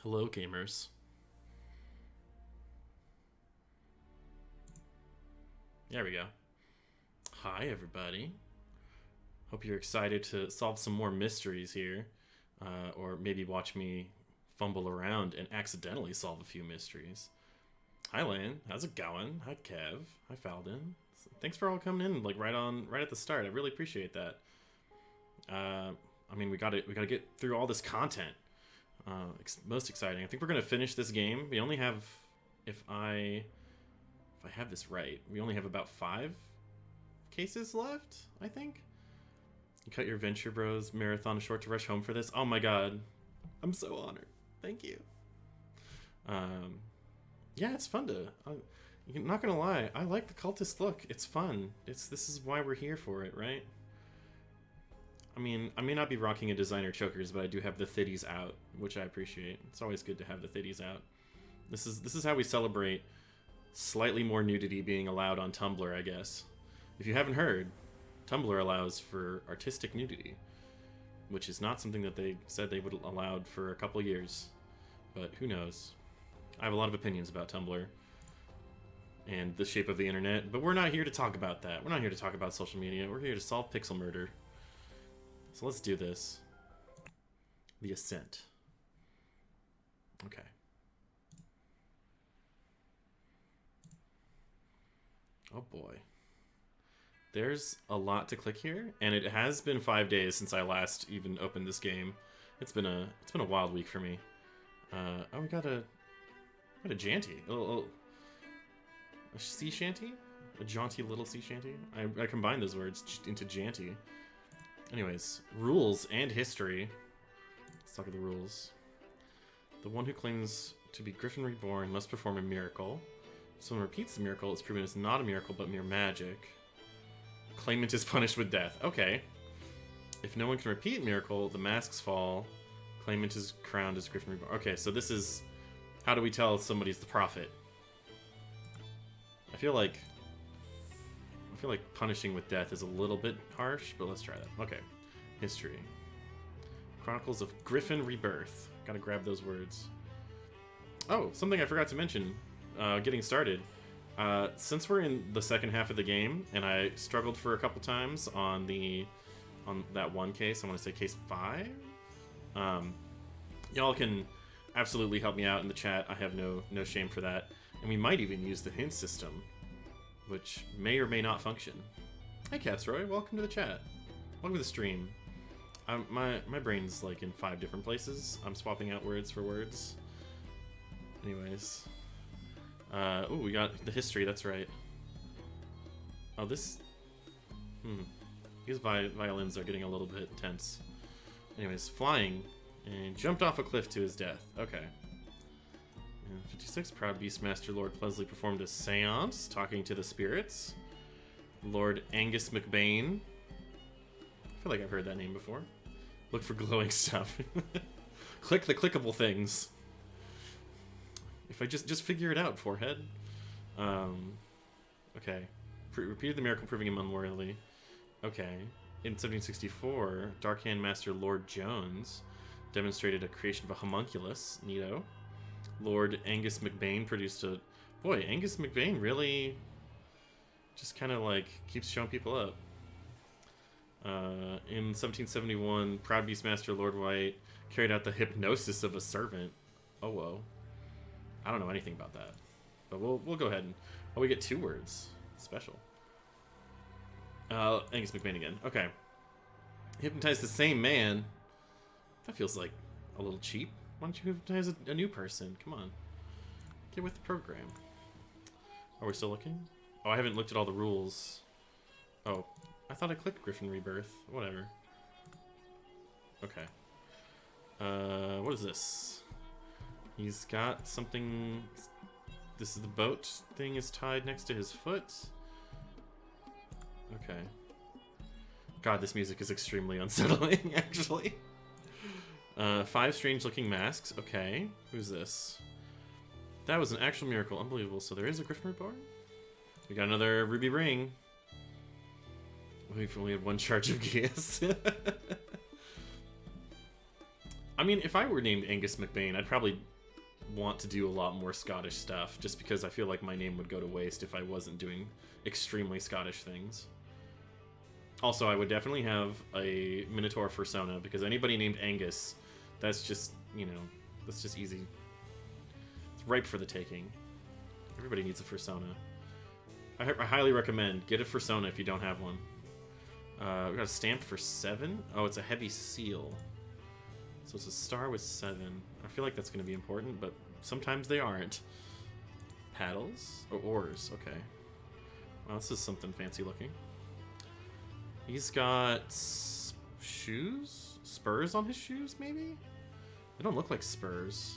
Hello, gamers. There we go. Hi, everybody. Hope you're excited to solve some more mysteries here. Or maybe watch me fumble around and accidentally solve a few mysteries. Hi, Lan. How's it going? Hi, Kev. Hi, Falden. Thanks for all coming in, like right at the start. I really appreciate that. I mean, we gotta get through all this content. Most exciting. I think we're gonna finish this game. We only have, if I have this right, we only have about 5 cases left, I think. You cut your Venture Bros marathon short to rush home for this. Oh my god, I'm so honored. Thank you. Yeah, it's fun to. I'm not gonna lie, I like the cultist look. It's fun. This is why we're here for it, right? I mean, I may not be rocking a designer chokers, but I do have the thitties out, which I appreciate. It's always good to have the thitties out. This is how we celebrate slightly more nudity being allowed on Tumblr, I guess. If you haven't heard, Tumblr allows for artistic nudity, which is not something that they said they would allowed for a couple years. But who knows? I have a lot of opinions about Tumblr and the shape of the internet, but we're not here to talk about that. We're not here to talk about social media. We're here to solve pixel murder. So let's do this. The Ascent. Okay. Oh boy. There's a lot to click here, and it has been 5 days since I last even opened this game. It's been a wild week for me. Oh, we got a janty. A sea shanty? A jaunty little sea shanty? I combined those words into janty. Anyways, rules and history. Let's talk of the rules. The one who claims to be Griffin Reborn must perform a miracle. If someone repeats the miracle, it's proven it's not a miracle but mere magic. Claimant is punished with death. Okay. If no one can repeat miracle, the masks fall. Claimant is crowned as Griffin Reborn. Okay, so this is... How do we tell if somebody's the prophet? I feel like punishing with death is a little bit harsh, but let's try that. Okay. History. Chronicles of Griffin Rebirth. Gotta grab those words. Oh, something I forgot to mention. Getting started. Since we're in the second half of the game, and I struggled for a couple times on that one case, I want to say case 5. Y'all can absolutely help me out in the chat. I have no shame for that. And we might even use the hint system, which may or may not function. Hey Catsroy, welcome to the chat. Welcome to the stream. My brain's like in 5 different places. I'm swapping out words for words. Anyways. Oh, we got the history, that's right. Oh, this... These violins are getting a little bit tense. Anyways, flying. And jumped off a cliff to his death. Okay. 56, Proud Beastmaster Lord Plesley performed a seance, talking to the spirits. Lord Angus McBain. I feel like I've heard that name before. Look for glowing stuff. Click the clickable things. If I just figure it out, forehead. Okay. Repeated the miracle, proving him unworthy. Okay. In 1764, Darkhand Master Lord Jones demonstrated a creation of a homunculus. Neato. Lord Angus McBain produced a... Boy, Angus McBain really just kind of like keeps showing people up. In 1771, Proud Beastmaster Lord White carried out the hypnosis of a servant. Oh, whoa. I don't know anything about that. But we'll go ahead and... Oh, we get 2 words. Special. Angus McBain again. Okay. Hypnotize the same man. That feels like a little cheap. Why don't you hypnotize a new person? Come on. Get with the program. Are we still looking? Oh, I haven't looked at all the rules. Oh, I thought I clicked Griffin Rebirth. Whatever. Okay. What is this? He's got something... This is the boat thing is tied next to his foot. Okay. God, this music is extremely unsettling, actually. 5 strange-looking masks. Okay. Who's this? That was an actual miracle. Unbelievable. So there is a Griffin Reborn? We got another ruby ring. We've only had 1 charge of gas. I mean, if I were named Angus McBain, I'd probably want to do a lot more Scottish stuff, just because I feel like my name would go to waste if I wasn't doing extremely Scottish things. Also, I would definitely have a Minotaur persona, because anybody named Angus, that's just, you know, that's just easy. It's ripe for the taking. Everybody needs a persona. I highly recommend, get a persona if you don't have one. We got a stamp for 7. Oh, it's a heavy seal. So it's a star with 7. I feel like that's going to be important, but sometimes they aren't. Paddles? Oh, oars. Okay. Well, this is something fancy looking. He's got shoes? Spurs on his shoes, maybe? They don't look like spurs.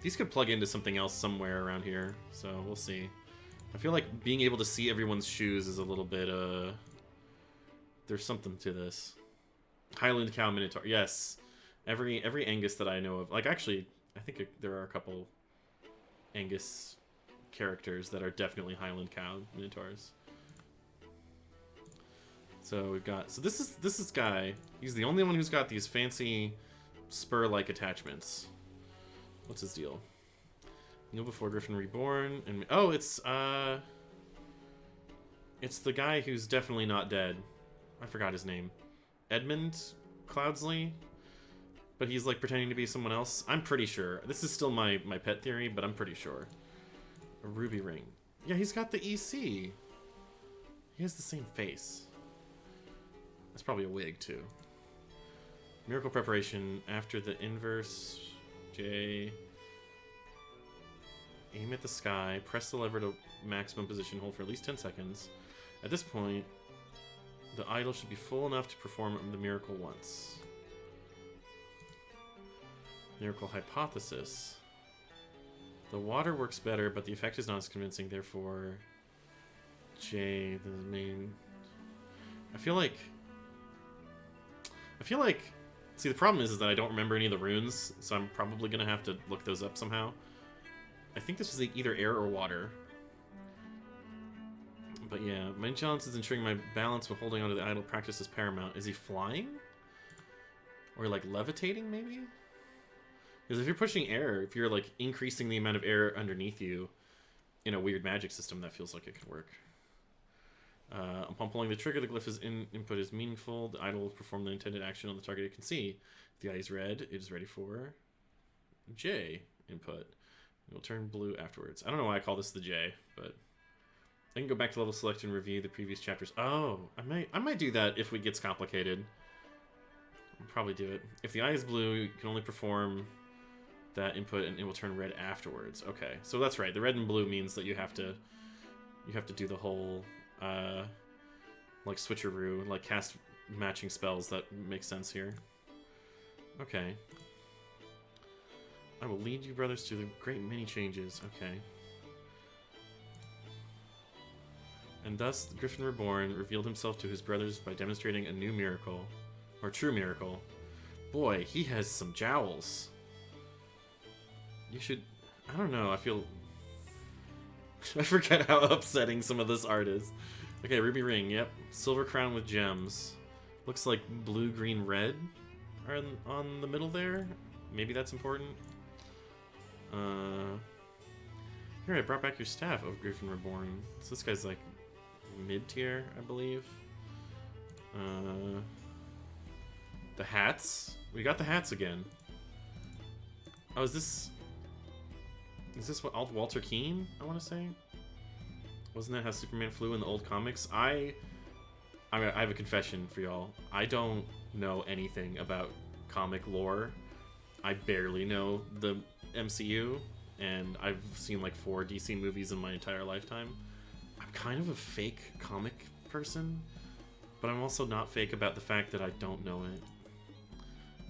These could plug into something else somewhere around here, so we'll see. I feel like being able to see everyone's shoes is a little bit, there's something to this. Highland Cow Minotaur. Yes. Every Angus that I know of. Like, actually, I think there are a couple Angus characters that are definitely Highland Cow Minotaurs. So we've got... So this is guy. He's the only one who's got these fancy spur-like attachments. What's his deal? Kneel before Griffin Reborn. And oh, it's the guy who's definitely not dead. I forgot his name. Edmund Cloudsley? But he's like pretending to be someone else. I'm pretty sure. This is still my pet theory, but I'm pretty sure. A ruby ring. Yeah, he's got the EC. He has the same face. That's probably a wig, too. Miracle preparation after the inverse. J. Aim at the sky. Press the lever to maximum position. Hold for at least 10 seconds. At this point, the idol should be full enough to perform the miracle once. Miracle hypothesis. The water works better, but the effect is not as convincing, therefore... J, the main... I feel like... See, the problem is that I don't remember any of the runes, so I'm probably going to have to look those up somehow. I think this is either air or water. But yeah, my challenge is ensuring my balance when holding onto the idol practice is paramount. Is he flying? Or like levitating, maybe? Because if you're pushing air, if you're like increasing the amount of air underneath you in a weird magic system, that feels like it could work. Upon pulling the trigger, the glyph's input is meaningful. The idol will perform the intended action on the target it can see. If the eye is red, it is ready for J input. It will turn blue afterwards. I don't know why I call this the J, but I can go back to level select and review the previous chapters. Oh, I might do that if it gets complicated. I'll probably do it. If the eye is blue, you can only perform that input and it will turn red afterwards. Okay, so that's right. The red and blue means that you have to do the whole like switcheroo, like cast matching spells. That makes sense here. Okay. I will lead you brothers to the great many changes. Okay. And thus the Griffin Reborn revealed himself to his brothers by demonstrating a new miracle. Or true miracle. Boy, he has some jowls. You should... I don't know, I feel... I forget how upsetting some of this art is. Okay, ruby ring, yep. Silver crown with gems. Looks like blue, green, red are on the middle there. Maybe that's important. Here, I brought back your staff, oh Griffin Reborn. So this guy's like mid-tier, I believe. The hats? We got the hats again. Oh, is this what Walter Keane, I want to say? Wasn't that how Superman flew in the old comics? I have a confession for y'all. I don't know anything about comic lore. I barely know the MCU, and I've seen like 4 DC movies in my entire lifetime. I'm kind of a fake comic person, but I'm also not fake about the fact that I don't know it.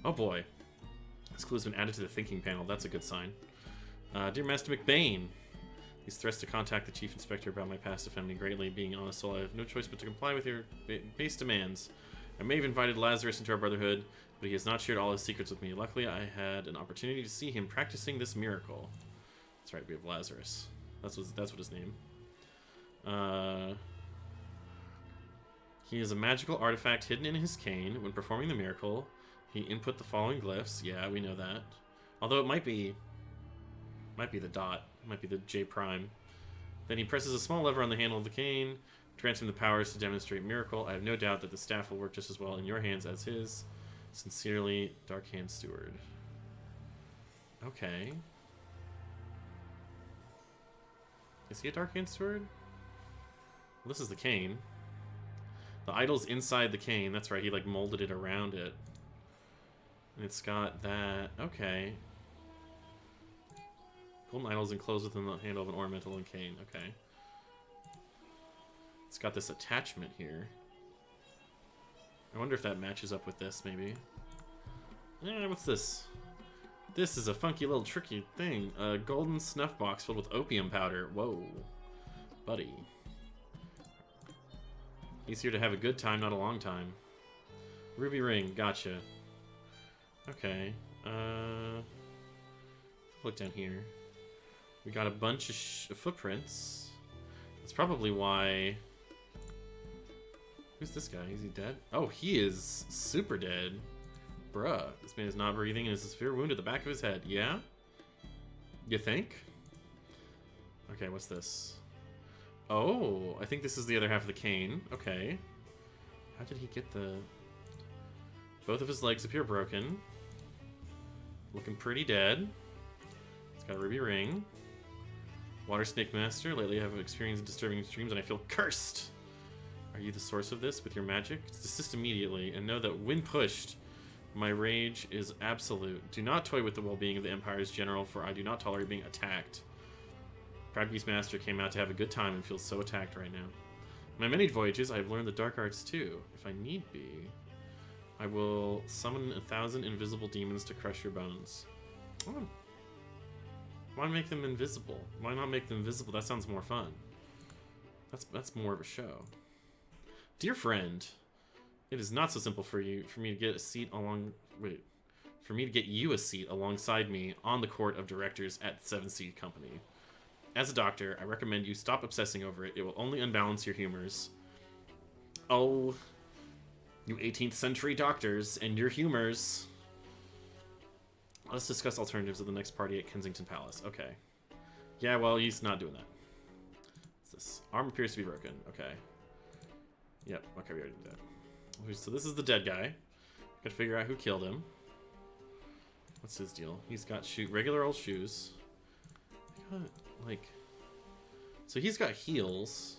Oh boy. This clue has been added to the thinking panel. That's a good sign. Dear Master McBain, these threats to contact the Chief Inspector about my past offend me greatly. Being honest, so I have no choice but to comply with your base demands. I may have invited Lazarus into our brotherhood, but he has not shared all his secrets with me. Luckily, I had an opportunity to see him practicing this miracle. That's right, we have Lazarus. That's what his name. He is a magical artifact hidden in his cane. When performing the miracle, He input the following glyphs. Yeah, we know that. Although it might be the dot. Might be the J prime. Then he presses a small lever on the handle of the cane, grants him the powers to demonstrate miracle. I have no doubt that the staff will work just as well in your hands as his. Sincerely, Dark Hand Steward. Okay. Is he a Dark Hand Steward? Well, this is the cane. The idol's inside the cane. That's right, he like molded it around it. And it's got that. Okay. Golden idol's enclosed within the handle of an ornamental and cane. Okay. It's got this attachment here. I wonder if that matches up with this, maybe. What's this? This is a funky little tricky thing. A golden snuff box filled with opium powder. Whoa. Buddy. He's here to have a good time, not a long time. Ruby ring. Gotcha. Okay. Look down here. We got a bunch of footprints. That's probably why... Who's this guy? Is he dead? Oh, he is super dead. Bruh. This man is not breathing and has a severe wound at the back of his head. Yeah? You think? Okay, what's this? Oh, I think this is the other half of the cane. Okay. How did he get the... Both of his legs appear broken. Looking pretty dead. He's got a ruby ring. Water Snake Master. Lately I have experienced disturbing dreams and I feel cursed. Are you the source of this with your magic? Desist immediately and know that when pushed, my rage is absolute. Do not toy with the well-being of the Empire's general, for I do not tolerate being attacked. Proud Beast Master came out to have a good time and feels so attacked right now. In my many voyages, I have learned the dark arts too. If I need be, I will summon 1,000 invisible demons to crush your bones. Oh. Why make them invisible? Why not make them visible? That sounds more fun. That's more of a show. Dear friend, it is not so simple for me to get a seat for me to get you a seat alongside me on the court of directors at the Seven Seed Company. As a doctor, I recommend you stop obsessing over it. It will only unbalance your humors. Oh, you 18th century doctors and your humors. Let's discuss alternatives at the next party at Kensington Palace. Okay. Yeah, well, he's not doing that. What's this? Arm appears to be broken. Okay. Yep, okay, we already did that. So this is the dead guy. Gotta figure out who killed him. What's his deal? He's got regular old shoes. So he's got heels.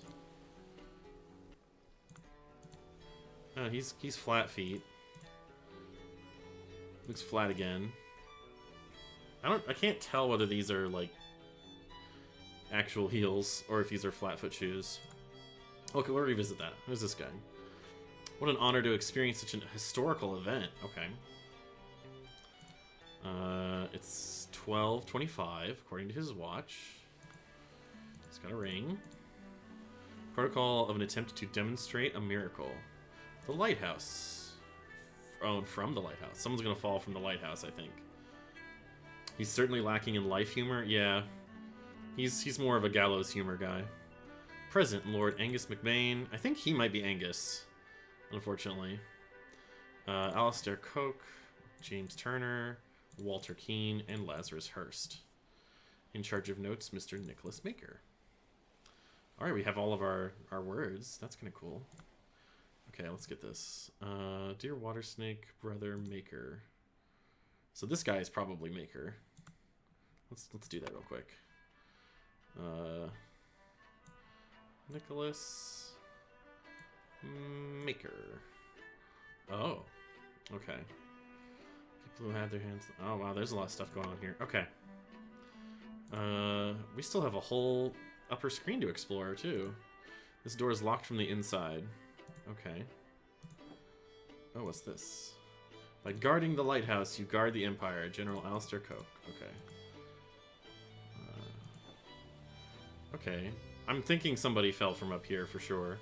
Oh, he's flat feet. Looks flat again. I can't tell whether these are like actual heels or if these are flat foot shoes. Okay, we'll revisit that. Who's this guy? What an honor to experience such a historical event. Okay. It's 12:25 according to his watch. He's got a ring. Protocol of an attempt to demonstrate a miracle. The lighthouse. Oh, from the lighthouse. Someone's gonna fall from the lighthouse, I think. He's certainly lacking in life humor. Yeah. He's more of a gallows humor guy. Present, Lord Angus McBain. I think he might be Angus, unfortunately. Alistair Coke, James Turner, Walter Keane, and Lazarus Hurst. In charge of notes, Mr. Nicholas Maker. Alright, we have all of our words. That's kind of cool. Okay, let's get this. Dear Water Snake, Brother Maker. So this guy is probably Maker. Let's do that real quick. Nicholas Maker. Oh, okay. People who had their hands. Oh wow, there's a lot of stuff going on here. Okay. We still have a whole upper screen to explore too. This door is locked from the inside. Okay. Oh, what's this? By guarding the lighthouse, you guard the Empire. General Alistair Coke. Okay. Okay. I'm thinking somebody fell from up here for sure.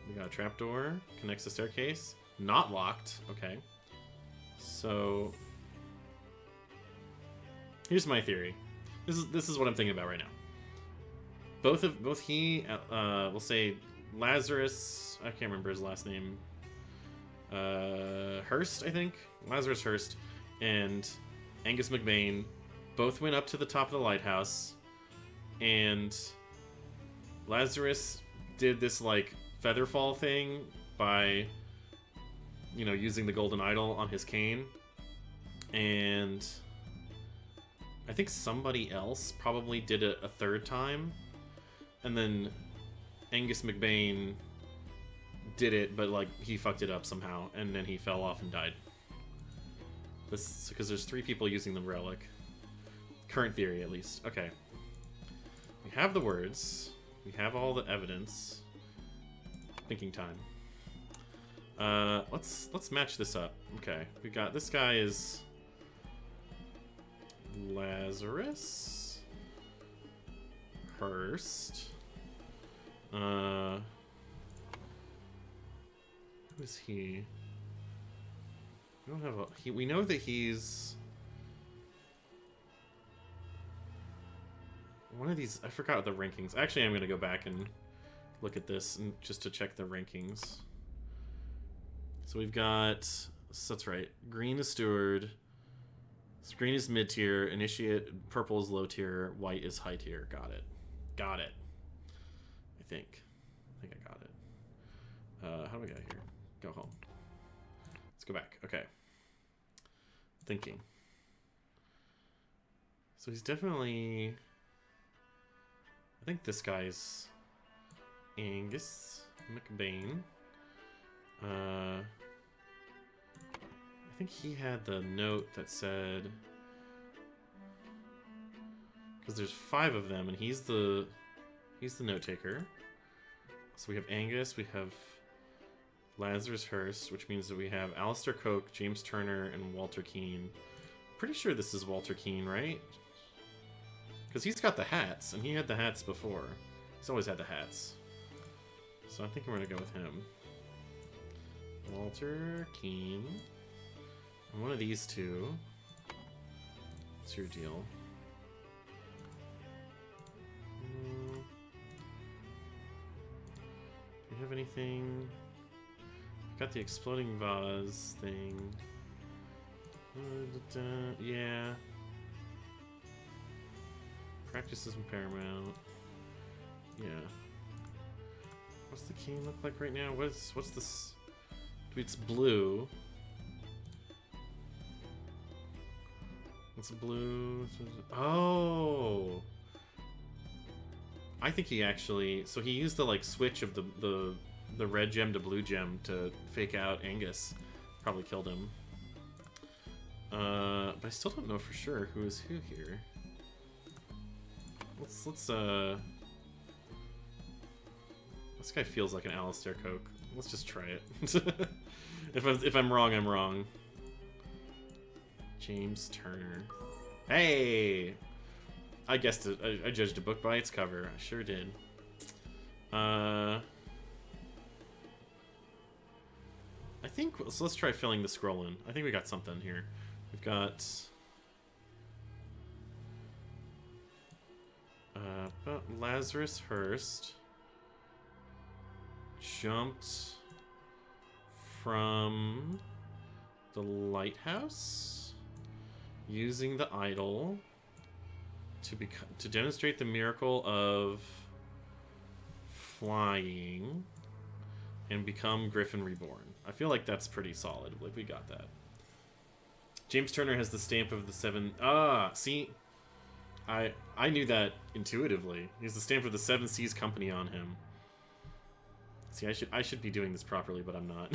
We got a trapdoor. Connects the staircase. Not locked. Okay. So here's my theory. This is what I'm thinking about right now. Both he, we'll say Lazarus. I can't remember his last name. Hurst, I think, Lazarus Hurst, and Angus McBain both went up to the top of the lighthouse, and Lazarus did this like featherfall thing by, you know, using the golden idol on his cane, and I think somebody else probably did it a third time, and then Angus McBain did it, but like he fucked it up somehow, and then he fell off and died. This because there's 3 people using the relic. Current theory, at least. Okay. We have the words. We have all the evidence. Thinking time. Let's match this up. Okay, we got this guy is Lazarus Hurst. Who is he? We don't have a. We know that he's one of these. I forgot the rankings. Actually, I'm gonna go back and look at this and just to check the rankings. So we've got. So that's right. Green is steward. Green is mid tier. Initiate. Purple is low tier. White is high tier. Got it. Got it. I think I got it. How do we get here? Go home. Let's go back. Okay. Thinking. So he's definitely. I think this guy's Angus McBain. I think he had the note that said, because there's 5 of them, and he's the note taker. So we have Angus, we have Lazarus Hurst, which means that we have Alistair Coke, James Turner, and Walter Keane. Pretty sure this is Walter Keane, right? Because he's got the hats, and he had the hats before. He's always had the hats. So I think we're going to go with him. Walter Keane. And one of these 2. What's your deal? Do you have anything? Got the exploding vase thing. Yeah. Practices in Paramount. Yeah. What's the cane look like right now? What's this? It's blue. It's blue. Oh. I think he actually. So he used the like switch of the red gem to blue gem to fake out Angus. Probably killed him. But I still don't know for sure who is who here. Let's this guy feels like an Alistair Coke. Let's just try it. If I'm wrong, I'm wrong. James Turner. Hey! I guessed it. I judged a book by its cover. I sure did. I think, so let's try filling the scroll in. I think we got something here. We've got Lazarus Hurst jumped from the lighthouse using the idol to demonstrate the miracle of flying and become Griffin Reborn. I feel like that's pretty solid. Like, we got that. James Turner has the stamp of the 7... Ah, see? I knew that intuitively. He has the stamp of the 7 Seas Company on him. See, I should be doing this properly, but I'm not.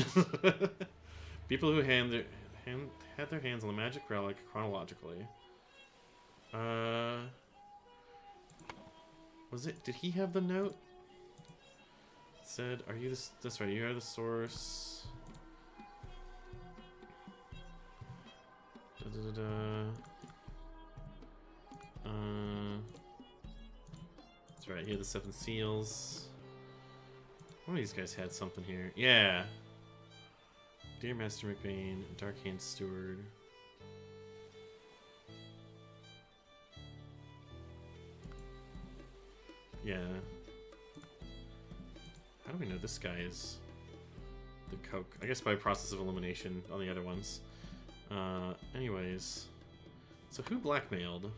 People who had their hands on the magic relic chronologically. Was it? Did he have the note? It said, "Are you this? That's right. You are the source." That's right. He had the 7 seals. One of these guys had something here. Yeah. Dear Master McBain, Darkhand Steward. Yeah. How do we know this guy is the coke. I guess by process of elimination on the other ones. Anyways. So who blackmailed?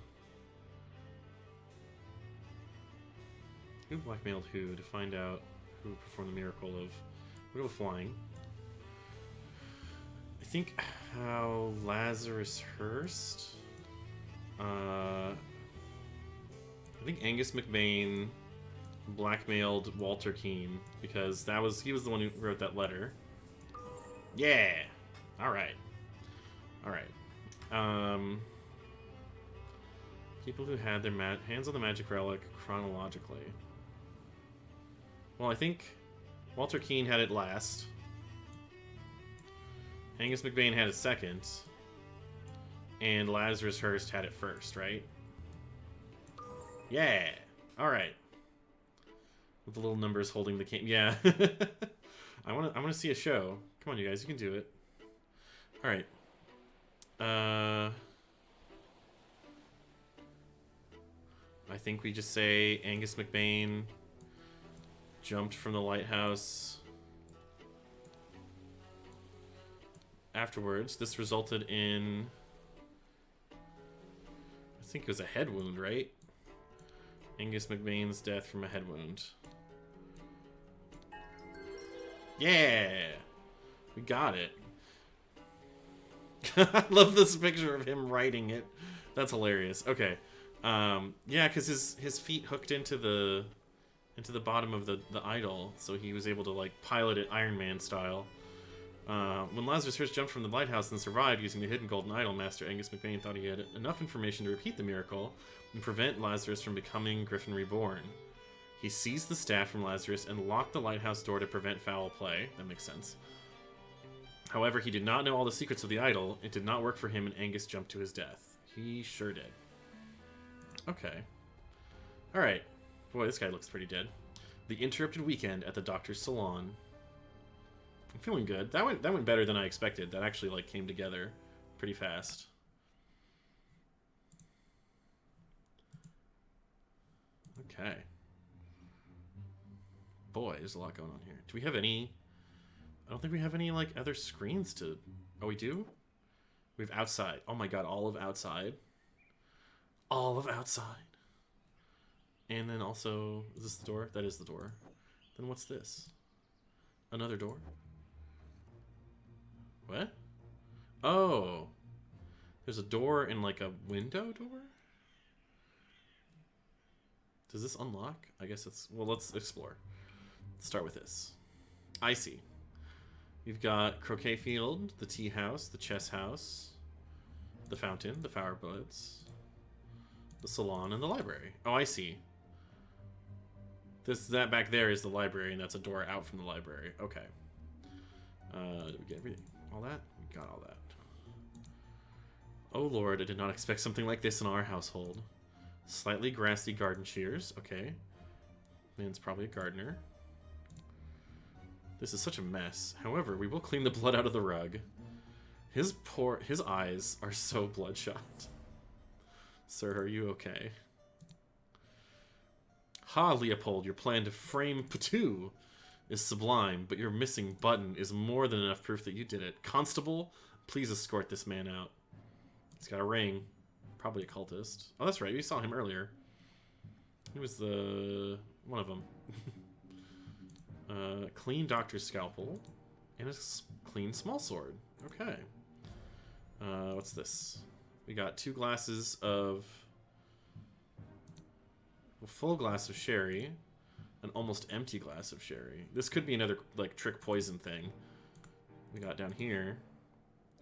Who blackmailed who to find out who performed the miracle of... We'll go flying. I think how Lazarus Hurst... I think Angus McBain blackmailed Walter Keane because he was the one who wrote that letter. Yeah. All right. People who had their hands on the magic relic chronologically. Well, I think Walter Keane had it last. Angus McBain had it second. And Lazarus Hurst had it first, right? Yeah. All right. With the little numbers holding the cane. Yeah. I want to see a show. Come on, you guys, you can do it. All right. I think we just say Angus McBain jumped from the lighthouse. Afterwards, this resulted in... I think it was a head wound, right? Angus McBain's death from a head wound. Yeah! We got it. I love this picture of him writing it. That's hilarious. Okay. Yeah, because his feet hooked into the bottom of the idol, so he was able to like pilot it Iron Man style. When Lazarus first jumped from the lighthouse and survived using the hidden golden idol, Master Angus McBain thought he had enough information to repeat the miracle and prevent Lazarus from becoming Griffin Reborn. He seized the staff from Lazarus and locked the lighthouse door to prevent foul play. That makes sense. However, he did not know all the secrets of the idol. It did not work for him, and Angus jumped to his death. He sure did. Okay. Alright. Boy, this guy looks pretty dead. The interrupted weekend at the doctor's salon. I'm feeling good. That went better than I expected. That actually like came together pretty fast. Okay. Boy, there's a lot going on here. Do we have any... I don't think we have any, like, other screens to... Oh, we do? We have outside. Oh my god, all of outside. All of outside. And then also... Is this the door? That is the door. Then what's this? Another door? What? Oh. There's a door and, like, a window door? Does this unlock? I guess it's... Well, let's explore. Let's start with this. I see. We've got croquet field, the tea house, the chess house, the fountain, the flower beds, the salon, and the library. Oh, I see. That back there is the library, and that's a door out from the library. Okay. Did we get everything? All that? We got all that. Oh lord, I did not expect something like this in our household. Slightly grassy garden shears. Okay. Man's probably a gardener. This is such a mess. However, we will clean the blood out of the rug. His eyes are so bloodshot. Sir, are you okay? Ha, Leopold, your plan to frame Patou is sublime, but your missing button is more than enough proof that you did it. Constable, please escort this man out. He's got a ring. Probably a cultist. Oh, that's right. We saw him earlier. He was the... one of them. Clean doctor's scalpel. And a clean small sword. Okay. What's this? We got 2 glasses of... a full glass of sherry. An almost empty glass of sherry. This could be another, like, trick poison thing. We got down here.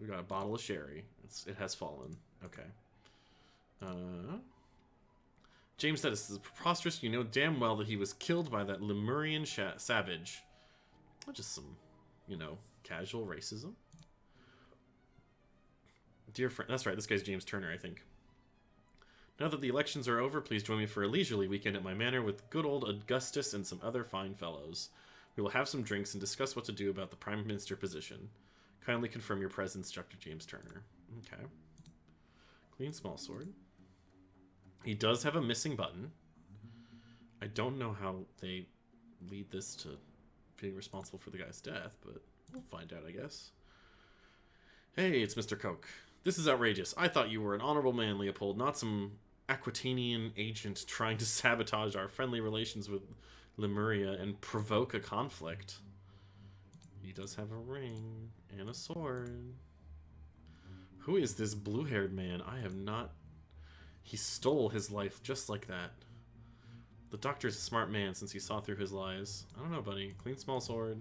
We got a bottle of sherry. It has fallen. Okay. James said, this is preposterous. You know damn well that he was killed by that Lemurian savage. Just some, you know, casual racism. Dear friend, that's right, this guy's James Turner, I think. Now that the elections are over, please join me for a leisurely weekend at my manor with good old Augustus and some other fine fellows. We will have some drinks and discuss what to do about the Prime Minister position. Kindly confirm your presence, Dr. James Turner. Okay. Clean small sword. He does have a missing button. I don't know how they lead this to being responsible for the guy's death, but We'll find out, I guess. Hey, it's Mr. Coke. This is outrageous. I thought you were an honorable man, Leopold, not some Aquitanian agent trying to sabotage our friendly relations with Lemuria and provoke a conflict. He does have a ring and a sword. Who is this blue-haired man? I have not... He stole his life just like that. The doctor's a smart man since he saw through his lies. I don't know, buddy. Clean small sword.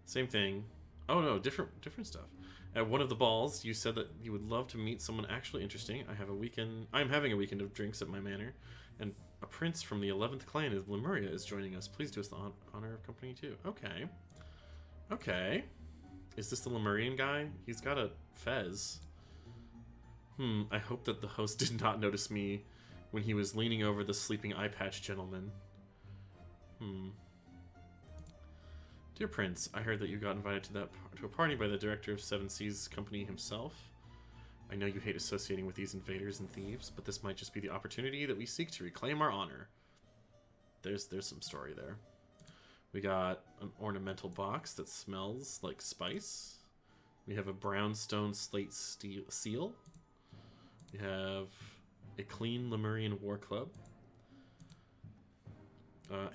Same thing. Oh no, different stuff. At one of the balls, you said that you would love to meet someone actually interesting. I'm having a weekend of drinks at my manor, and a prince from the 11th clan of Lemuria is joining us. Please do us the honor of company too. Okay. Okay. Is this the Lemurian guy? He's got a fez. I hope that the host did not notice me when he was leaning over the sleeping eye patch gentleman. Dear Prince, I heard that you got invited to a party by the director of Seven Seas Company himself. I know you hate associating with these invaders and thieves, but this might just be the opportunity that we seek to reclaim our honor. There's some story there. We got an ornamental box that smells like spice. We have a brownstone slate seal. We have a clean Lemurian war club.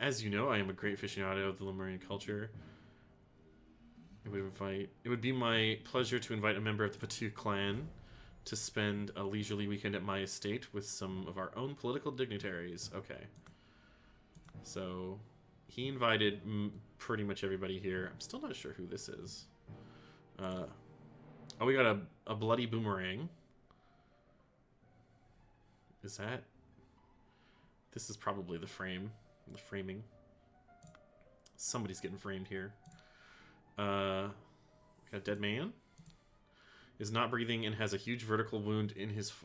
As you know, I am a great aficionado of the Lemurian culture. It would be my pleasure to invite a member of the Patu clan to spend a leisurely weekend at my estate with some of our own political dignitaries. Okay. So, he invited pretty much everybody here. I'm still not sure who this is. Oh, we got a bloody boomerang. Is that... This is probably the framing. Somebody's getting framed here. Got a dead man. Is not breathing and has a huge vertical wound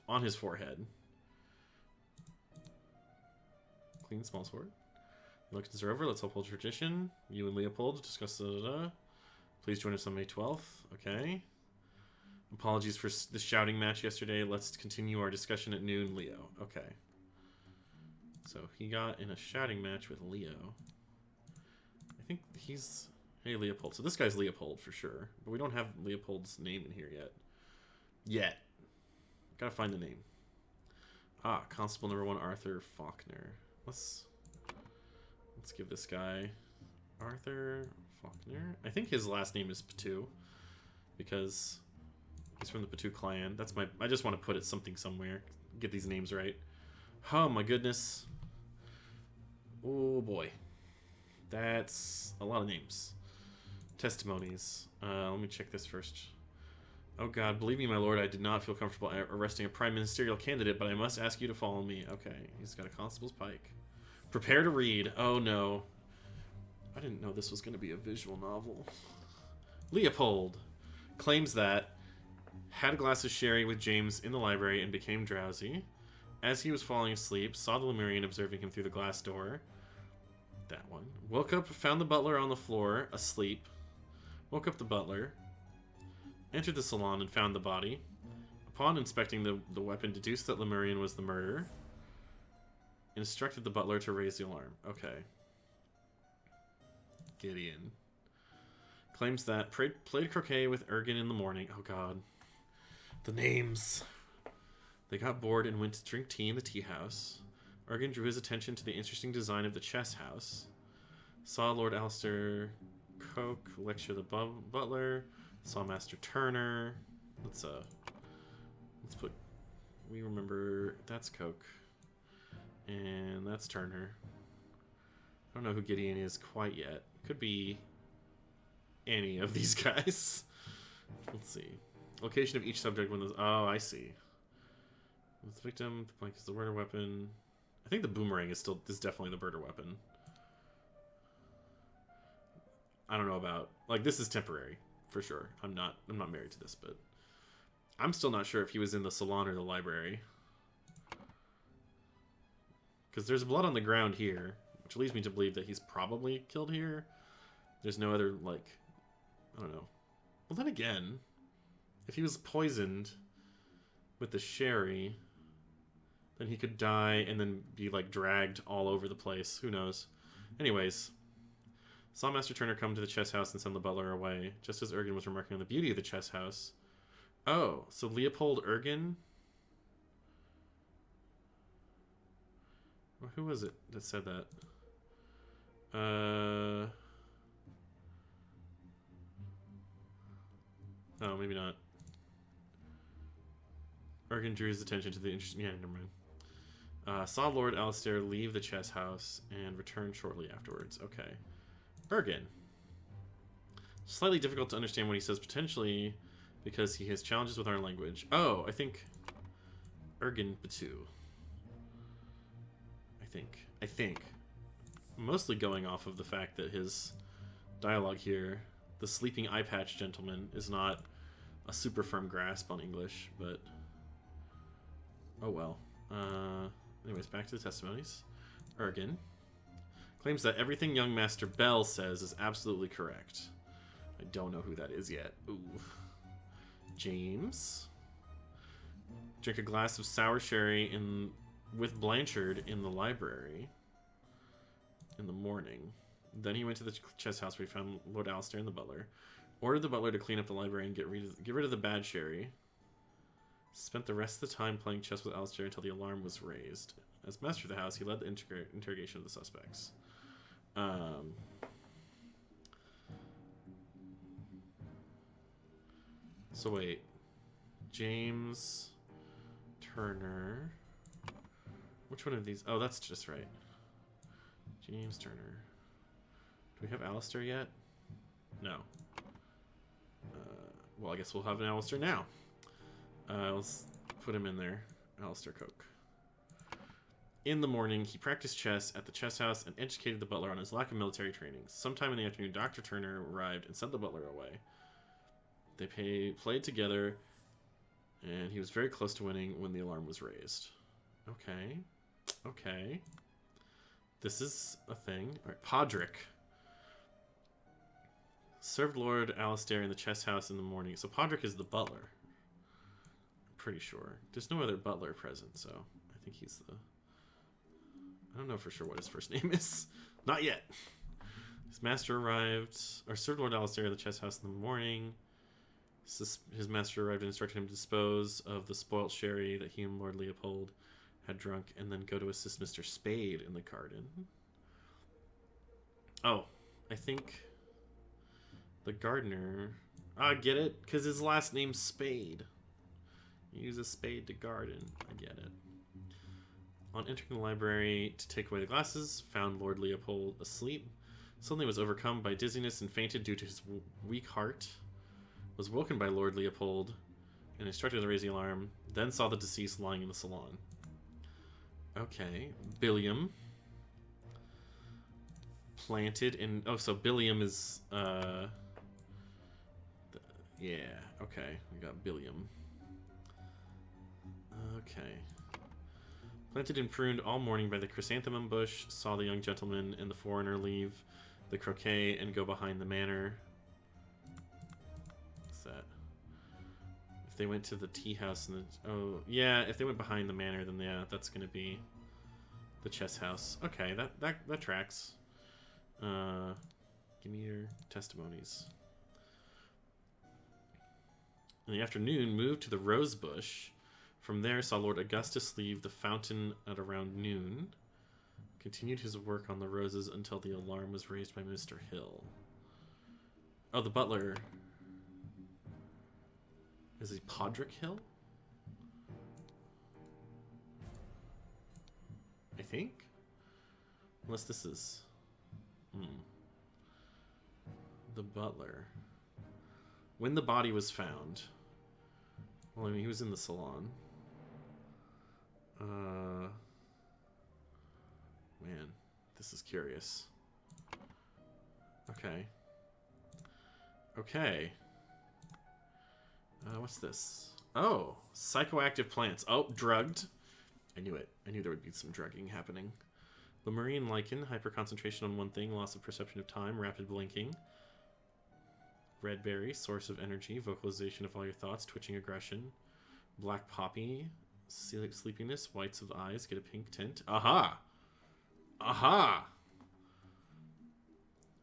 on his forehead. Clean small sword. Elections are over. Let's uphold tradition. You and Leopold discuss Please join us on May 12th. Okay. Apologies for the shouting match yesterday. Let's continue our discussion at noon, Leo. Okay. So he got in a shouting match with Leo. I think he's... Hey, Leopold. So this guy's Leopold for sure. But we don't have Leopold's name in here yet. Gotta find the name. Constable number 1, Arthur Faulkner. Let's give this guy Arthur Faulkner. I think his last name is Patu, because he's from the Patu clan. That's my... I just want to put it somewhere. Get these names right. Oh my goodness. Oh boy. That's a lot of names. Testimonies. Let me check this first. Oh god, believe me, my lord, I did not feel comfortable arresting a prime ministerial candidate, but I must ask you to follow me. Okay, he's got a constable's pike. Prepare to read. Oh no. I didn't know this was going to be a visual novel. Leopold claims that had a glass of sherry with James in the library and became drowsy. As he was falling asleep, saw the Lemurian observing him through the glass door. That one. Woke up, found the butler on the floor, asleep. Woke up the butler. Entered the salon and found the body. Upon inspecting the weapon, deduced that Lemurian was the murderer. Instructed the butler to raise the alarm. Okay. Gideon. Claims that played croquet with Ergen in the morning. Oh god. The names. They got bored and went to drink tea in the tea house. Ergen drew his attention to the interesting design of the chess house. Saw Lord Alistair Coke lecture the butler. Saw Master Turner. Let's put... We remember... That's Coke. And that's Turner. I don't know who Gideon is quite yet. Could be any of these guys. Let's see. Location of each subject when those... Oh, I see. The victim, the blank is the murder weapon. I think the boomerang is definitely the murder weapon. I don't know about... Like, this is temporary, for sure. I'm not married to this, but... I'm still not sure if he was in the salon or the library. Because there's blood on the ground here, which leads me to believe that he's probably killed here. There's no other, like... I don't know. Well, then again, if he was poisoned with the sherry, then he could die and then be, like, dragged all over the place. Who knows? Anyways, Saw Master Turner come to the chess house and send the butler away, just as Ergen was remarking on the beauty of the chess house. Oh, so Leopold Ergen? Well, who was it that said that? Oh, maybe not. Ergen drew his attention to the interesting... Yeah, never mind. Saw Lord Alistair leave the chess house and return shortly afterwards. Okay. Ergen. Slightly difficult to understand what he says, potentially because he has challenges with our language. Oh, I think... Ergen Batu. I think. Mostly going off of the fact that his dialogue here, the sleeping eye patch gentleman, is not a super firm grasp on English, but oh well. Anyways, back to the testimonies. Ergen claims that everything young Master Bell says is absolutely correct. I don't know who that is yet. Ooh. James. Drink a glass of sour sherry with Blanchard in the library in the morning. Then he went to the chess house where he found Lord Alistair and the butler. Ordered the butler to clean up the library and get rid of the bad sherry. Spent the rest of the time playing chess with Alistair until the alarm was raised. As master of the house, he led the interrogation of the suspects. So wait. James Turner. Which one of these? Oh, that's just right. James Turner. Do we have Alistair yet? No. Well, I guess we'll have an Alistair now. Let's put him in there. Alistair Coke. In the morning, he practiced chess at the chess house and educated the butler on his lack of military training. Sometime in the afternoon, Dr. Turner arrived and sent the butler away. They played together, and he was very close to winning when the alarm was raised. Okay. Okay. This is a thing. All right, Podrick. Served Lord Alistair in the chess house in the morning. So Podrick is the butler. I'm pretty sure. There's no other butler present, so I think he's the... I don't know for sure what his first name is. Not yet. His master arrived, or served Lord Alistair at the chess house in the morning. His master arrived and instructed him to dispose of the spoilt sherry that he and Lord Leopold had drunk, and then go to assist Mr. Spade in the garden. Oh, I think the gardener... I get it, because his last name's Spade. You use a spade to garden. I get it. On entering the library to take away the glasses, found Lord Leopold asleep. Suddenly was overcome by dizziness and fainted due to his weak heart. Was woken by Lord Leopold and instructed to raise the alarm. Then saw the deceased lying in the salon. Okay. Billiam. Planted in... Oh, so Billiam is... yeah, okay. We got Billiam. Okay. Planted and pruned all morning by the chrysanthemum bush, saw the young gentleman and the foreigner leave the croquet and go behind the manor. What's that? If they went to the tea house and the... Oh, yeah, if they went behind the manor, then yeah, that's going to be the chess house. Okay, that tracks. Give me your testimonies. In the afternoon, moved to the rose bush. From there, saw Lord Augustus leave the fountain at around noon. Continued his work on the roses until the alarm was raised by Mr. Hill. Oh, the butler. Is he Podrick Hill? I think? Unless this is... The butler. When the body was found... Well, I mean, he was in the salon. Man, this is curious. Okay. Okay. What's this? Oh, psychoactive plants. Oh, drugged. I knew it. I knew there would be some drugging happening. The marine lichen, hyperconcentration on one thing, loss of perception of time, rapid blinking. Red berry, source of energy, vocalization of all your thoughts, twitching aggression. Black poppy, sleepiness, whites of eyes, get a pink tint. Aha! Aha!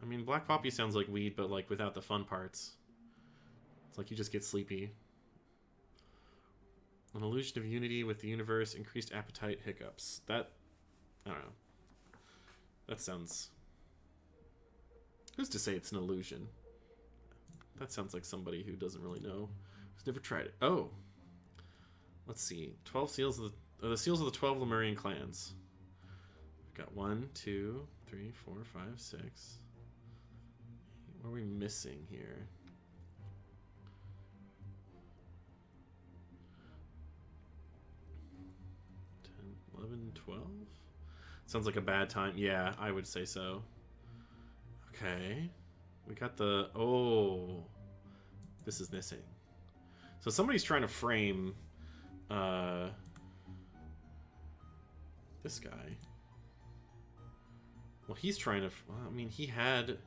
I mean, black poppy sounds like weed, but like without the fun parts. It's like you just get sleepy. An illusion of unity with the universe, increased appetite, hiccups. That, I don't know. That sounds... Who's to say it's an illusion? That sounds like somebody who doesn't really know. Who's never tried it. Oh! Let's see. 12 seals of the seals of the 12 Lemurian clans. We've got 1, 2, 3, 4, 5, 6. What are we missing here? 11, 12? Sounds like a bad time. Yeah, I would say so. Okay. We got the... Oh. This is missing. So somebody's trying to frame... this guy. Well, he's trying to... Well, I mean, he had...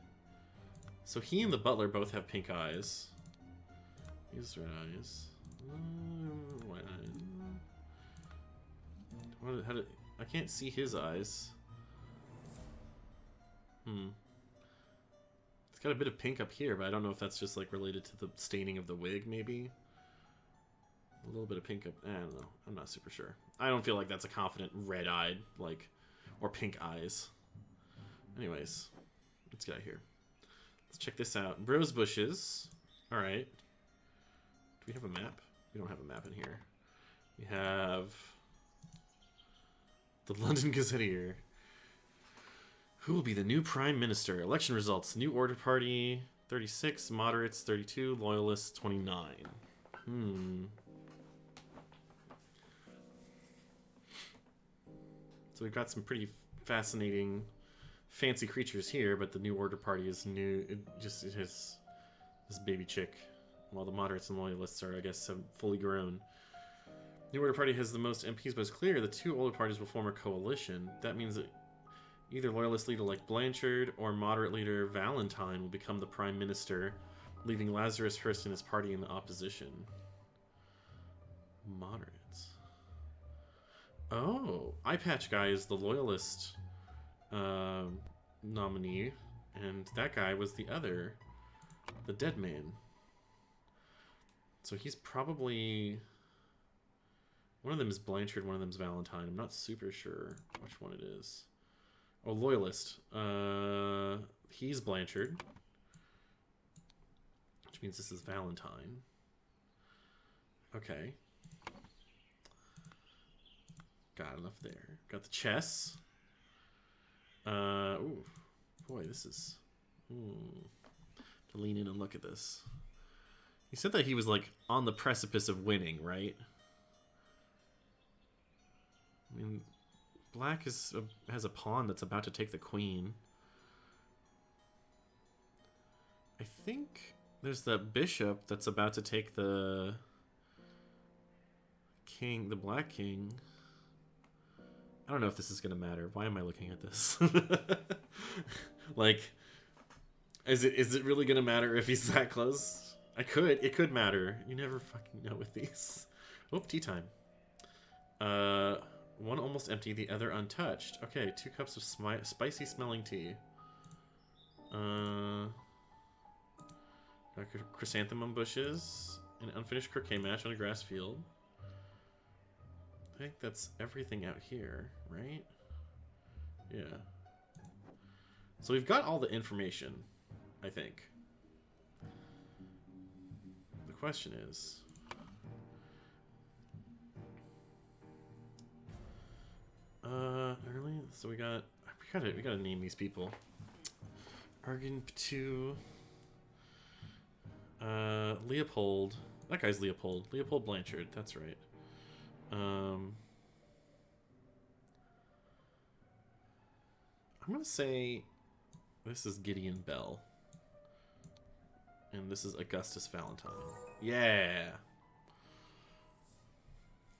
So he and the butler both have pink eyes. He's red eyes. White eyes. How did, I can't see his eyes. It's got a bit of pink up here, but I don't know if that's just like related to the staining of the wig, maybe. A little bit of pink up. I don't know. I'm not super sure. I don't feel like that's a confident red-eyed, like, or pink eyes. Anyways, let's get out here. Let's check this out. Rose bushes. All right. Do we have a map? We don't have a map in here. We have the London Gazetteer. Who will be the new Prime Minister? Election results. New Order Party, 36. Moderates, 32. Loyalists, 29. So we've got some pretty fascinating, fancy creatures here, but the New Order Party is new. It has this baby chick, while the moderates and loyalists are, I guess, fully grown. New Order Party has the most MPs, but it's clear the two older parties will form a coalition. That means that either loyalist leader like Blanchard or moderate leader Valentine will become the prime minister, leaving Lazarus Hurst and his party in the opposition. Moderates. Oh, Eye Patch Guy is the loyalist nominee, and that guy was the other, the dead man. So he's probably... One of them is Blanchard, one of them is Valentine. I'm not super sure which one it is. Oh, loyalist. He's Blanchard. Which means this is Valentine. Okay. Got enough there. Got the chess. Ooh. Boy, this is... To lean in and look at this. He said that he was, like, on the precipice of winning, right? I mean, black has a pawn that's about to take the queen. I think there's the bishop that's about to take the king, the black king. I don't know if this is going to matter. Why am I looking at this? Like, is it really going to matter if he's that close? It could matter. You never fucking know with these. Oh, tea time. One almost empty, the other untouched. Okay, 2 cups of spicy smelling tea. Chrysanthemum bushes. An unfinished croquet match on a grass field. I think that's everything out here, right? Yeah. So we've got all the information, I think. The question is... early. So we gotta name these people. Argan Ptu. Leopold. That guy's Leopold. Leopold Blanchard. That's right. I'm gonna say this is Gideon Bell. And this is Augustus Valentine. Yeah.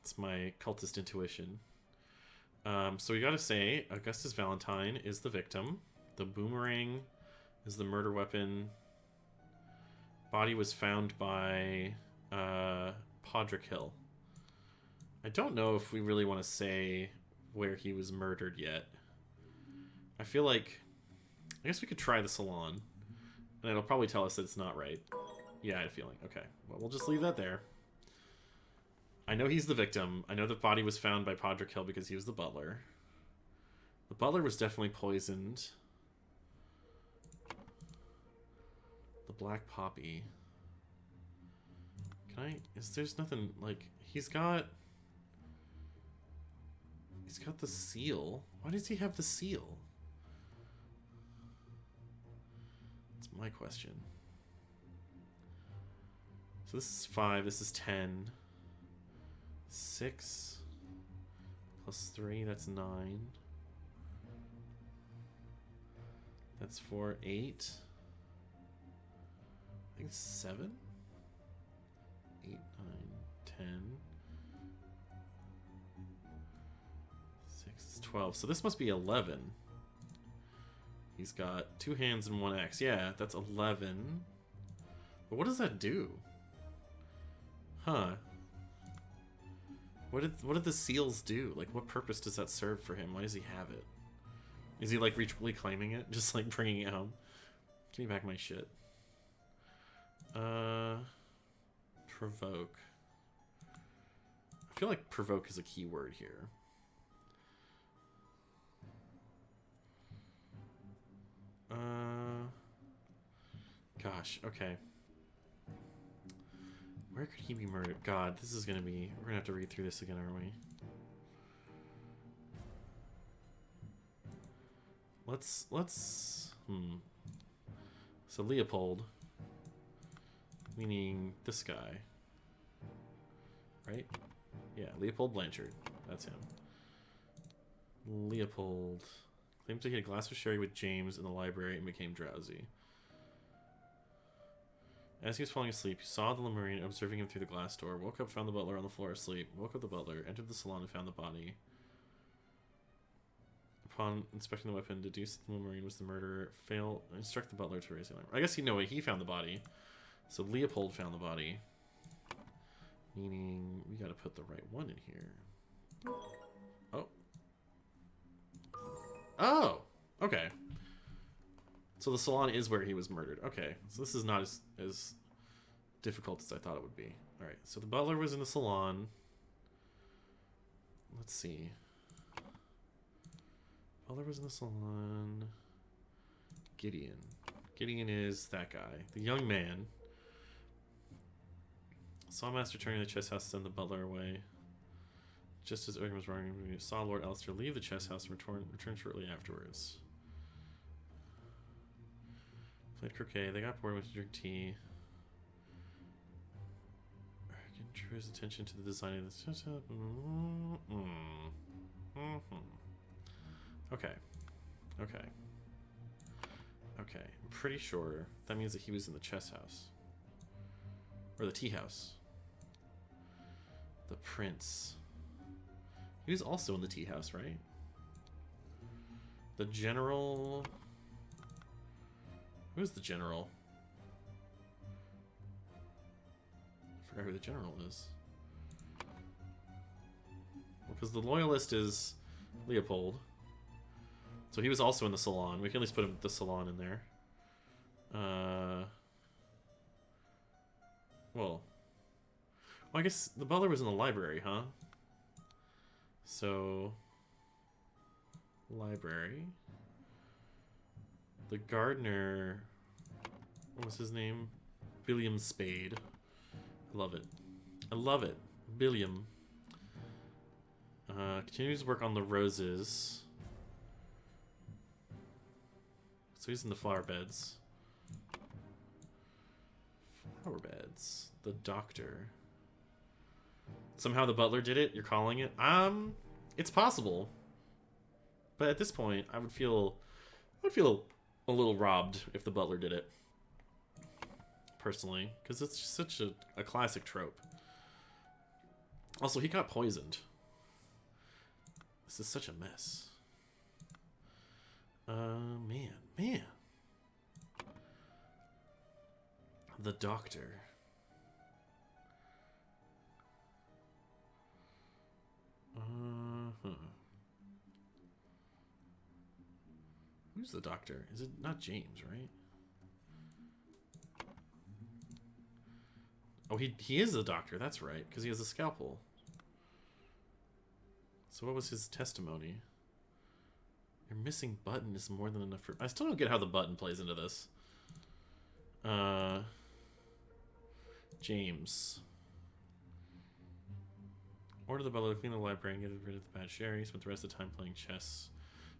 It's my cultist intuition. So we gotta say, Augustus Valentine is the victim. The boomerang is the murder weapon. Body was found by Podrick Hill. I don't know if we really want to say where he was murdered yet. I feel like I guess we could try the salon. And it'll probably tell us that it's not right. Yeah, I had a feeling. Okay. Well, we'll just leave that there. I know he's the victim. I know the body was found by Podrick Hill because he was the butler. The butler was definitely poisoned. The black poppy. Can I... There's nothing, like... He's got the seal. Why does he have the seal? That's my question. So this is 5, this is 10. 6 plus 3, that's 9. That's 4, 8. I think 7. 8, 9, 10. 6 is 12. So this must be 11. He's got 2 hands and 1 axe. Yeah, that's 11. But what does that do? Huh. What did the seals do? Like, what purpose does that serve for him? Why does he have it? Is he, like, reclaiming it? Just, like, bringing it home? Give me back my shit. Provoke. I feel like provoke is a key word here. Gosh, okay. Where could he be murdered? God, this is gonna be... We're gonna have to read through this again, aren't we? Let's... So Leopold. Meaning this guy. Right? Yeah, Leopold Blanchard. That's him. Leopold. Claimed to get a glass of sherry with James in the library and became drowsy. As he was falling asleep, he saw the Lemurian observing him through the glass door, woke up, found the butler on the floor asleep, woke up the butler, entered the salon and found the body. Upon inspecting the weapon, deduced that the Lemurian was the murderer, failed, and instruct the butler to raise the alarm. I guess he found the body. So Leopold found the body. Meaning, we gotta put the right one in here. Oh. Oh! Okay. So the salon is where he was murdered. Okay, so this is not as difficult as I thought it would be. Alright, so the butler was in the salon. Let's see. Butler was in the salon. Gideon. Gideon is that guy. The young man. Saw Master turning the chess house to send the butler away. Just as Organ was running, saw Lord Alistair leave the chess house and return shortly afterwards. Played croquet. They got bored and went to drink tea. Organ drew his attention to the design of the chess house. Okay. Okay. Okay. I'm pretty sure that means that he was in the chess house. Or the tea house. The prince. He was also in the tea house, right? The general... Who's the general? I forgot who the general is. Because the loyalist is Leopold. So he was also in the salon. We can at least put the salon in there. Well, I guess the butler was in the library, huh? So, library. The gardener, what was his name? Billiam Spade. I love it. I love it. Billiam. Continues to work on the roses. So he's in the flower beds. Flower beds. The doctor. Somehow the butler did it? You're calling it? It's possible. But at this point, I would feel a little robbed if the butler did it. Personally. Because it's just such a classic trope. Also, he got poisoned. This is such a mess. Man. The doctor. Who's the doctor? Is it not James, right? Oh, he is the doctor. That's right, because he has a scalpel. So what was his testimony? Your missing button is more than enough for... I still don't get how the button plays into this. James. Order the butler to clean the library and get rid of the bad sherry. Spent the rest of the time playing chess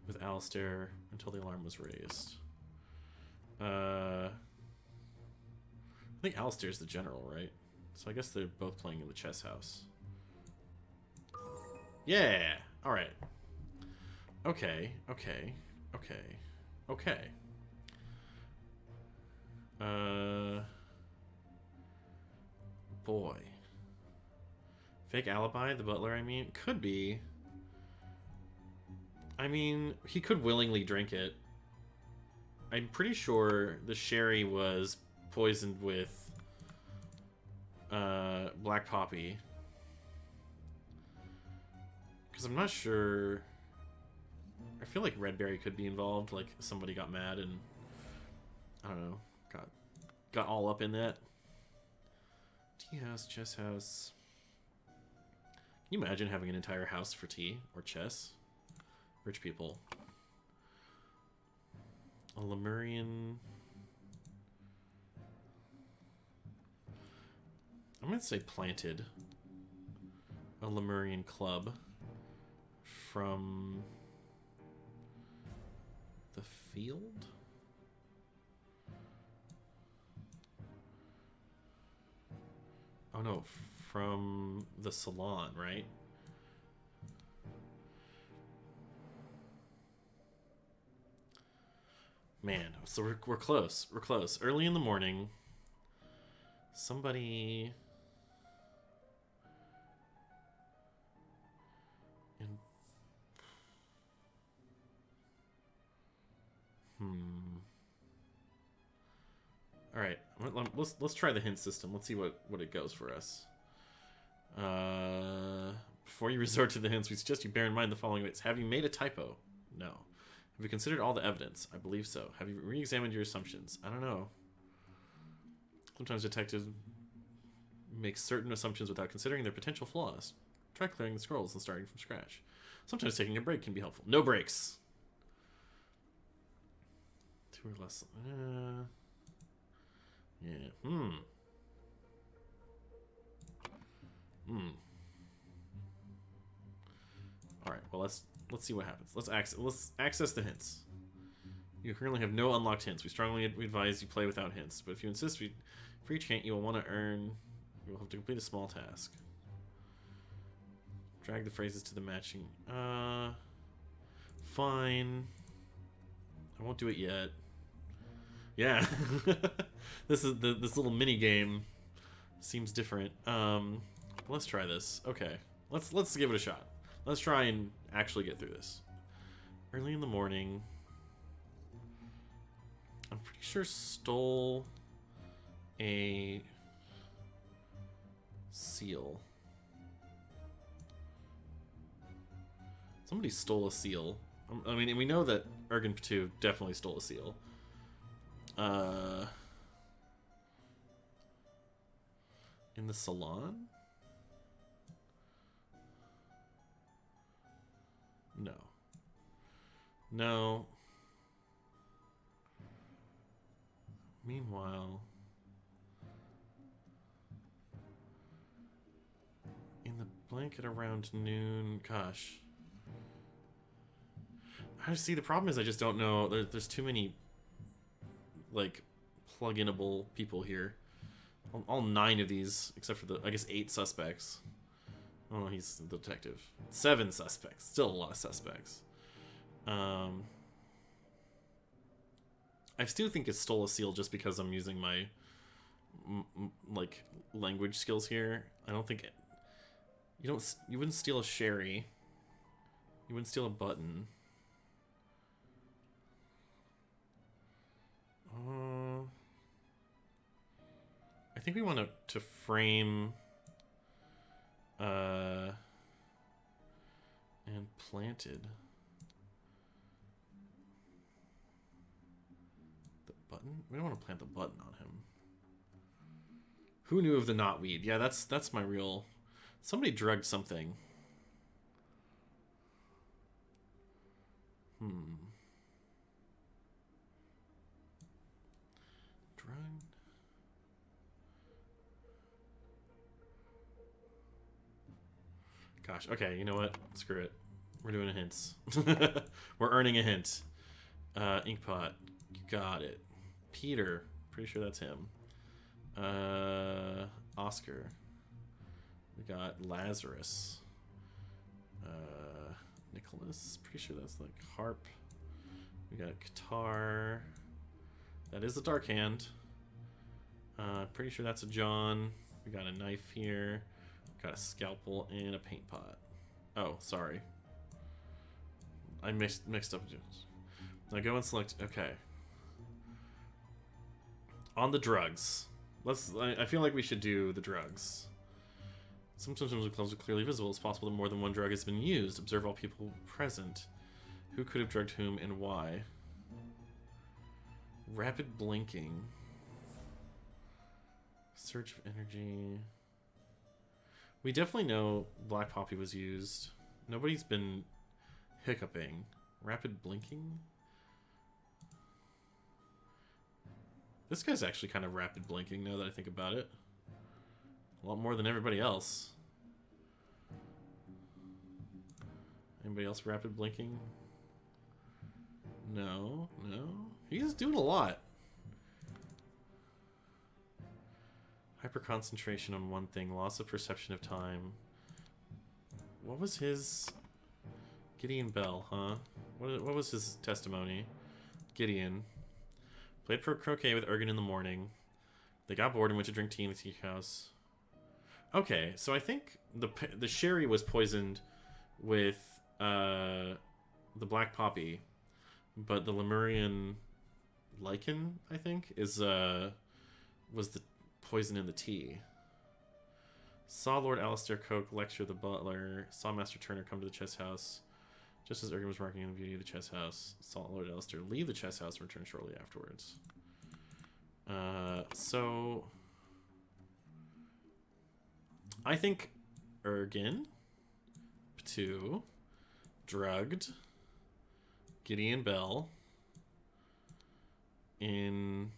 with Alistair until the alarm was raised. I think Alistair's the general, right? So I guess they're both playing in the chess house. Yeah! Alright. Okay, okay, okay, okay. Boy. Fake alibi, the butler, I mean? Could be. I mean, he could willingly drink it. I'm pretty sure the sherry was poisoned with black poppy. Because I'm not sure... I feel like red berry could be involved, like somebody got mad and... I don't know, got all up in that. Tea house, chess house... Can you imagine having an entire house for tea or chess? Rich people. A Lemurian... I'm going to say planted. A Lemurian club from the field? Oh no, from the salon, right? Man, so we're close. We're close. Early in the morning, somebody in All right, let's try the hint system. Let's see what it goes for us. Before you resort to the hints, we suggest you bear in mind the following bits. Have you made a typo? No. Have you considered all the evidence? I believe so. Have you re-examined your assumptions? I don't know. Sometimes detectives make certain assumptions without considering their potential flaws. Try clearing the scrolls and starting from scratch. Sometimes taking a break can be helpful. No breaks. 2 or less. Yeah. All right. Well, let's see what happens. Let's access the hints. You currently have no unlocked hints. We strongly advise you play without hints. But if you insist, for each hint, you will want to earn. You will have to complete a small task. Drag the phrases to the matching. Fine. I won't do it yet. Yeah. This little mini game seems different. Let's try this. Okay. Let's give it a shot. Let's try and actually get through this. Early in the morning. I'm pretty sure stole a seal. Somebody stole a seal. I mean, and we know that Ergen Patu definitely stole a seal. In the salon? No. No. Meanwhile, in the blanket around noon, gosh. I see, the problem is I just don't know. There's too many, like, plug-inable people here. All 9 of these, except for I guess 8 suspects. Oh, he's the detective. 7 suspects. Still a lot of suspects. I still think it stole a seal just because I'm using my like language skills here. I don't think you wouldn't steal a sherry. You wouldn't steal a button. I think we want to frame and planted. button? We don't want to plant the button on him. Who knew of the knotweed? Yeah, that's my real... Somebody drugged something. Drugged. Gosh, okay, you know what? Screw it. We're doing a hints. We're earning a hint. Inkpot. Got it. Peter. Pretty sure that's him. Oscar. We got Lazarus. Nicholas. Pretty sure that's like harp. We got guitar. That is a dark hand. Pretty sure that's a John. We got a knife here. Got a scalpel and a paint pot. Oh, sorry. I mixed up. Now go and select. Okay. On the drugs. I feel like we should do the drugs. Sometimes when clubs are clearly visible, it's possible that more than one drug has been used. Observe all people present. Who could have drugged whom and why? Rapid blinking. Search of energy. We definitely know Black Poppy was used. Nobody's been hiccuping. Rapid blinking? This guy's actually kind of rapid blinking now that I think about it. A lot more than everybody else. Anybody else rapid blinking? No, no. He's doing a lot. Hyper concentration on one thing, loss of perception of time. What was his... Gideon Bell, huh? What was his testimony? Gideon. Played pro croquet with Ergen in the morning. They got bored and went to drink tea in the tea house. Okay, so I think the sherry was poisoned with the black poppy, but the Lemurian lichen, I think, was the poison in the tea. Saw Lord Alistair Coke lecture the butler. Saw Master Turner come to the chess house just as Ergen was marking in the beauty of the chess house. Saw Lord Alistair leave the chess house and return shortly afterwards. So I think Ergen, Ptu, drugged Gideon Bell in...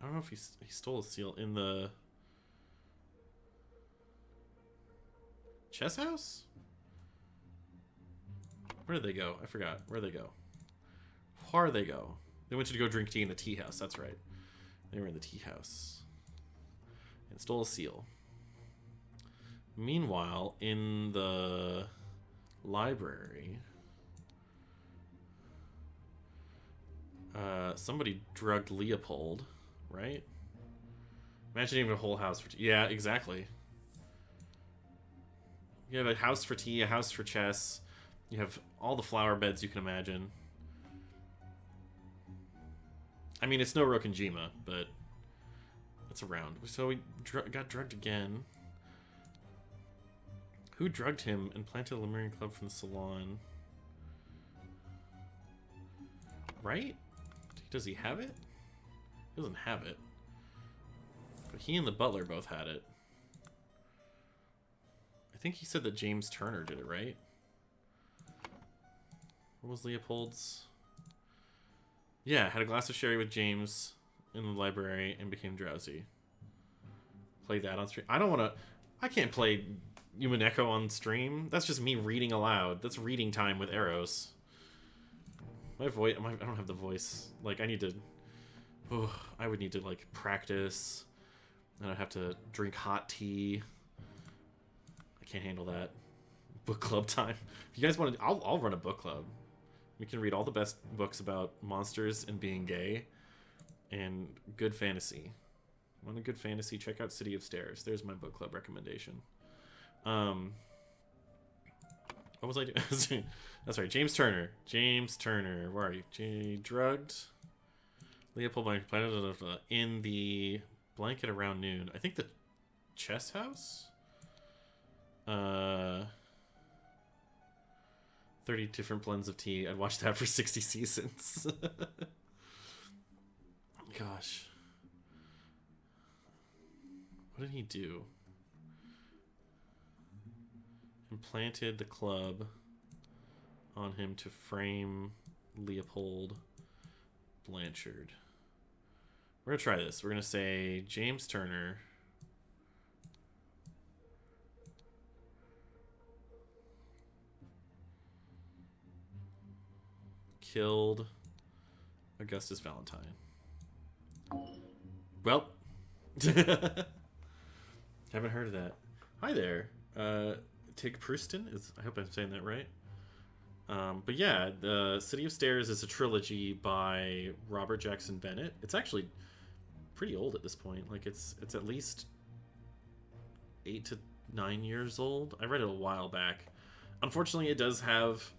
I don't know if he stole a seal in the chess house? Where did they go? I forgot. Where'd they go? Where'd they go? They went to go drink tea in the tea house. That's right. They were in the tea house. And stole a seal. Meanwhile, in the library... somebody drugged Leopold, right? Imagine having a whole house for tea. Yeah, exactly. You have a house for tea, a house for chess. You have all the flower beds you can imagine. I mean, it's no Rokenjima, but it's around. So we got drugged again. Who drugged him and planted a Lemurian club from the salon? Right? Does he have it? He doesn't have it. But he and the butler both had it. I think he said that James Turner did it, right? What was Leopold's? Yeah, had a glass of sherry with James in the library and became drowsy. Played that on stream. I don't want to... I can't play Umineko on stream. That's just me reading aloud. That's reading time with arrows. My voice... I don't have the voice. Like, I need to... Oh, I would need to, like, practice. And I'd have to drink hot tea. I can't handle that. Book club time. If you guys want to... I'll run a book club. We can read all the best books about monsters and being gay. And good fantasy. Want a good fantasy? Check out City of Stairs. There's my book club recommendation. What was I doing? That's right, James Turner. James Turner. Where are you? Drugged. Leopold Blank planted in the blanket around noon. I think the chess house? 30 different blends of tea. I'd watch that for 60 seasons. gosh. What did he do? Implanted the club on him to frame Leopold Blanchard. We're going to try this. We're going to say James Turner killed Augustus Valentine. Well, haven't heard of that. Hi there. Tig Pruston is. I hope I'm saying that right. But yeah, the City of Stairs is a trilogy by Robert Jackson Bennett. It's actually pretty old at this point. Like it's at least 8 to 9 years old. I read it a while back. Unfortunately, it does have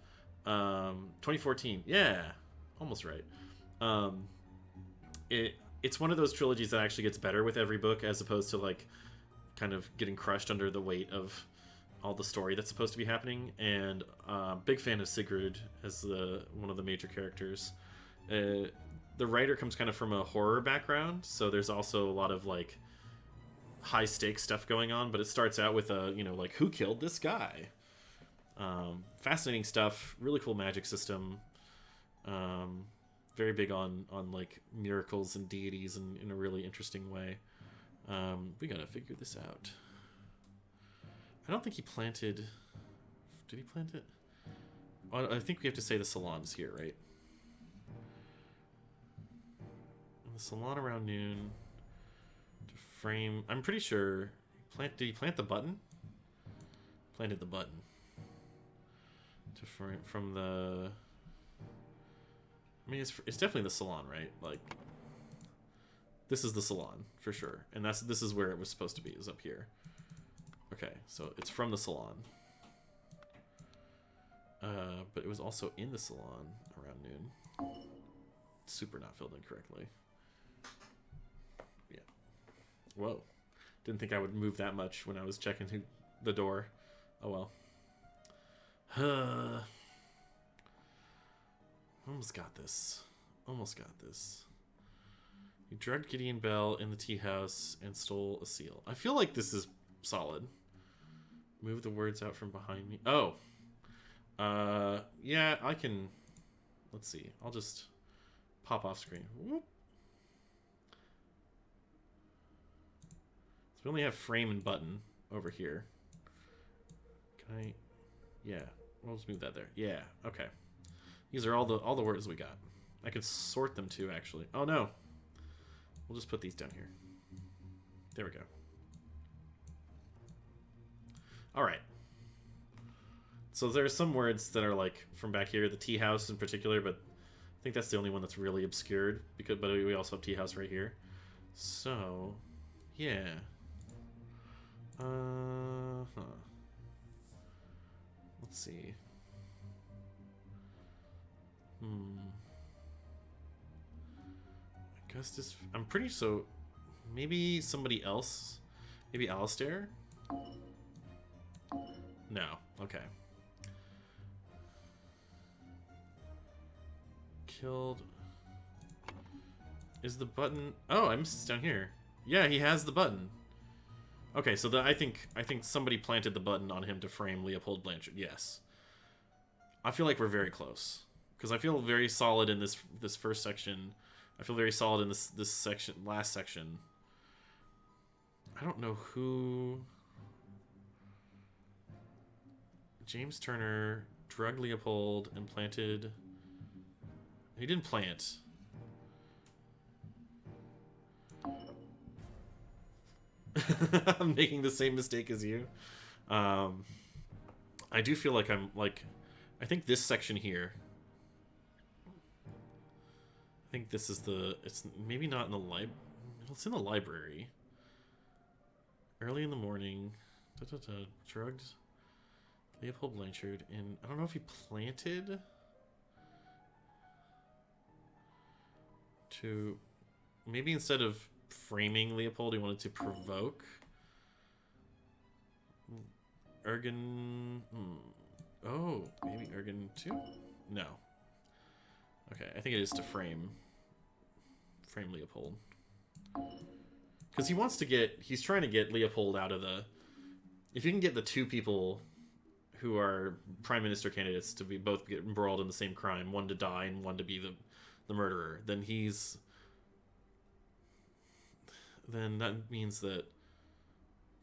2014. Yeah, almost right. It's one of those trilogies that actually gets better with every book, as opposed to like kind of getting crushed under the weight of all the story that's supposed to be happening. And big fan of Sigurd as one of the major characters. The writer comes kind of from a horror background, so there's also a lot of like high stakes stuff going on. But it starts out with like, who killed this guy? Fascinating stuff. Really cool magic system. Very big on like miracles and deities in a really interesting way. We gotta figure this out. I don't think he planted... Did he plant it? I think we have to say the salon's here, right? And the salon around noon to frame... I'm pretty sure... Did he plant the button? Planted the button. To frame from the... I mean, it's definitely the salon, right? Like, this is the salon for sure, and this is where it was supposed to be. Is up here. Okay, so it's from the salon, but it was also in the salon around noon. Super not filled in correctly. Yeah. Whoa. Didn't think I would move that much when I was checking the door. Oh well. Almost got this. Almost got this. You drugged Gideon Bell in the tea house and stole a seal. I feel like this is solid. Move the words out from behind me. Oh. Yeah, I can... Let's see. I'll just pop off screen. Whoop. So we only have frame and button over here. Can I... Yeah. We'll just move that there. Yeah. Okay. These are all the words we got. I could sort them too, actually. Oh no. We'll just put these down here. There we go. All right. So there are some words that are like from back here, the tea house in particular, but I think that's the only one that's really obscured but we also have tea house right here. So, yeah. Let's see. Augustus... I'm pretty so... Maybe somebody else? Maybe Alistair? No. Okay. Killed... Is the button... Oh, I missed this down here. Yeah, he has the button. Okay, so I think somebody planted the button on him to frame Leopold Blanchard. Yes. I feel like we're very close. Because I feel very solid in this first section. I feel very solid in this section, last section. I don't know who... James Turner drugged Leopold and planted... He didn't plant. I'm making the same mistake as you. I do feel like I'm like... I think this section here... I think this is the... It's maybe not in the it's in the library. Early in the morning. Drugged Leopold Blanchard. And I don't know if he planted... To... Maybe instead of framing Leopold, he wanted to provoke... Ergen... Oh, maybe Ergen too? No. Okay, I think it is to frame frame Leopold. Because he wants to get... He's trying to get Leopold out of the... If you can get the two people who are prime minister candidates to be both get embroiled in the same crime, one to die and one to be the murderer, then he's... Then that means that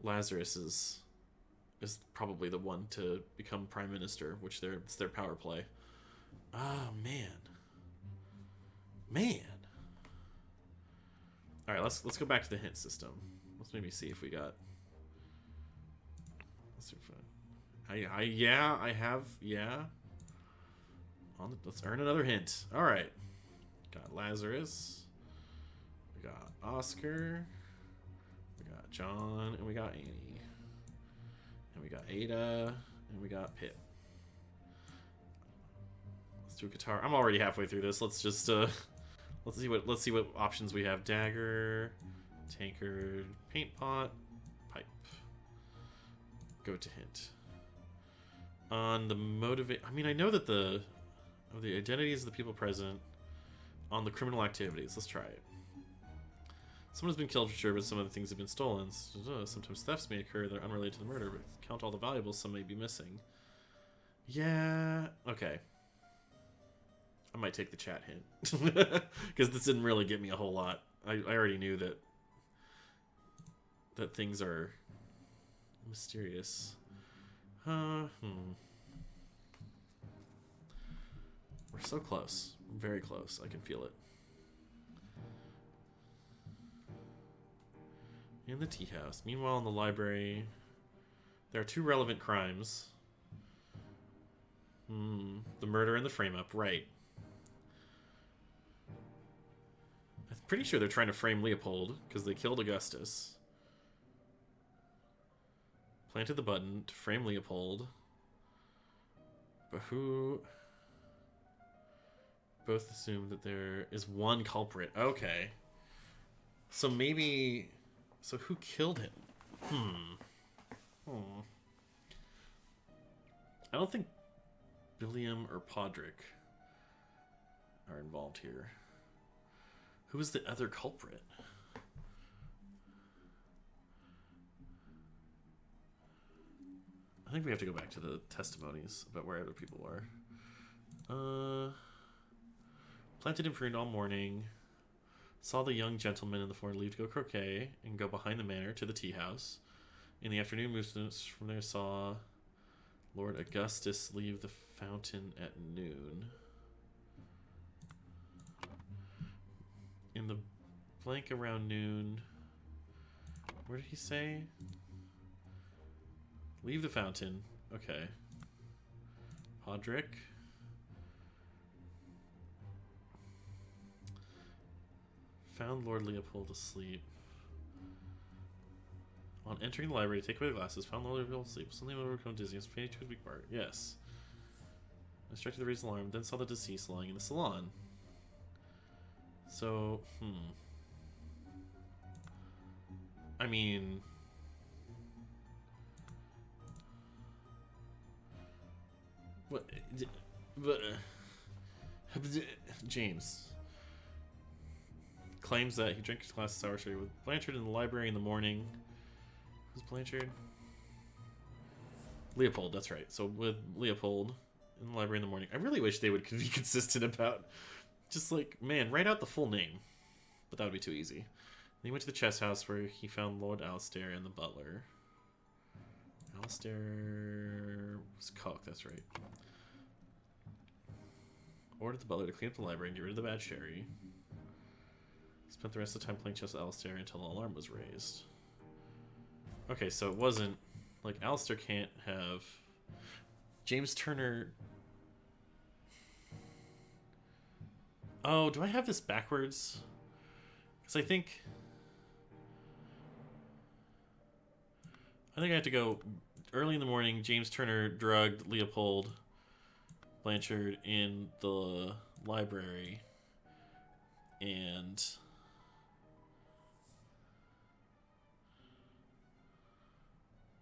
Lazarus is probably the one to become prime minister, which it's their power play. Oh, man. Man. All right, let's go back to the hint system. Let's maybe see if we got... Let's do I have, yeah. Let's earn another hint. All right. Got Lazarus. We got Oscar. We got John, and we got Annie. And we got Ada, and we got Pip. Let's do a guitar. I'm already halfway through this. Let's just let's see what options we have. Dagger, tankard, paint pot, pipe. Go to hint. On the motivate, I mean, I know that the identities of the people present on the criminal activities. Let's try it. Someone has been killed for sure, but some of the things have been stolen. Sometimes thefts may occur that are unrelated to the murder, but count all the valuables, some may be missing. Yeah, okay. I might take the chat hint. Because this didn't really get me a whole lot. I already knew that things are mysterious. We're so close. Very close. I can feel it. In the tea house. Meanwhile, in the library, there are two relevant crimes. The murder and the frame-up. Right. I'm pretty sure they're trying to frame Leopold, because they killed Augustus. Planted the button to frame Leopold. But who... Both assume that there is one culprit. Okay. So maybe... So who killed him? I don't think Billiam or Podrick are involved here. Who is the other culprit? I think we have to go back to the testimonies about where other people are. Planted him for all morning. Saw the young gentleman in the form leave to go croquet and go behind the manor to the tea house. In the afternoon, moved from there, saw Lord Augustus leave the fountain at noon. In the blank around noon, where did he say? Leave the fountain. Okay. Podrick. Found Lord Leopold asleep. On entering the library, take away the glasses. Found Lord Leopold asleep. Suddenly overcome dizziness. Fainted to a big part. Yes. Instructed to raise the alarm. Then saw the deceased lying in the salon. So, I mean... What? But... James... claims that he drank his glass of sour cherry with Blanchard in the library in the morning. Who's Blanchard? Leopold, that's right. So with Leopold in the library in the morning. I really wish they would be consistent about just like, man, write out the full name. But that would be too easy. Then he went to the chess house where he found Lord Alistair and the butler. Alistair was cook, that's right. Ordered the butler to clean up the library and get rid of the bad sherry. Spent the rest of the time playing chess with Alistair until the alarm was raised. Okay, so it wasn't... Like, Alistair can't have... James Turner... Oh, do I have this backwards? Because I think I have to go early in the morning. James Turner drugged Leopold Blanchard in the library. And...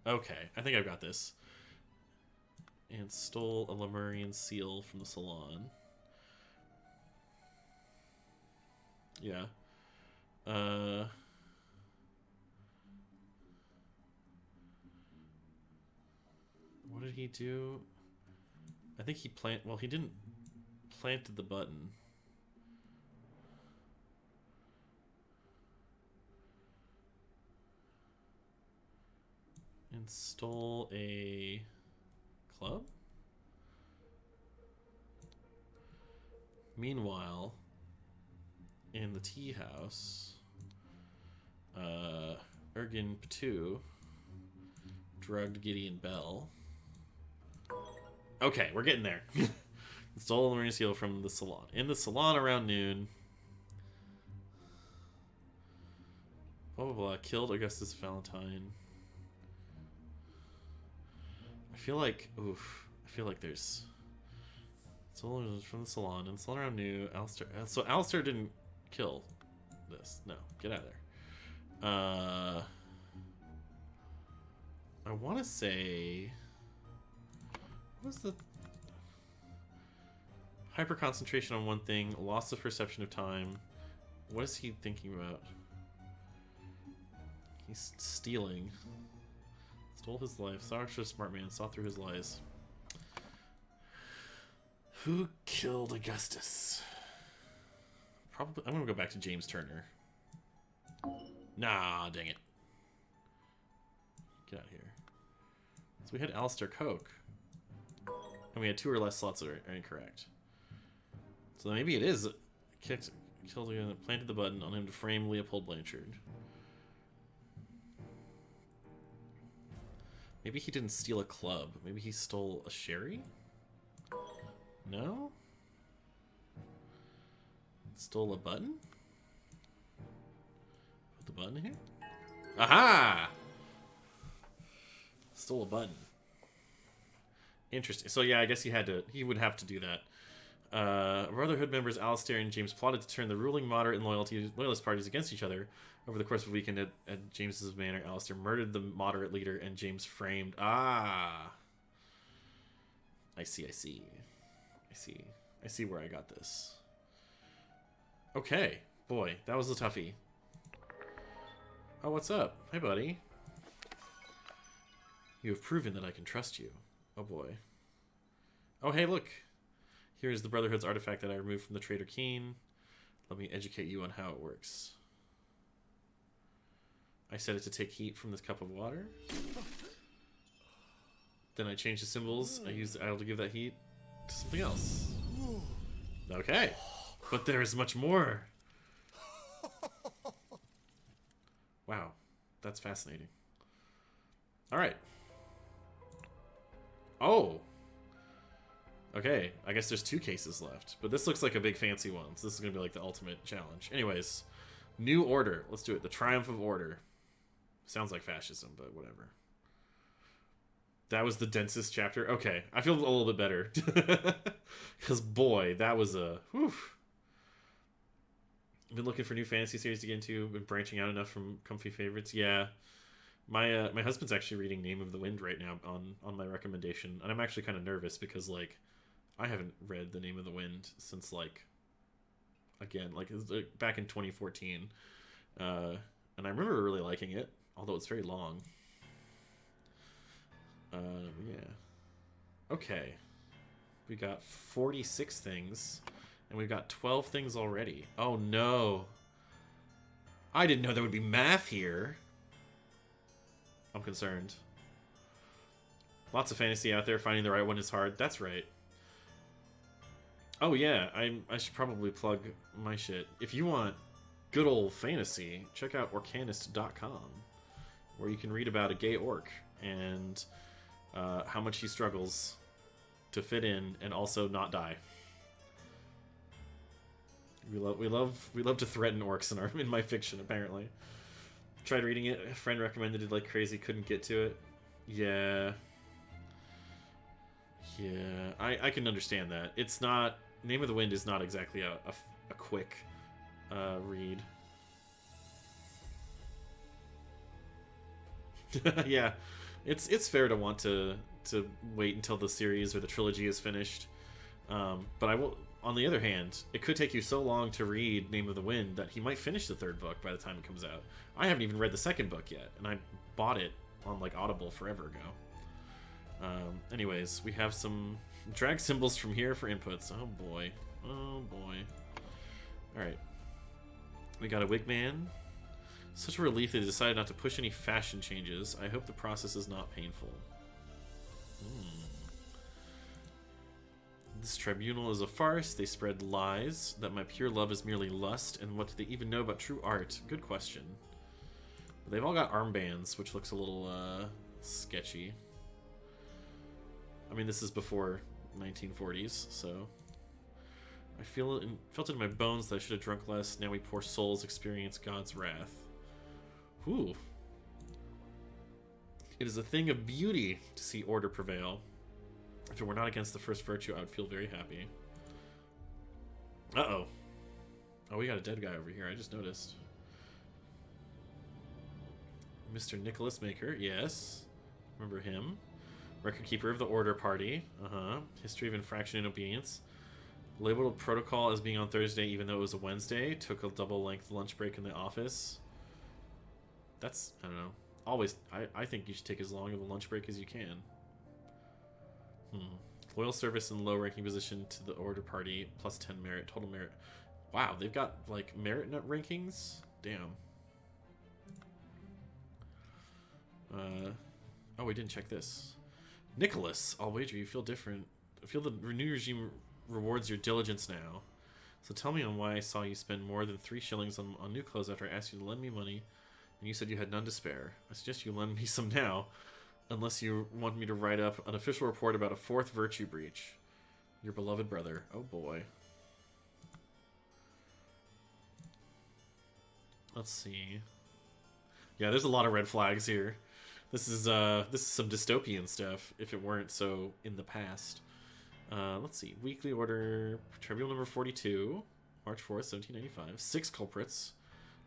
Okay, I think I've got this. And stole a Lemurian seal from the salon. Yeah. What did he do? I think he well, he didn't planted the button. Install a club? Meanwhile, in the tea house, Ergin Patu drugged Gideon Bell. Okay, we're getting there. Stole the marine seal from the salon. In the salon around noon. Blah, blah, blah. Killed Augustus Valentine. I feel like... Oof. I feel like there's... Stole from the salon. In the salon around noon. Alistair... So Alistair didn't kill this. No. Get out of there. I want to say... What's the... Hyper concentration on one thing, loss of perception of time. What is he thinking about? He's stealing. Stole his life. Saw a smart man. Saw through his lies. Who killed Augustus? Probably. I'm gonna go back to James Turner. Nah, dang it. Get out of here. So we had Alistair Coke. And we had 2 or less slots that are incorrect. So maybe it is killed again, planted the button on him to frame Leopold Blanchard. Maybe he didn't steal a club. Maybe he stole a sherry? No? Stole a button? Put the button here? Aha! Stole a button. Interesting. So yeah, I guess he would have to do that. Brotherhood members Alistair and James plotted to turn the ruling moderate and loyalist parties against each other. Over the course of a weekend at James's manor, Alistair murdered the moderate leader and James framed... Ah! I see. I see where I got this. Okay. Boy, that was a toughie. Oh, what's up? Hey, buddy. You have proven that I can trust you. Oh, boy. Oh, hey, look. Here is the Brotherhood's artifact that I removed from the Trader Keen. Let me educate you on how it works. I set it to take heat from this cup of water. Then I changed the symbols. I used the idol to give that heat to something else. Okay. But there is much more. Wow. That's fascinating. Alright. Oh! Okay, I guess there's 2 cases left. But this looks like a big fancy one, so this is going to be like the ultimate challenge. Anyways, New Order. Let's do it. The Triumph of Order. Sounds like fascism, but whatever. That was the densest chapter? Okay, I feel a little bit better. Because, boy, that was a... Whew. Been looking for new fantasy series to get into. Been branching out enough from comfy favorites. Yeah. My husband's actually reading Name of the Wind right now on my recommendation. And I'm actually kind of nervous because, like, I haven't read The Name of the Wind since, like, again, like, it was, like, back in 2014. And I remember really liking it, although it's very long. Yeah. Okay. We got 46 things, and we've got 12 things already. Oh, no. I didn't know there would be math here. I'm concerned. Lots of fantasy out there. Finding the right one is hard. That's right. Oh, yeah. I should probably plug my shit. If you want good old fantasy, check out orcanist.com, where you can read about a gay orc and how much he struggles to fit in and also not die. We love to threaten orcs in my fiction. Apparently, tried reading it. A friend recommended it like crazy. Couldn't get to it. Yeah. I can understand that. It's not... Name of the Wind is not exactly a quick read. Yeah, it's fair to want to wait until the series or the trilogy is finished. But on the other hand, it could take you so long to read Name of the Wind that he might finish the third book by the time it comes out. I haven't even read the second book yet, and I bought it on like Audible forever ago. Anyways, we have some drag symbols from here for inputs. Oh boy. Oh boy. Alright. We got a wig man. Such a relief they decided not to push any fashion changes. I hope the process is not painful. This tribunal is a farce. They spread lies that my pure love is merely lust, and what do they even know about true art? Good question. They've all got armbands, which looks a little sketchy. I mean, this is before 1940s, so I felt it in my bones that I should have drunk less. Now we poor souls experience God's wrath. Ooh. It is a thing of beauty to see order prevail. If it were not against the first virtue, I would feel very happy. Uh-oh. Oh, we got a dead guy over here. I just noticed. Mr. Nicholas Maker, yes. Remember him. Record keeper of the Order Party. History of infraction and obedience. Labeled protocol as being on Thursday even though it was a Wednesday. Took a double-length lunch break in the office. That's, I don't know. Always, I think you should take as long of a lunch break as you can. Loyal service and low ranking position to the Order Party, plus 10 merit, total merit. Wow, they've got, like, merit nut rankings? Damn. Oh, we didn't check this. Nicholas, I'll wager you feel different. I feel the new regime rewards your diligence now. So tell me on why I saw you spend more than 3 shillings on new clothes after I asked you to lend me money, and you said you had none to spare. I suggest you lend me some now, unless you want me to write up an official report about a 4th virtue breach. Your beloved brother. Oh boy. Let's see. Yeah, there's a lot of red flags here. This is some dystopian stuff, if it weren't so in the past. Let's see. Weekly order, tribunal number 42, March 4th, 1795. 6 culprits.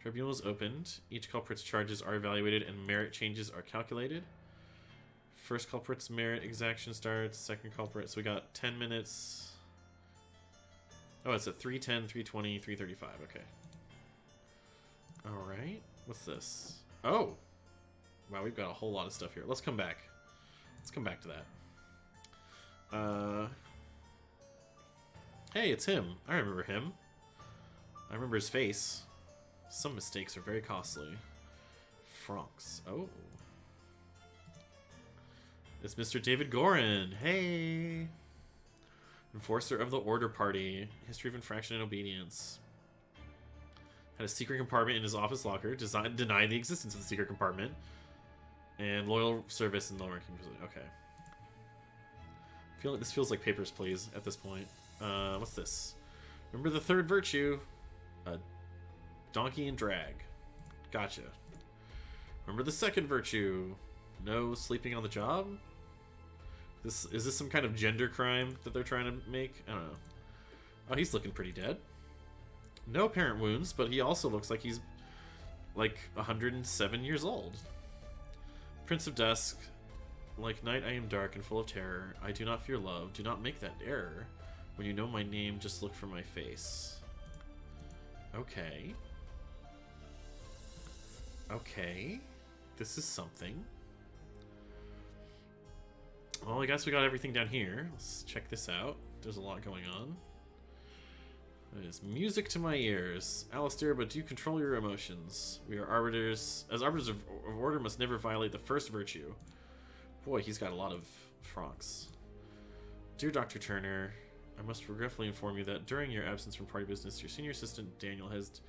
Tribunal is opened. Each culprit's charges are evaluated and merit changes are calculated. First culprit's merit exaction starts. Second culprit. So we got 10 minutes. Oh, it's at 3:10, 3:20, 3:35. Okay. Alright. What's this? Oh! Wow, we've got a whole lot of stuff here. Let's come back. Let's come back to that. Hey, it's him. I remember him. I remember his face. Some mistakes are very costly. Francs. Oh. It's Mr. David Gorin. Hey! Enforcer of the Order Party. History of infraction and obedience. Had a secret compartment in his office locker. Denied the existence of the secret compartment. And loyal service and low ranking position. Okay. I feel like this feels like Papers, Please at this point. What's this? Remember the 3rd virtue. Donkey and drag. Gotcha. Remember the 2nd virtue. No sleeping on the job? Is this some kind of gender crime that they're trying to make? I don't know. Oh, he's looking pretty dead. No apparent wounds, but he also looks like he's like 107 years old. Prince of Dusk. Like night I am dark and full of terror. I do not fear love. Do not make that error. When you know my name, just look for my face. Okay. Okay. This is something. Well, I guess we got everything down here. Let's check this out. There's a lot going on. It is music to my ears. Alistair, but do you control your emotions? We are arbiters. As arbiters of order must never violate the 1st virtue. Boy, he's got a lot of francs. Dear Dr. Turner, I must regretfully inform you that during your absence from party business, your senior assistant, Daniel, has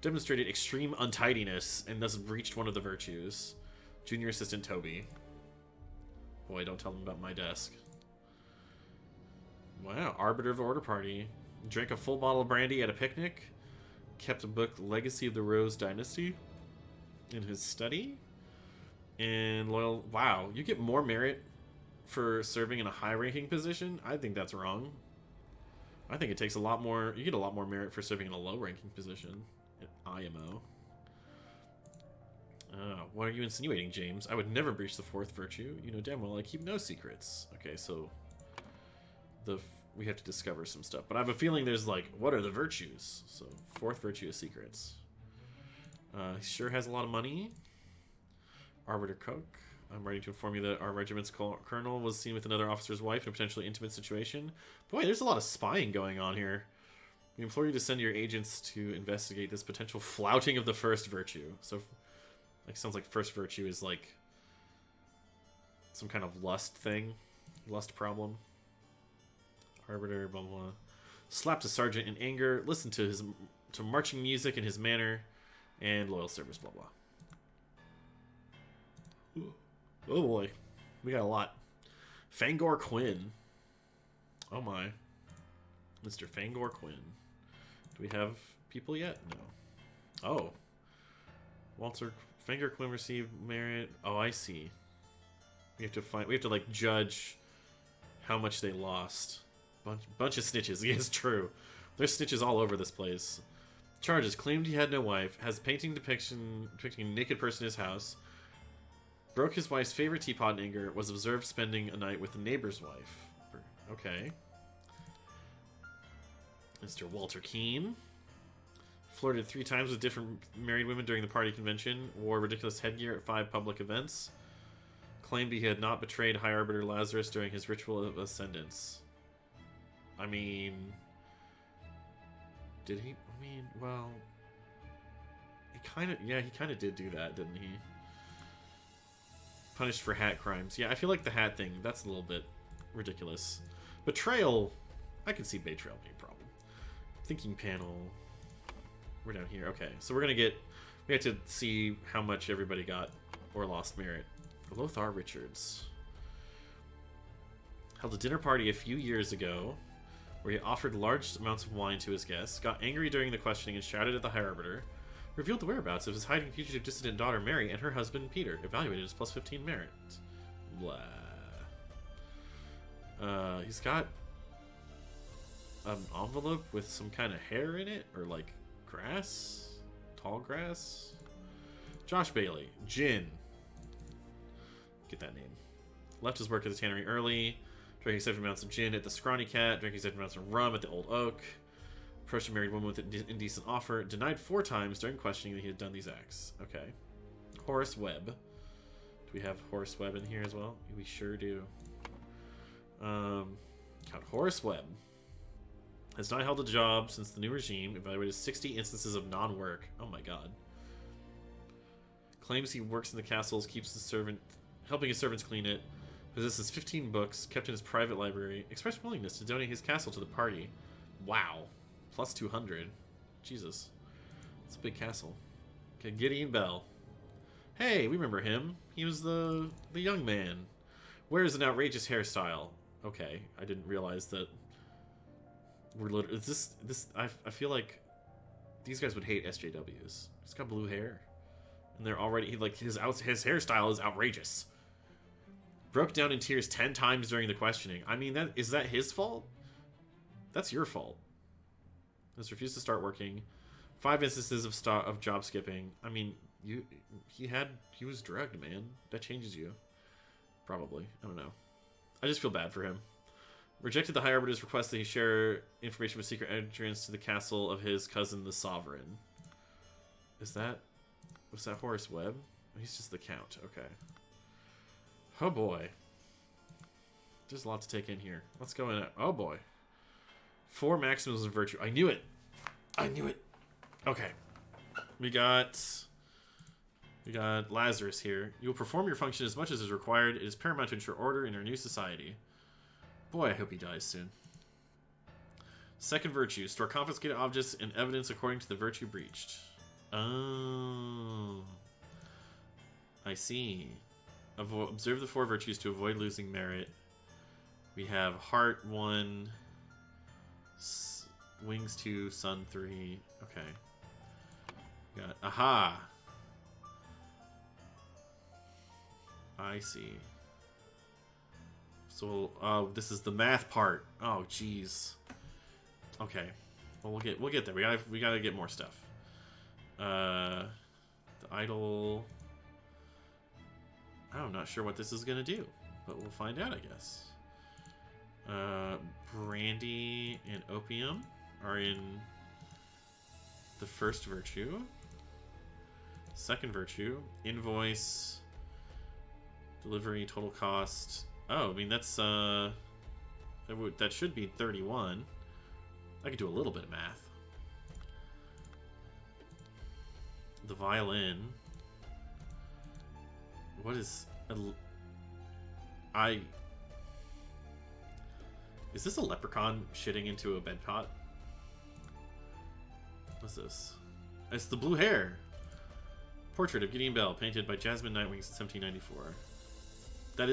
demonstrated extreme untidiness and thus breached one of the virtues. Junior assistant, Toby. Boy, don't tell them about my desk. Wow, arbiter of the Order Party. Drank a full bottle of brandy at a picnic. Kept a book, Legacy of the Rose Dynasty, in his study. And loyal... Wow, you get more merit for serving in a high-ranking position? I think that's wrong. I think it takes a lot more... You get a lot more merit for serving in a low-ranking position. At IMO. What are you insinuating, James? I would never breach the 4th virtue. You know damn well I keep no secrets. Okay, so... The we have to discover some stuff. But I have a feeling there's like, what are the virtues? So, fourth virtue is secrets. He sure has a lot of money. Arbiter Cook. I'm ready to inform you that our regiment's colonel was seen with another officer's wife in a potentially intimate situation. Boy, there's a lot of spying going on here. We implore you to send your agents to investigate this potential flouting of the first virtue. So, like, sounds like first virtue is like some kind of lust thing, lust problem. Arbiter, blah blah. Slapped a sergeant in anger. Listened to marching music and his manner, and loyal service. Blah blah. Oh boy, we got a lot. Fangor Quinn. Oh my, Mr. Fangor Quinn. Do we have people yet? No. Oh. Walter Fangor Quinn received merit. Oh, I see. We have to find. We have to like judge how much they lost. Bunch of snitches. Yes, true. There's snitches all over this place. Charges: claimed he had no wife. Has painting depicting a naked person in his house. Broke his wife's favorite teapot in anger. Was observed spending a night with the neighbor's wife. Okay. Mr. Walter Keene. Flirted 3 times with different married women during the party convention. Wore ridiculous headgear at 5 public events. Claimed he had not betrayed High Arbiter Lazarus during his ritual of ascendance. I mean... Did he? I mean, well... He kind of... Yeah, he kind of did do that, didn't he? Punished for hat crimes. Yeah, I feel like the hat thing, that's a little bit ridiculous. Betrayal... I can see betrayal being a problem. Thinking panel... We're down here. Okay, so we're gonna get... We have to see how much everybody got or lost merit. Lothar Richards. Held a dinner party a few years ago where he offered large amounts of wine to his guests, got angry during the questioning and shouted at the High Arbiter, revealed the whereabouts of his hiding fugitive dissident daughter Mary and her husband Peter, evaluated as plus 15 merit. Blah. He's got an envelope with some kind of hair in it, or like grass? Tall grass? Josh Bailey. Gin. Get that name. Left his work at the tannery early. Drinking 7 amounts of gin at the Scrawny Cat. Drinking 7 amounts of rum at the Old Oak. Approached a married woman with an indecent offer. Denied 4 times during questioning that he had done these acts. Okay. Horace Webb. Do we have Horace Webb in here as well? We sure do. Count Horace Webb. Has not held a job since the new regime. Evaluated 60 instances of non-work. Oh my god. Claims he works in the castles, keeps the servant... helping his servants clean it. Possesses 15 books, kept in his private library. Expressed willingness to donate his castle to the party. Wow. Plus 200. Jesus. It's a big castle. Okay, Gideon Bell. Hey, we remember him. He was the young man. Wears an outrageous hairstyle. Okay, I didn't realize that... We're literally... I feel like these guys would hate SJWs. He's got blue hair. And they're already... Like, his hairstyle is outrageous. Broke down in tears 10 times during the questioning. I mean, is that his fault? That's your fault. Has refused to start working. 5 instances of job skipping. I mean, he was drugged, man. That changes you. Probably. I don't know. I just feel bad for him. Rejected the High Arbiter's request that he share information with secret entrance to the castle of his cousin, the Sovereign. Was that Horace Webb? He's just the Count. Okay. Oh boy. There's a lot to take in here. Let's go in. Oh boy. 4 maxims of virtue. I knew it. I knew it. Okay. We got Lazarus here. You will perform your function as much as is required. It is paramount to ensure order in our new society. Boy, I hope he dies soon. Second virtue. Store confiscated objects and evidence according to the virtue breached. Oh. I see. Observe the 4 virtues to avoid losing merit. We have Heart 1, Wings 2, Sun 3. Okay. We got Aha! I see. So, this is the math part. Oh, jeez. Okay. Well, we'll get there. We gotta get more stuff. The idol. I'm not sure what this is gonna do, but we'll find out, I guess. Brandy and opium are in the first virtue. Second virtue, invoice, delivery, total cost. Oh, I mean that's that should be 31. I could do a little bit of math. The violin. What is Is this a leprechaun shitting into a bed pot? What's this? It's the blue hair. Portrait of Gideon Bell, painted by Jasmine Nightwings in 1794.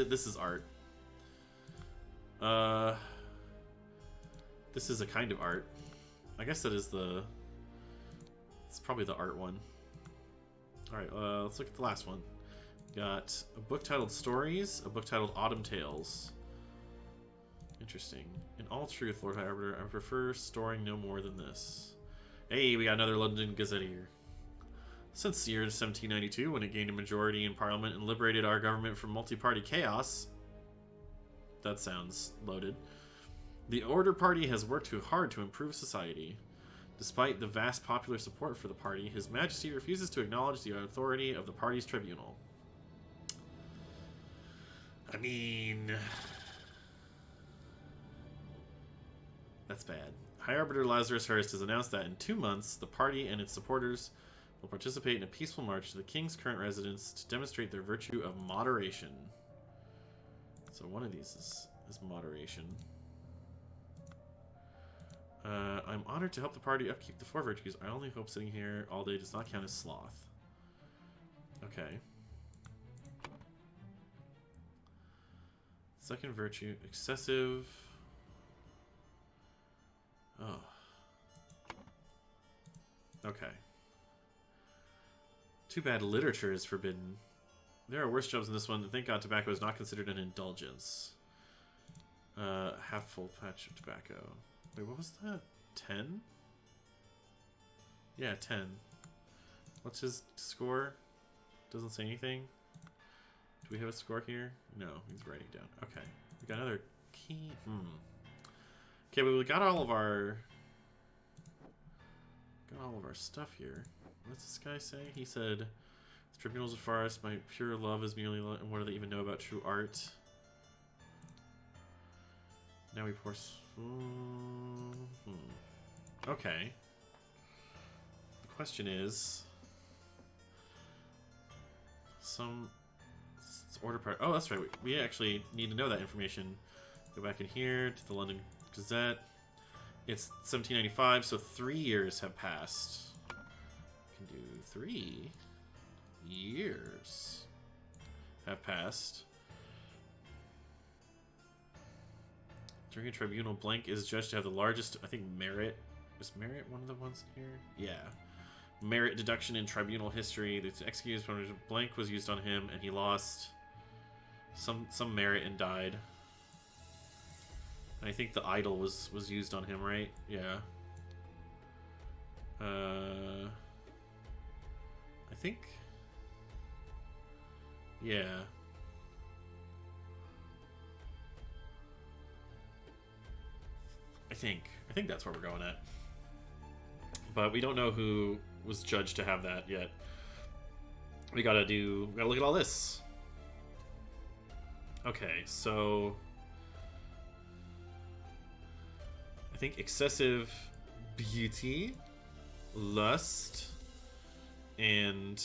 This is art. This is a kind of art. I guess that is it's probably the art one. Alright, let's look at the last one. Got a book titled Stories, a book titled Autumn Tales. Interesting. In all truth, Lord High Arbiter, I prefer storing no more than this. Hey, we got another London Gazette here. Since the year 1792, when it gained a majority in Parliament and liberated our government from multi-party chaos... That sounds loaded. The Order Party has worked too hard to improve society. Despite the vast popular support for the party, His Majesty refuses to acknowledge the authority of the party's tribunal. I mean... That's bad. High Arbiter Lazarus Hurst has announced that in 2 months, the party and its supporters will participate in a peaceful march to the King's current residence to demonstrate their virtue of moderation. So one of these is moderation. I'm honored to help the party upkeep the 4 virtues. I only hope sitting here all day does not count as sloth. Okay. Second virtue, excessive... Oh. Okay. Too bad literature is forbidden. There are worse jobs than this one. Thank God tobacco is not considered an indulgence. Half full patch of tobacco. Wait, what was that? 10? Yeah, 10. What's his score? Doesn't say anything. Do we have a score here? No, he's writing down. Okay. We got another key. Okay, well, we got all of our stuff here. What's this guy say? He said, "The tribunal's a farce. My pure love is merely love. And what do they even know about true art?" Now we pour. Okay. The question is, it's order part. Oh, that's right. We actually need to know that information. Go back in here to the London Gazette. It's 1795, so 3 years have passed. Can do 3 years have passed. During a tribunal, blank is judged to have the largest, I think, merit. Is merit one of the ones here? Yeah. Merit deduction in tribunal history. The executed blank was used on him, and he lost some merit and died. And I think the idol was used on him, right? Yeah. I think. Yeah. I think that's where we're going at. But we don't know who was judged to have that yet. We gotta look at all this. Okay, so I think excessive beauty, lust, and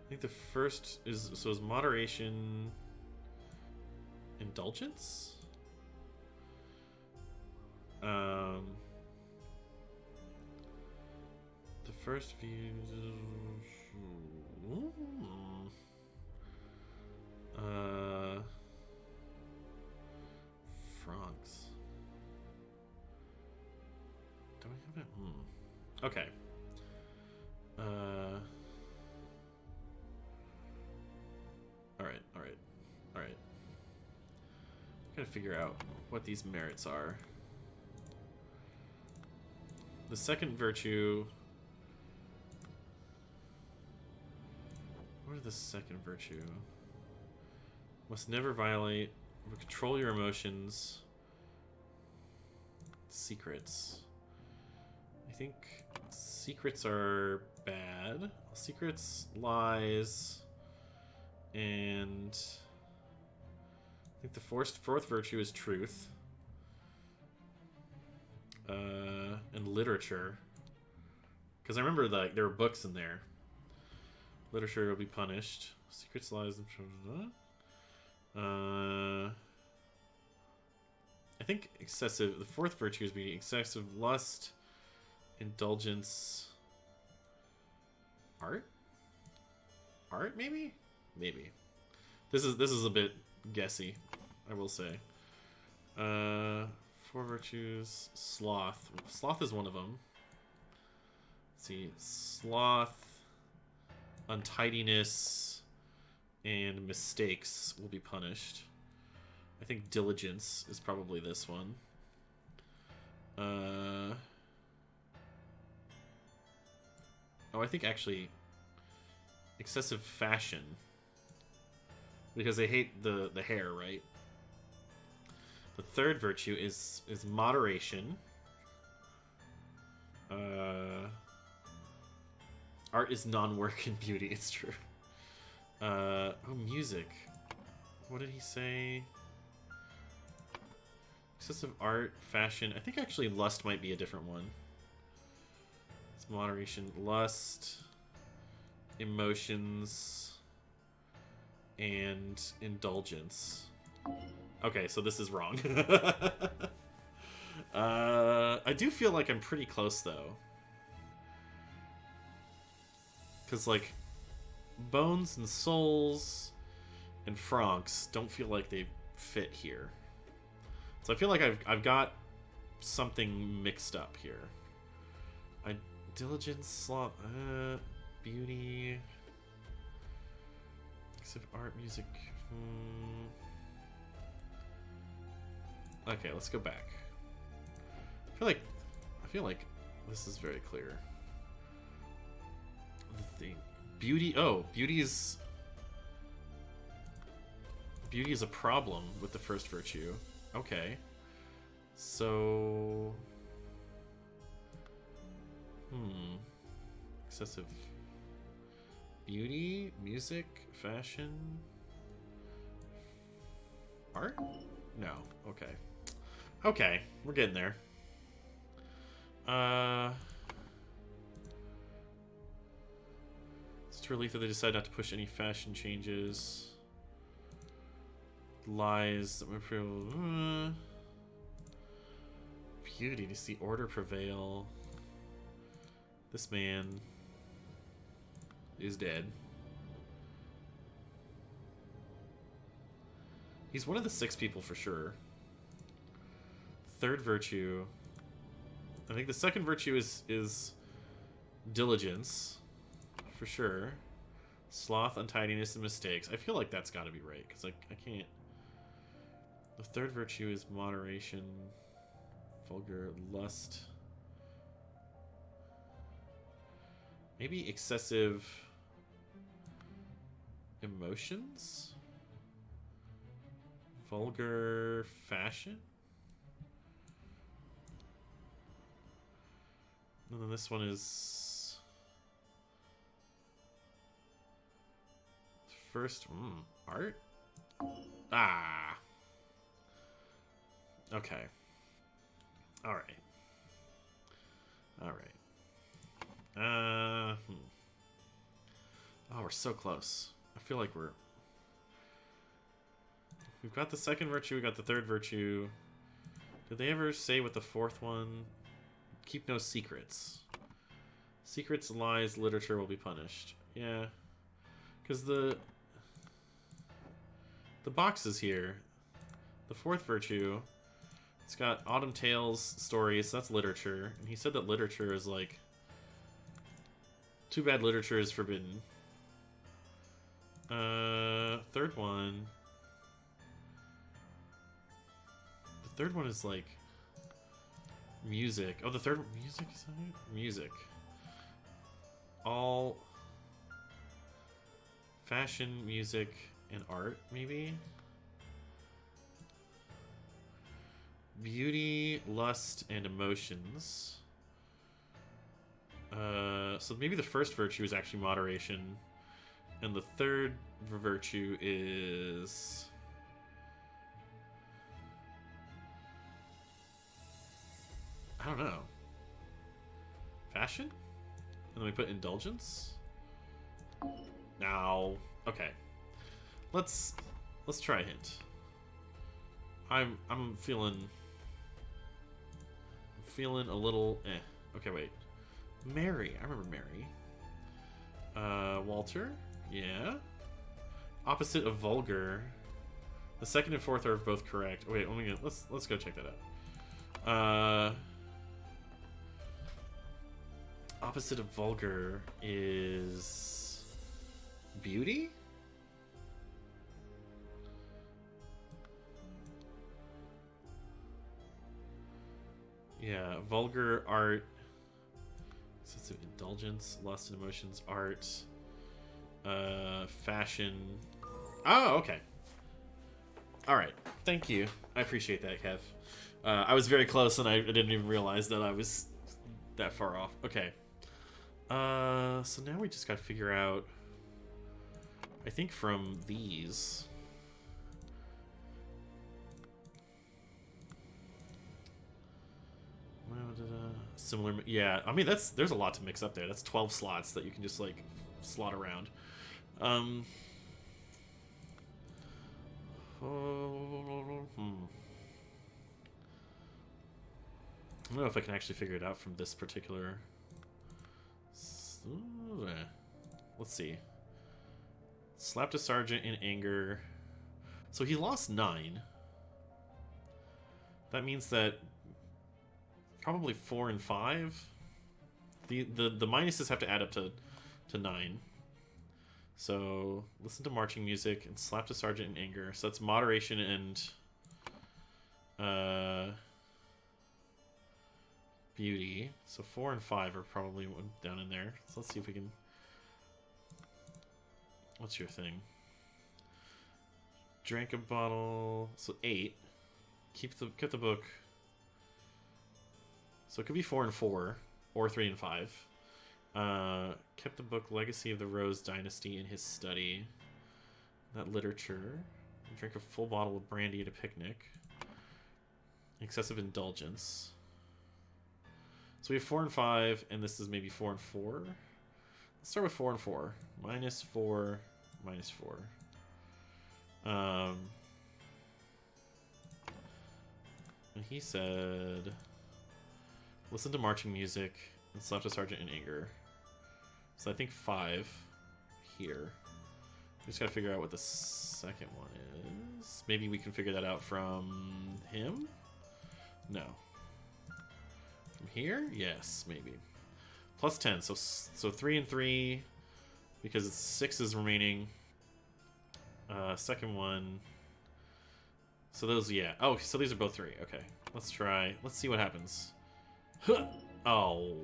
I think the first is moderation, indulgence. The first view. Frogs. Do I have it? Okay. All right. Gotta figure out what these merits are. The second virtue. What are the second virtue? Must never violate Control your emotions. Secrets. I think secrets are bad. Secrets, lies, and I think the fourth virtue is truth. And literature. Because I remember like there were books in there. Literature will be punished. Secrets, lies, I think excessive. The fourth virtue is be excessive lust, indulgence, art. Art, maybe. This is a bit guessy, I will say. 4 virtues. Sloth. Sloth is one of them. Let's see, sloth, untidiness, and mistakes will be punished. I think diligence is probably this one. Oh, I think actually excessive fashion. Because they hate the hair, right? The third virtue is moderation. Art is non-work and beauty, it's true. Oh, music. What did he say? Excessive art, fashion. I think actually lust might be a different one. It's moderation, lust, emotions, and indulgence. Okay, so this is wrong. I do feel like I'm pretty close though. Because like bones and souls and francs don't feel like they fit here. So I feel like I've got something mixed up here. Diligence, sloth, beauty, excessive art, music. Okay, let's go back. I feel like this is very clear. The beauty. Oh, beauty is a problem with the first virtue. Okay, so excessive beauty, music, fashion, art. No. Okay. Okay, we're getting there. It's a relief that they decide not to push any fashion changes. Lies that would prove beauty to see order prevail. This man is dead. He's one of the 6 people for sure. Third virtue. I think the second virtue is diligence, for sure. Sloth, untidiness, and mistakes. I feel like that's got to be right, because I can't... The third virtue is moderation, vulgar, lust. Maybe excessive emotions? Vulgar fashion? And then this one is... First, art? Ah! Okay. Alright. Alright. Oh, we're so close. I feel like we've got the second virtue, we got the third virtue. Did they ever say what the fourth one? Keep no secrets. Secrets, lies, literature will be punished. Yeah. Because the boxes here. The fourth virtue, it's got Autumn Tales stories, so that's literature. And he said that literature is like... Too bad literature is forbidden. Third one. The third one is like... Music. Oh, the third music is that it? Music. All fashion, music, and art, maybe? Beauty, lust, and emotions. So maybe the first virtue is actually moderation. And the third virtue is... I don't know. Fashion? And then we put indulgence? Now, okay. Let's try a hint. I'm feeling a little Okay, wait. Mary, I remember Mary. Walter, yeah. Opposite of vulgar. The second and fourth are both correct. Wait, let's go check that out. Opposite of vulgar is beauty? Yeah, vulgar, art, excessive indulgence, lust and emotions, art, fashion. Oh, okay. All right. Thank you. I appreciate that, Kev. I was very close, and I didn't even realize that I was that far off. Okay. So now we just got to figure out, I think from these... Similar, yeah. I mean, there's a lot to mix up there. That's 12 slots that you can just like slot around. I don't know if I can actually figure it out from this particular. Let's see. Slapped a sergeant in anger. So he lost 9. That means that probably 4 and 5. The minuses have to add up to 9. So listen to marching music and slapped a sergeant in anger. So that's moderation and beauty. So 4 and 5 are probably down in there. So let's see if we can. What's your thing? Drank a bottle. So 8. Keep the book. So it could be 4 and 4, or 3 and 5. Kept the book Legacy of the Rose Dynasty in his study. That literature. Drank a full bottle of brandy at a picnic. Excessive indulgence. So we have 4 and 5, and this is maybe 4 and 4. Let's start with 4 and 4. Minus 4, minus 4. And he said... Listen to marching music and slapped a sergeant in anger. So I think 5 here. We just gotta figure out what the second one is. Maybe we can figure that out from him? No. From here? Yes, maybe. Plus 10, so 3 and 3, because it's 6 is remaining. Second one. So those, yeah. Oh, so these are both 3. Okay, let's try. Let's see what happens. Huh. Oh.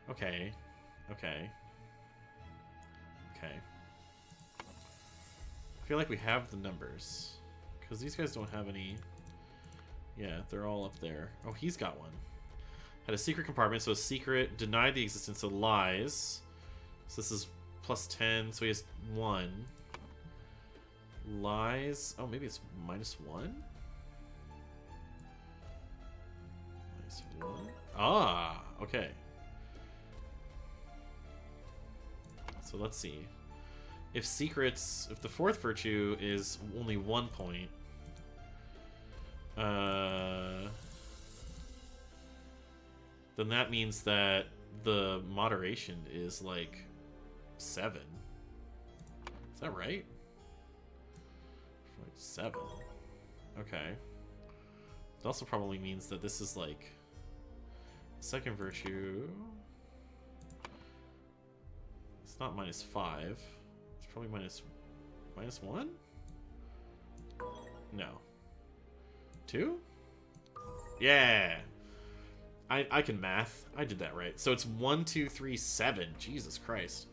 Okay. Okay. Okay. I feel like we have the numbers. Because these guys don't have any... Yeah, they're all up there. Oh, he's got one. Had a secret compartment, so a secret. Denied the existence of lies. So this is plus 10, so he has 1. Lies. Oh, maybe it's minus 1? Ah, okay. So let's see. If secrets, if the fourth virtue is only 1 point, then that means that the moderation is like 7. Is that right? 7. Okay. It also probably means that this is like second virtue. It's not minus 5. It's probably minus 1? No. 2? Yeah. I can math. I did that right. So it's 1, 2, 3, 7. Jesus Christ.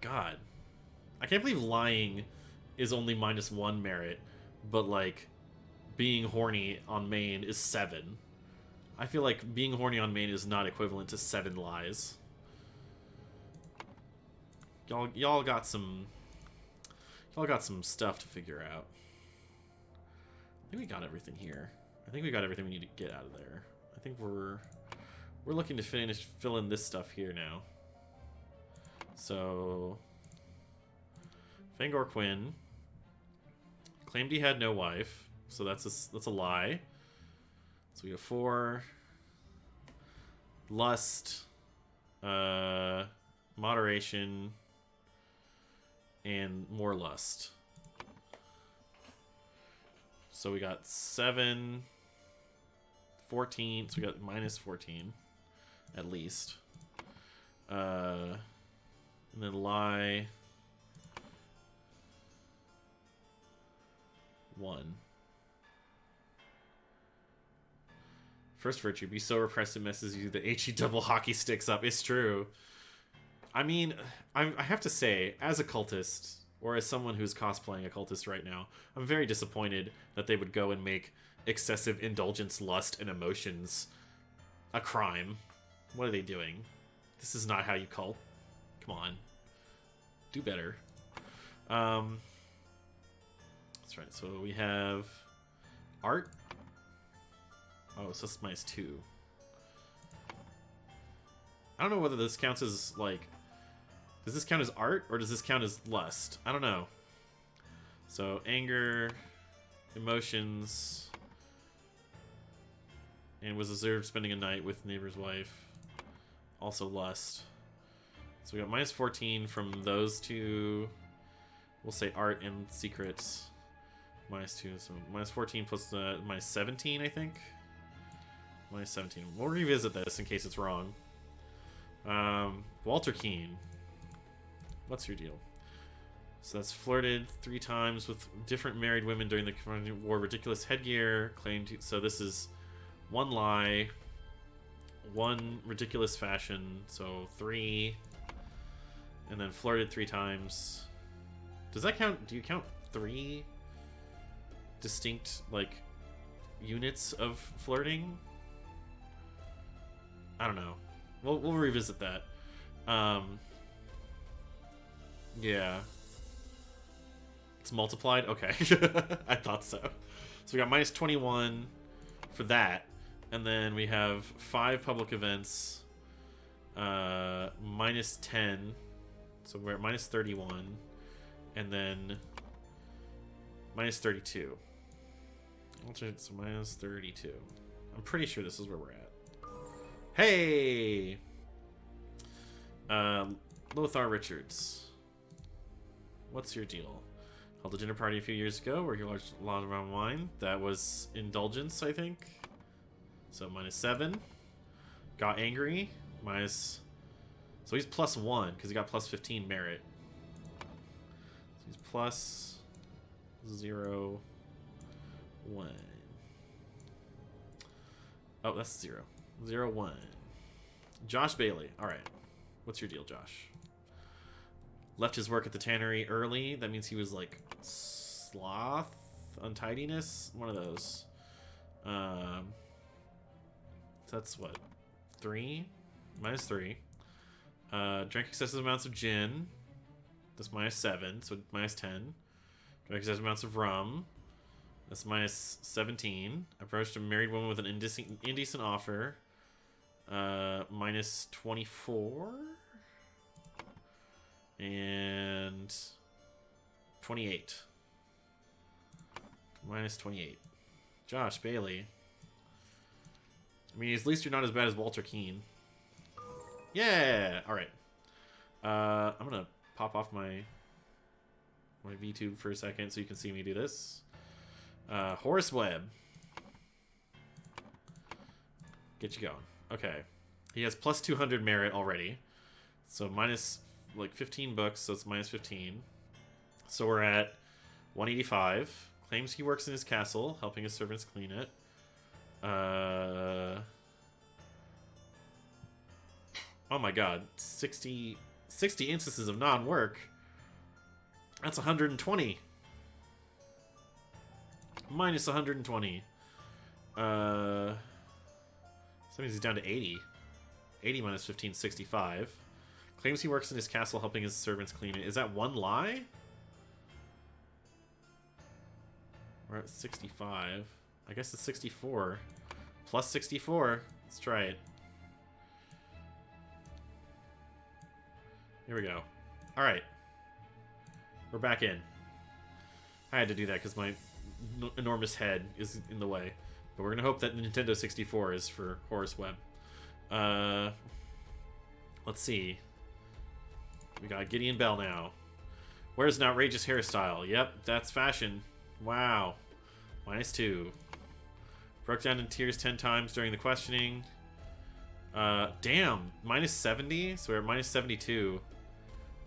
God. I can't believe lying is only minus 1 merit, but like being horny on main is 7. I feel like being horny on main is not equivalent to 7 lies. Y'all got some stuff to figure out. I think we got everything here. I think we got everything we need to get out of there. I think we're looking to fill in this stuff here now. So Fangor Quinn claimed he had no wife, so that's a lie. So we have 4 lust, moderation, and more lust. So we got 7, 14. So we got minus 14, at least. And then lie 1. First virtue, be so repressed it messes you. The HE double hockey sticks up. It's true. I mean, I have to say, as a cultist, or as someone who's cosplaying a cultist right now, I'm very disappointed that they would go and make excessive indulgence, lust, and emotions a crime. What are they doing? This is not how you cult. Come on. Do better. That's right. So we have art. Oh, so it's minus 2. I don't know whether this counts as, like... Does this count as art, or does this count as lust? I don't know. So, anger, emotions, and was observed spending a night with neighbor's wife. Also lust. So we got minus 14 from those two. We'll say art and secrets. Minus 2, so minus 14 plus minus 17, I think. Minus 17. We'll revisit this in case it's wrong. Walter Keane. What's your deal? So that's flirted 3 times with different married women during the war. Ridiculous headgear. Claimed to, so this is 1 lie. 1 ridiculous fashion. So 3. And then flirted 3 times. Does that count? Do you count 3 distinct, like, units of flirting? I don't know. We'll revisit that. Yeah. It's multiplied? Okay. I thought so. So we got minus 21 for that. And then we have 5 public events. Minus 10. So we're at minus 31. And then minus 32. So minus 32. I'm pretty sure this is where we're at. Hey! Lothar Richards. What's your deal? Held a dinner party a few years ago where you larged a lot around wine. That was indulgence, I think. So minus 7. Got angry. Minus... So he's plus 1 because he got plus 15 merit. So he's plus 0, 1. Oh, that's 0. 0, 1. Josh Bailey. Alright. What's your deal, Josh? Left his work at the tannery early. That means he was like sloth, untidiness, one of those. That's what? 3? Minus 3. Drank excessive amounts of gin. That's minus 7, so minus 10. Drank excessive amounts of rum. That's minus 17. Approached a married woman with an indecent offer. Minus 24. And 28. Minus 28. Josh Bailey. I mean, at least you're not as bad as Walter Keane. Yeah! Alright. I'm gonna pop off my VTube for a second so you can see me do this. Horace Webb. Get you going. Okay. He has plus 200 merit already. So minus, like, 15 books, so it's minus 15. So we're at 185. Claims he works in his castle, helping his servants clean it. Oh my god. 60 instances of non-work. That's 120. Minus 120. That means he's down to 80. 80 minus 15, 65. Claims he works in his castle helping his servants clean it. Is that one lie? We're at 65. I guess it's 64. Plus 64. Let's try it. Here we go. Alright. We're back in. I had to do that because my enormous head is in the way. But we're going to hope that Nintendo 64 is for Horace Webb. Let's see. We got Gideon Bell now. Where's an outrageous hairstyle? Yep, that's fashion. Wow. Minus 2. Broke down in tears 10 times during the questioning. Damn. Minus 70? So we're at minus 72.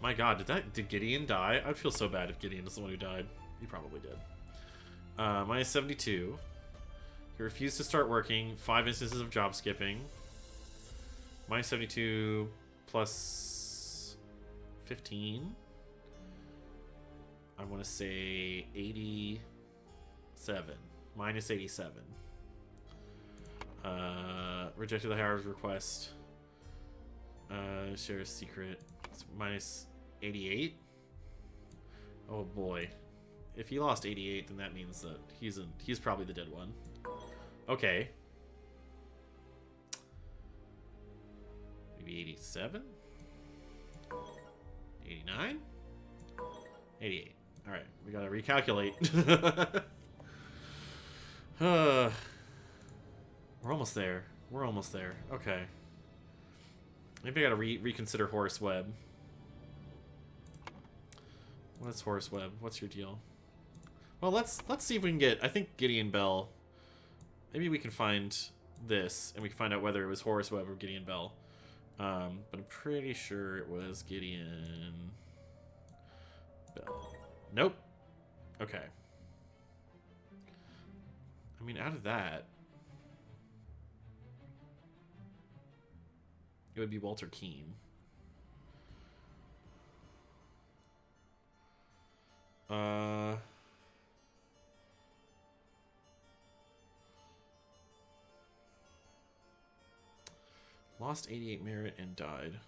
My god, did Gideon die? I'd feel so bad if Gideon was the one who died. He probably did. Minus 72. He refused to start working. 5 instances of job skipping. Minus 72 plus 15. I want to say 87. Minus 87. Rejected the hierarchy's request. Share a secret. It's minus 88. Oh boy. If he lost 88, then that means that he's probably the dead one. Okay. Maybe 87? 89? 88. Alright, we gotta recalculate. We're almost there. We're almost there. Okay. Maybe I gotta reconsider Horace Webb. What's Horace Webb? What's your deal? Well, let's see if we can get... I think Gideon Bell... Maybe we can find this, and we can find out whether it was Horace Webb or Gideon Bell. But I'm pretty sure it was Gideon Bell. Nope. Okay. I mean, out of that... It would be Walter Keane. Lost 88 merit and died.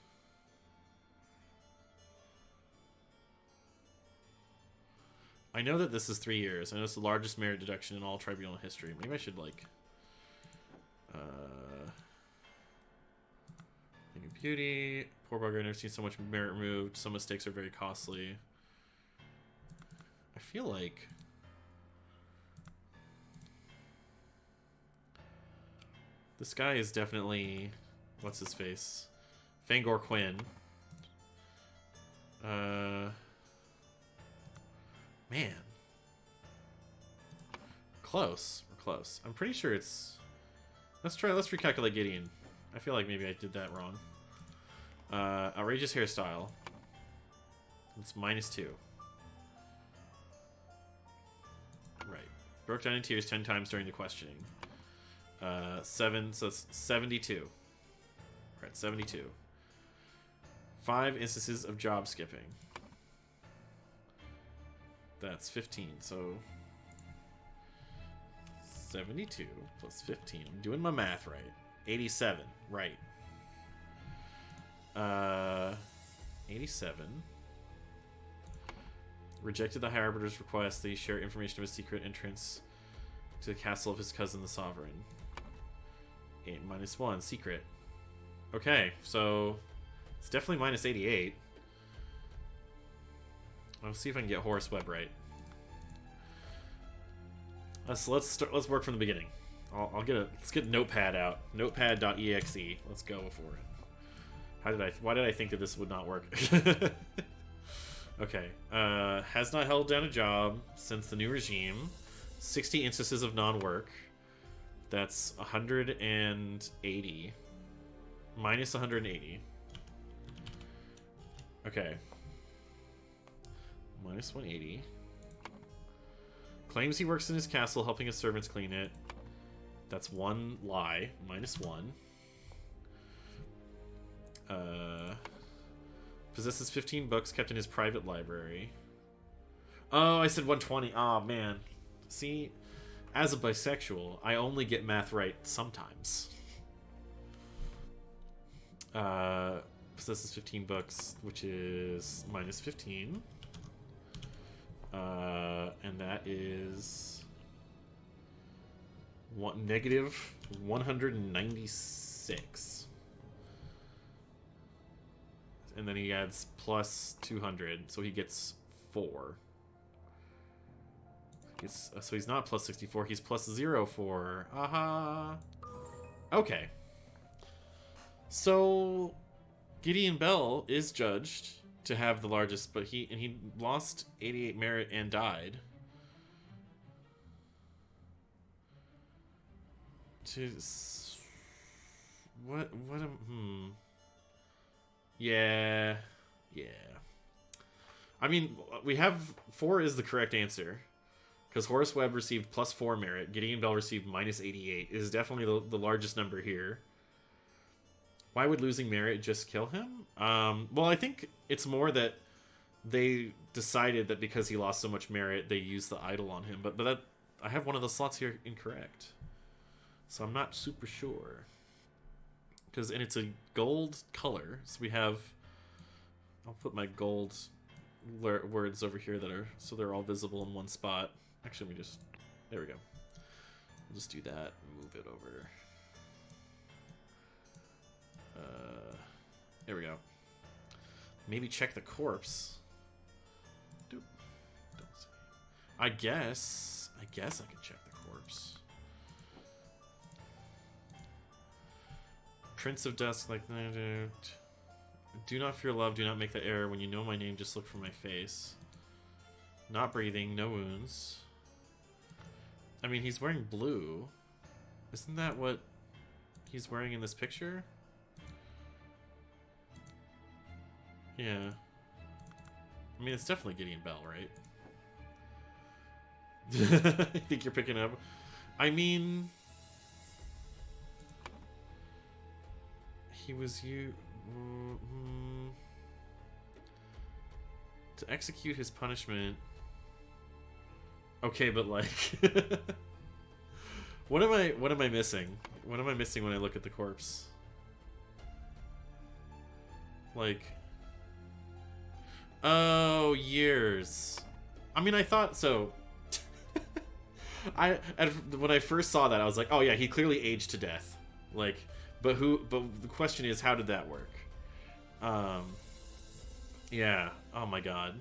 I know that this is 3 years. I know it's the largest merit deduction in all tribunal history. Maybe I should, like... Thing of Beauty. Poor bugger, I've never seen so much merit removed. Some mistakes are very costly. I feel like... This guy is definitely... What's his face? Fangor Quinn. Man. Close. We're close. I'm pretty sure it's... Let's recalculate Gideon. I feel like maybe I did that wrong. Outrageous hairstyle. It's minus 2. Right. Broke down in tears 10 times during the questioning. 7, so it's 72. We're at 72. 5 instances of job skipping. That's 15, so 72 plus 15. I'm doing my math right. 87, right. 87. Rejected the High Arbiter's request that he share information of his secret entrance to the castle of his cousin, the Sovereign. 8 minus 1, secret. Okay, so it's definitely minus 88. Let's see if I can get Horace Webb right. Let's work from the beginning. Let's get Notepad out. Notepad.exe. Let's go for it. Why did I think that this would not work? Okay. Has not held down a job since the new regime. 60 instances of non-work. That's 180. Minus 180. Okay. Minus 180. Claims he works in his castle helping his servants clean it. That's 1 lie. Minus 1. Possesses 15 books kept in his private library. Oh, I said 120. Oh, man. See, as a bisexual, I only get math right sometimes. Possesses 15 books, which is minus 15. And that is negative 196. And then he adds plus 200, so he gets 4. So he's not plus 64, he's plus 04. Aha! Okay. So Gideon Bell is judged to have the largest, but he lost 88 merit and died. Yeah. I mean, we have 4 is the correct answer. Because Horace Webb received plus 4 merit. Gideon Bell received minus 88. It is definitely the largest number here. Why would losing merit just kill him? Well, I think it's more that they decided that because he lost so much merit, they used the idol on him. But that I have one of the slots here incorrect. So I'm not super sure. And it's a gold color. So we have... I'll put my gold words over here so they're all visible in one spot. Actually, let me just... There we go. We'll just do that. Move it over. There we go. Maybe check the corpse. Don't see. I guess I can check the corpse. Prince of Dusk, like... Do not fear love, do not make the error. When you know my name, just look for my face. Not breathing, no wounds. I mean, he's wearing blue. Isn't that what he's wearing in this picture? Yeah. I mean, it's definitely Gideon Bell, right? I think you're picking up. I mean... He was to execute his punishment. Okay, but like... What am I missing? What am I missing when I look at the corpse? Like... Oh, years. I mean, I thought so. When I first saw that, I was like, oh yeah, he clearly aged to death. Like, but the question is, how did that work? Yeah. Oh my god.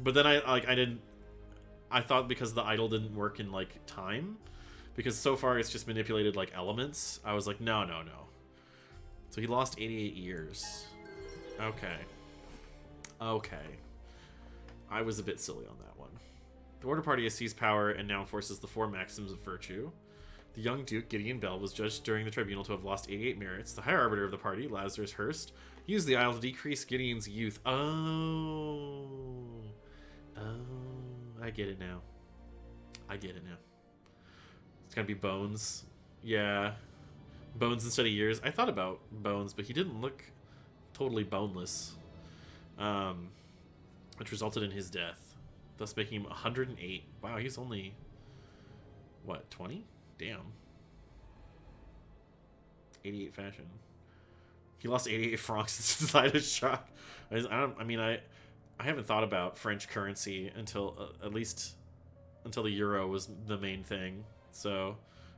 But then I thought because the idol didn't work in like time, because so far it's just manipulated like elements. I was like, no. So he lost 88 years. Okay. I was a bit silly on that one. The Order Party has seized power and now enforces the 4 maxims of virtue. The young Duke, Gideon Bell, was judged during the tribunal to have lost 88 merits. The Higher Arbiter of the party, Lazarus Hurst, used the idol to decrease Gideon's youth. Oh, I get it now. It's gonna be Bones. Yeah. Bones instead of years. I thought about Bones, but he didn't look totally boneless. Which resulted in his death, thus making him 108. Wow, he's only, what, 20? Damn. 88 fashion. He lost 88 francs inside his shock. I haven't thought about French currency until, at least, until the euro was the main thing. So,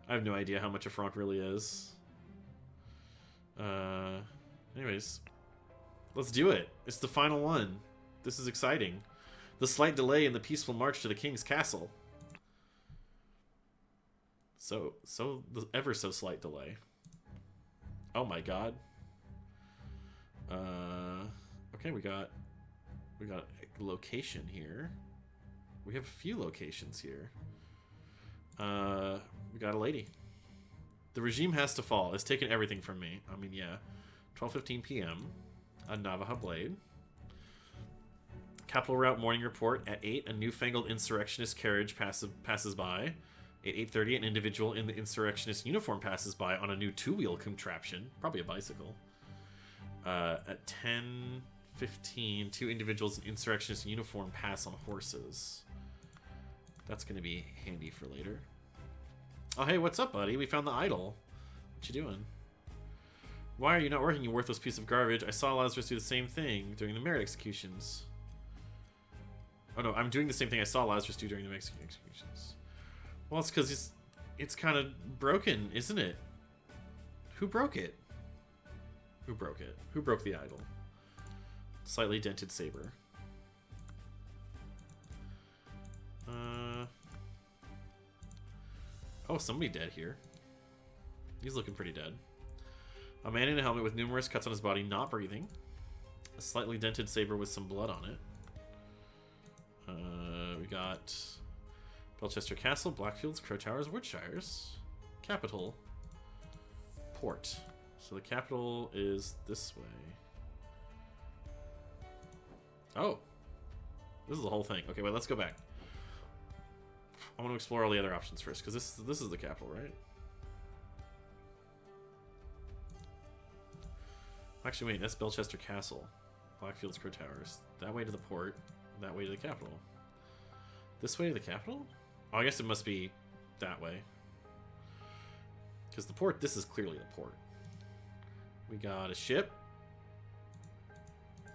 I have no idea how much a franc really is. Anyways, let's do it. It's the final one. This is exciting. The slight delay in the peaceful march to the king's castle. So the ever so slight delay. Oh my god. Okay, we got a location here. We have a few locations here. We got a lady. The regime has to fall. It's taken everything from me. I mean, yeah. 12:15 p.m. A Navajo Blade. Capital Route morning report at 8. A newfangled insurrectionist carriage passes by. At 8:30, an individual in the insurrectionist uniform passes by on a new 2-wheel contraption, probably a bicycle. At 10:15, 2 individuals in insurrectionist uniform pass on horses. That's going to be handy for later. Oh, hey, what's up, buddy? We found the idol. What you doing? Why are you not working, you worthless piece of garbage? I saw Lazarus do the same thing during the merit executions. Oh, no, I'm doing the same thing I saw Lazarus do during the merit executions. Well, it's because it's kind of broken, isn't it? Who broke it? Who broke it? Who broke the idol? Slightly dented saber. Oh, somebody dead here. He's looking pretty dead. A man in a helmet with numerous cuts on his body, not breathing. A slightly dented saber with some blood on it. We got Belchester Castle, Blackfields, Crow Towers, Woodshires, Capital, Port. So the capital is this way. Oh, this is the whole thing. Okay, wait, let's go back. I want to explore all the other options first, because this is the capital, right? Actually, wait, that's Belchester Castle. Blackfields, Crow Towers. That way to the port, that way to the capital. This way to the capital? Oh, I guess it must be that way. Because the port, this is clearly the port. We got a ship.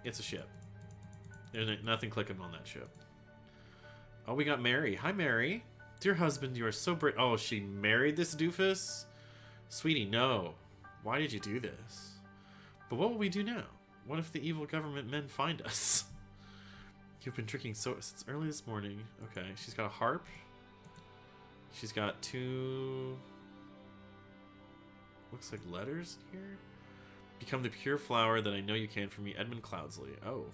It's a ship. There's nothing clicking on that ship. Oh, we got Mary. Hi, Mary. Dear husband, you are so brave. Oh, she married this doofus? Sweetie, no. Why did you do this? But what will we do now? What if the evil government men find us? You've been drinking since early this morning. Okay, she's got a harp. She's got 2... looks like letters here. Become the pure flower that I know you can for me, Edmund Cloudsley. Oh,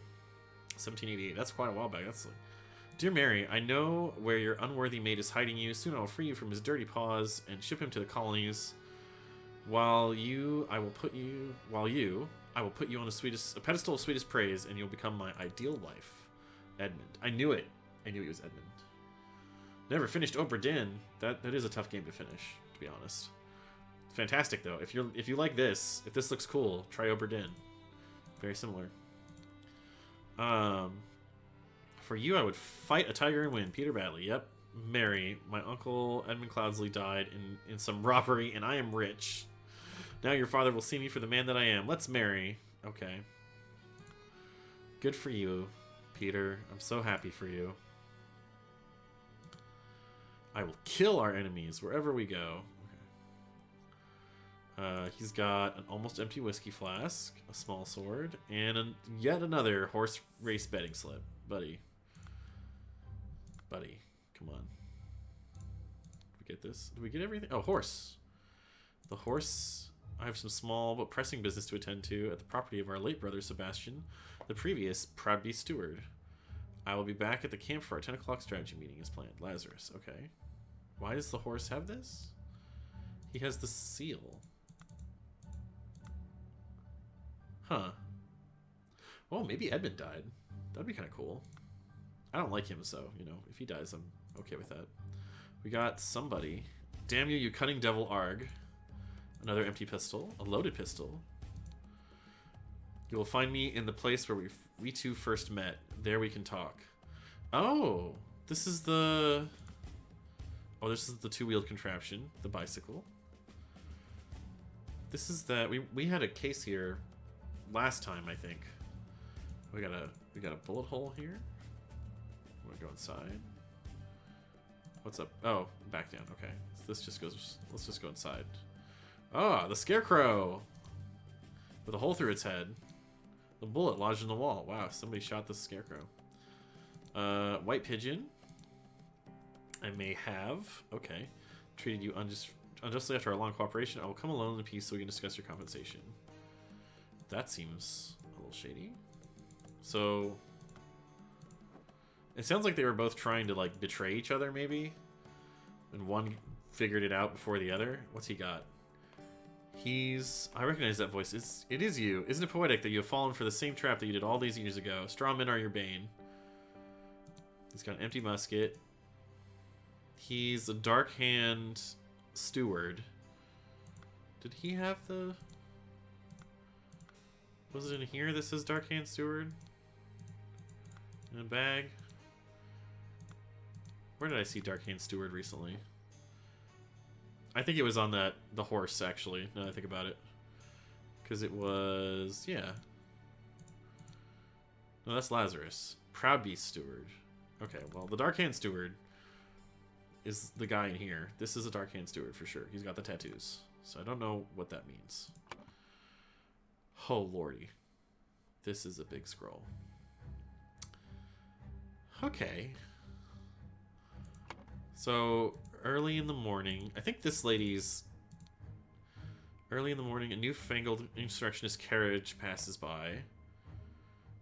1788. That's quite a while back. That's like... Dear Mary, I know where your unworthy mate is hiding you. Soon I will free you from his dirty paws and ship him to the colonies. I will put you on a pedestal of sweetest praise, and you'll become my ideal wife, Edmund. I knew it. I knew he was Edmund. Never finished Obra Dinn. That is a tough game to finish, to be honest. Fantastic though. If you like this, if this looks cool, try Obra Dinn. Very similar. For you, I would fight a tiger and win. Peter Badley. Yep. Mary, my uncle Edmund Cloudsley died in some robbery, and I am rich. Now your father will see me for the man that I am. Let's marry. Okay. Good for you, Peter. I'm so happy for you. I will kill our enemies wherever we go. Okay. He's got an almost empty whiskey flask, a small sword, and yet another horse race betting slip. Buddy. Buddy. Come on. Did we get this? Did we get everything? Oh, horse. The horse... I have some small but pressing business to attend to at the property of our late brother Sebastian, the previous Proudby steward. I will be back at the camp for our 10 o'clock strategy meeting as planned. Lazarus, okay. Why does the horse have this? He has the seal. Huh. Well, maybe Edmund died. That'd be kind of cool. I don't like him, so, you know, if he dies, I'm okay with that. We got somebody. Damn you, you cunning devil Arg. Another empty pistol, a loaded pistol. You will find me in the place where we two first met. There we can talk. Oh, this is the... Oh, this is the two-wheeled contraption, the bicycle. This is that we had a case here last time, I think. We got a bullet hole here. I'm gonna go inside. What's up? Oh, back down. Okay, so this just goes. Let's just go inside. Ah, the scarecrow with a hole through its head. The bullet lodged in the wall. Wow, somebody shot the scarecrow. White pigeon. I may have. Okay. Treated you unjustly after our long cooperation. I will come alone in peace so we can discuss your compensation. That seems a little shady. So... It sounds like they were both trying to, like, betray each other, maybe? And one figured it out before the other. What's he got? I recognize that voice. It is you. Isn't it poetic that you have fallen for the same trap that you did all these years ago? Straw men are your bane. He's got an empty musket. He's a dark hand steward. Did he have the... Was it in here that says dark hand steward? In a bag? Where did I see dark hand steward recently? I think it was on the horse, actually, now that I think about it. Because it was... Yeah. No, that's Lazarus. Proud Beast Steward. Okay, well, the Dark Hand Steward is the guy in here. This is a Dark Hand Steward for sure. He's got the tattoos. So I don't know what that means. Oh, lordy. This is a big scroll. Okay. So, early in the morning... I think this lady's... Early in the morning, a newfangled insurrectionist carriage passes by.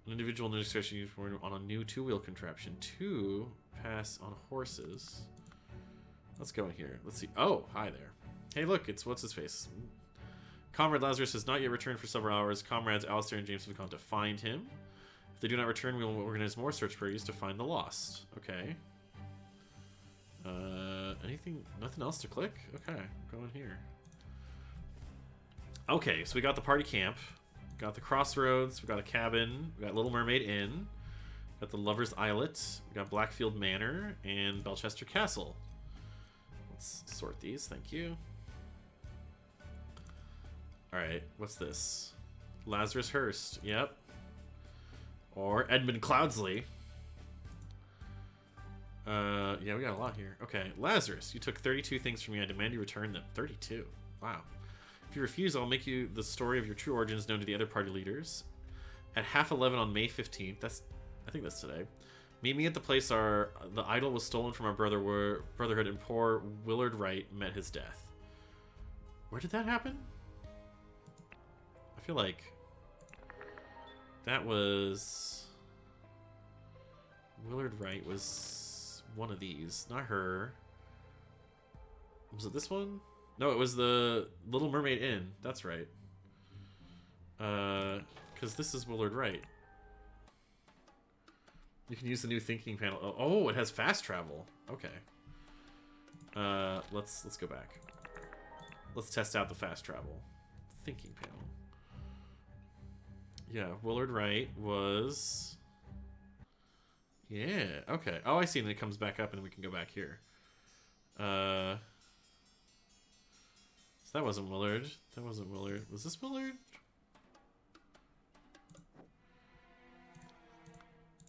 An individual in an insurrectionist on a new two-wheel contraption. Two pass on horses. Let's go in here. Let's see. Oh, hi there. Hey, look, it's what's-his-face. Comrade Lazarus has not yet returned for several hours. Comrades Alistair and James have gone to find him. If they do not return, we will organize more search parties to find the lost. Okay. Anything? Nothing else to click? Okay, go in here. Okay, so we got the party camp. Got the crossroads. We got a cabin. We got Little Mermaid Inn. Got the Lover's Islet. We got Blackfield Manor and Belchester Castle. Let's sort these. Thank you. Alright, what's this? Lazarus Hurst. Yep. Or Edmund Cloudsley. Yeah, we got a lot here. Okay, Lazarus, you took 32 things from me. I demand you return them. 32. Wow. If you refuse, I'll make you the story of your true origins known to the other party leaders. At 11:30 on May 15th, I think that's today. Meet me at the place the idol was stolen from our brotherhood and poor Willard Wright met his death. Where did that happen? I feel like that was... Willard Wright was one of these. Not her. Was it this one? No, it was the Little Mermaid Inn. That's right. Because this is Willard Wright. You can use the new thinking panel. Oh, it has fast travel. Okay. Let's go back. Let's test out the fast travel. Thinking panel. Yeah, Willard Wright was... Yeah, okay. Oh, I see. And then it comes back up and we can go back here. So that wasn't Willard. That wasn't Willard. Was this Willard?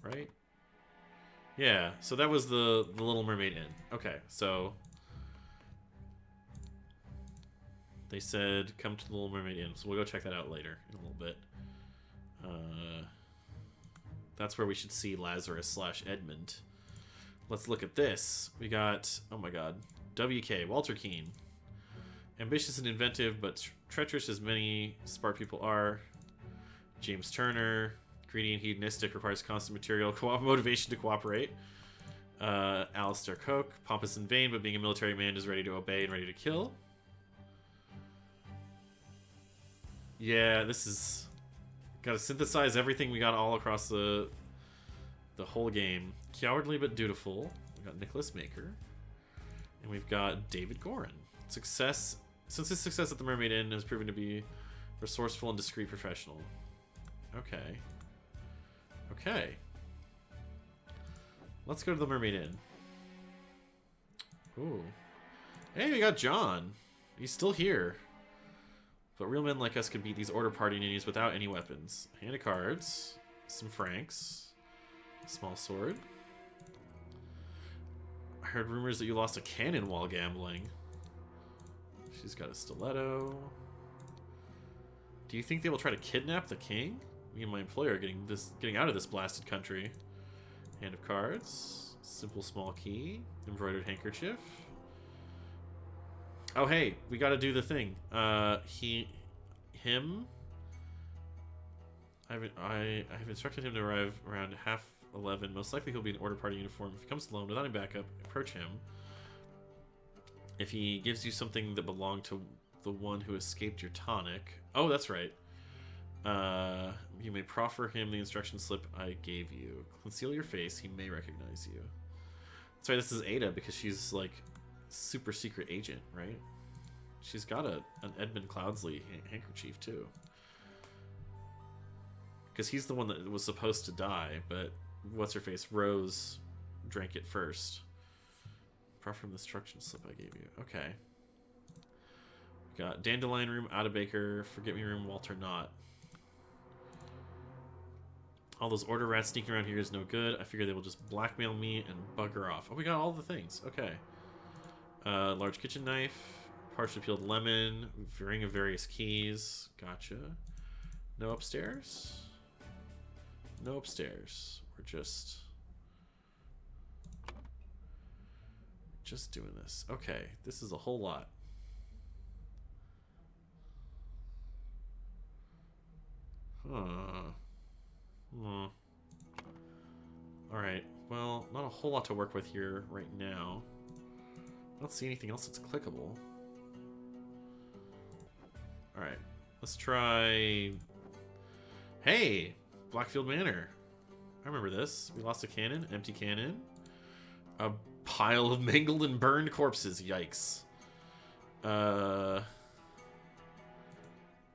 Right? Yeah, so that was the Little Mermaid Inn. Okay, so... They said, come to the Little Mermaid Inn. So we'll go check that out later in a little bit. That's where we should see Lazarus / Edmund. Let's look at this. We got, oh my god, WK, Walter Keane. Ambitious and inventive, but treacherous as many smart people are. James Turner. Greedy and hedonistic, requires constant material motivation to cooperate. Alistair Coke. Pompous and vain, but being a military man is ready to obey and ready to kill. Yeah, this is... Gotta synthesize everything we got all across the whole game. Cowardly but dutiful. We got Nicholas Maker. And we've got David Gorin. Success... Since his success at the Mermaid Inn has proven to be resourceful and discreet professional. Okay. Okay. Let's go to the Mermaid Inn. Ooh. Hey, we got John. He's still here. But real men like us can beat these order party ninnies without any weapons. Hand of cards. Some francs. A small sword. I heard rumors that you lost a cannon while gambling. She's got a stiletto. Do you think they will try to kidnap the king? Me and my employer are getting out of this blasted country. Hand of cards. Simple small key. Embroidered handkerchief. Oh hey, we gotta do the thing. Him. I have instructed him to arrive around 11:30. Most likely he'll be in order party uniform. If he comes alone without any backup, approach him. If he gives you something that belonged to the one who escaped your tonic. Oh, that's right. You may proffer him the instruction slip I gave you. Conceal your face. He may recognize you. That's right. This is Ada because she's like super secret agent, right? She's got an Edmund Cloudsley handkerchief too. Because he's the one that was supposed to die, but what's her face? Rose drank it first. Proffer him the instruction slip I gave you. Okay. Got Dandelion Room, Out-of-Baker, Forget Me Room, Walter Knott. All those order rats sneaking around here is no good. I figure they will just blackmail me and bugger off. Oh, we got all the things. Okay. Large kitchen knife, partially peeled lemon, ring of various keys. Gotcha. No upstairs? No upstairs. We're just doing this. Okay, this is a whole lot. Huh. Alright, well, not a whole lot to work with here right now. I don't see anything else that's clickable. Alright, let's try... Hey! Blackfield Manor. I remember this. We lost a cannon, empty cannon. A pile of mangled and burned corpses, yikes.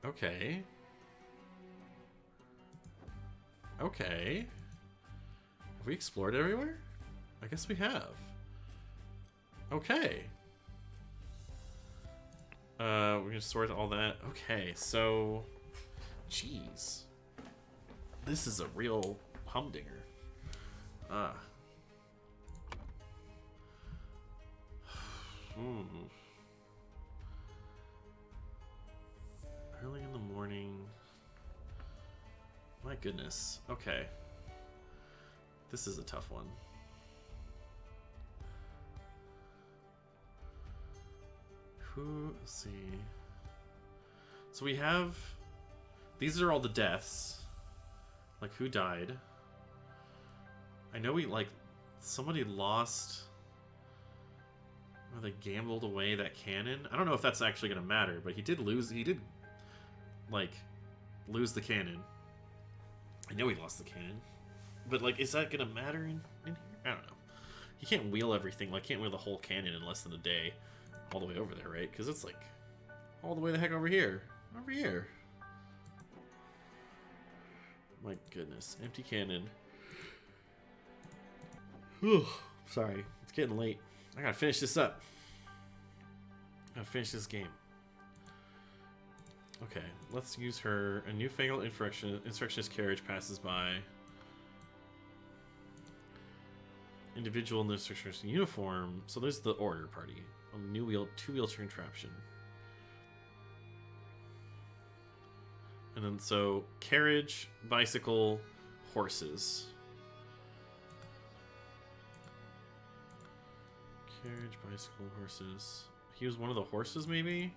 Okay. Okay. Have we explored everywhere? I guess we have. Okay. We're gonna sort all that. Okay, so... Jeez. This is a real humdinger. Early in the morning. My goodness. Okay. This is a tough one. Let's see. So we have... These are all the deaths. Like, who died? I know we, like, somebody lost... Or they gambled away that cannon. I don't know if that's actually going to matter, but he did lose... He did, like, lose the cannon. I know he lost the cannon. But, like, is that going to matter in here? I don't know. He can't wheel everything. Like, can't wheel the whole cannon in less than a day. All the way over there, right? Because it's, like, all the way the heck over here. Over here. My goodness. Empty cannon. Whew. Sorry. It's getting late. I gotta finish this up. I gotta finish this game. Okay. Let's use her. A newfangled insurrectionist carriage passes by. Individual in the insurrectionist uniform. So there's the order party. A new wheel, two-wheel contraption. And then so carriage, bicycle, horses. Carriage, bicycle, horses. He was one of the horses, maybe?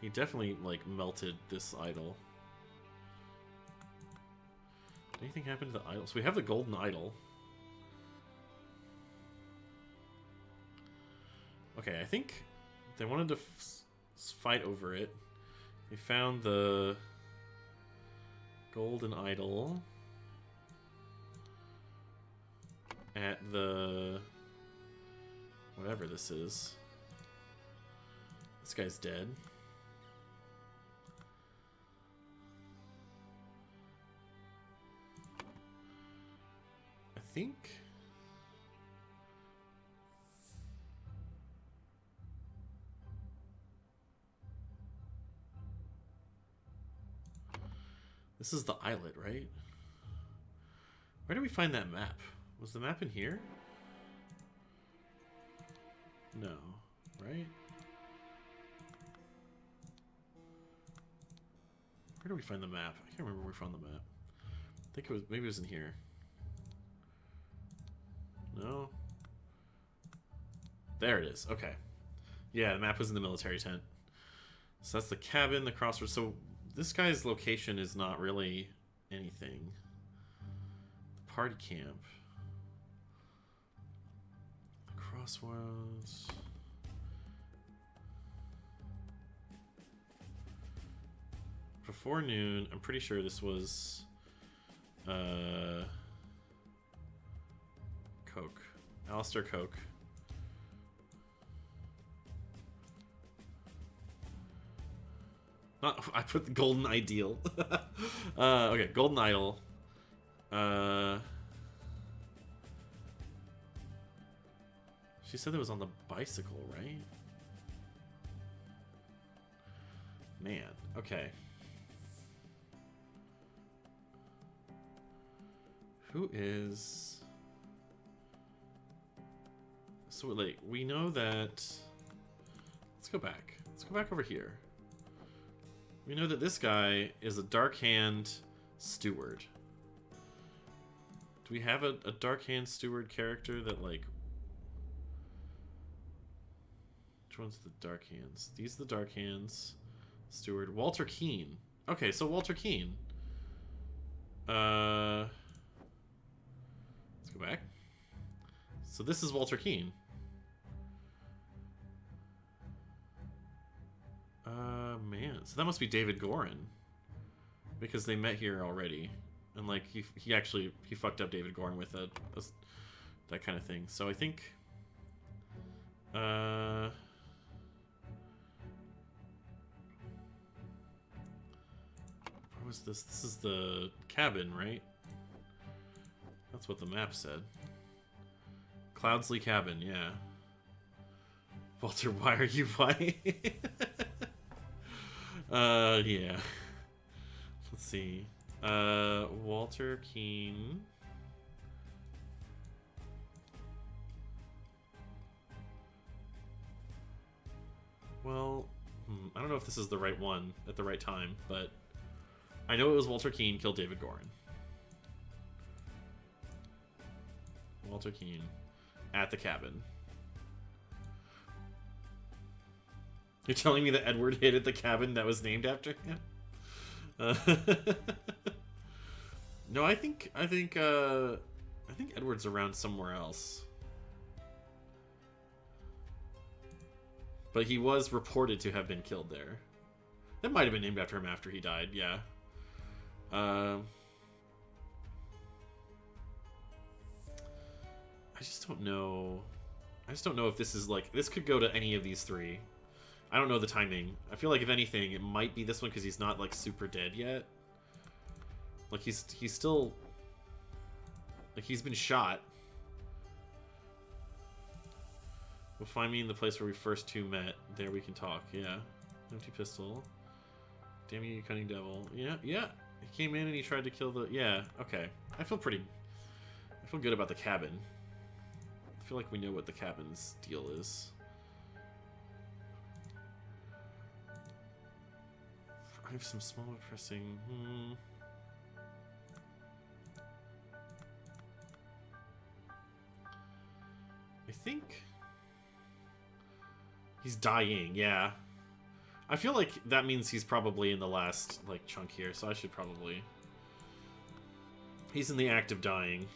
He definitely, like, melted this idol. Did anything happen to the idol? So we have the golden idol. Okay, I think they wanted to fight over it. They found the golden idol at the... whatever this is. This guy's dead. I think... This is the islet, right? Where did we find that map? Was the map in here? No, right? Where did we find the map? I can't remember where we found the map. I think it was, maybe it was in here. No? There it is, okay. Yeah, the map was in the military tent. So that's the cabin, the crossroads. So this guy's location is not really anything. The party camp. The crossroads. Before noon, I'm pretty sure this was Coke. Alistair Coke. I put the golden ideal. Okay, golden idol. She said it was on the bicycle, right? Man, okay. Who is... So, like, we know that... Let's go back. Let's go back over here. We know that this guy is a Dark Hand Steward. Do we have a Dark Hand Steward character that, like... Which one's the Dark Hands? These are the Dark Hands. Steward. Walter Keane. Okay, so Walter Keane. Let's go back. So this is Walter Keane. Man. So that must be David Gorin. Because they met here already. And, like, he actually fucked up David Gorin with that kind of thing. So I think... What was this? This is the cabin, right? That's what the map said. Cloudsley Cabin, yeah. Walter, why are you white? Yeah. Let's see. Walter Keane. Well, I don't know if this is the right one at the right time, but I know it was Walter Keane killed David Gorin. Walter Keane at the cabin. You're telling me that Edward hid at the cabin that was named after him? No, I think Edward's around somewhere else. But he was reported to have been killed there. That might have been named after him after he died, yeah. I just don't know. I just don't know if this is like... This could go to any of these three. I don't know the timing. I feel like if anything, it might be this one because he's not like super dead yet. Like he's still... Like he's been shot. We'll find me in the place where we first two met. There we can talk, yeah. Empty pistol. Damn you, cunning devil. Yeah, yeah. He came in and he tried to kill the... Yeah, okay. I feel good about the cabin. I feel like we know what the cabin's deal is. I have some small pressing... I think... He's dying, yeah. I feel like that means he's probably in the last, like, chunk here, so I should probably... He's in the act of dying.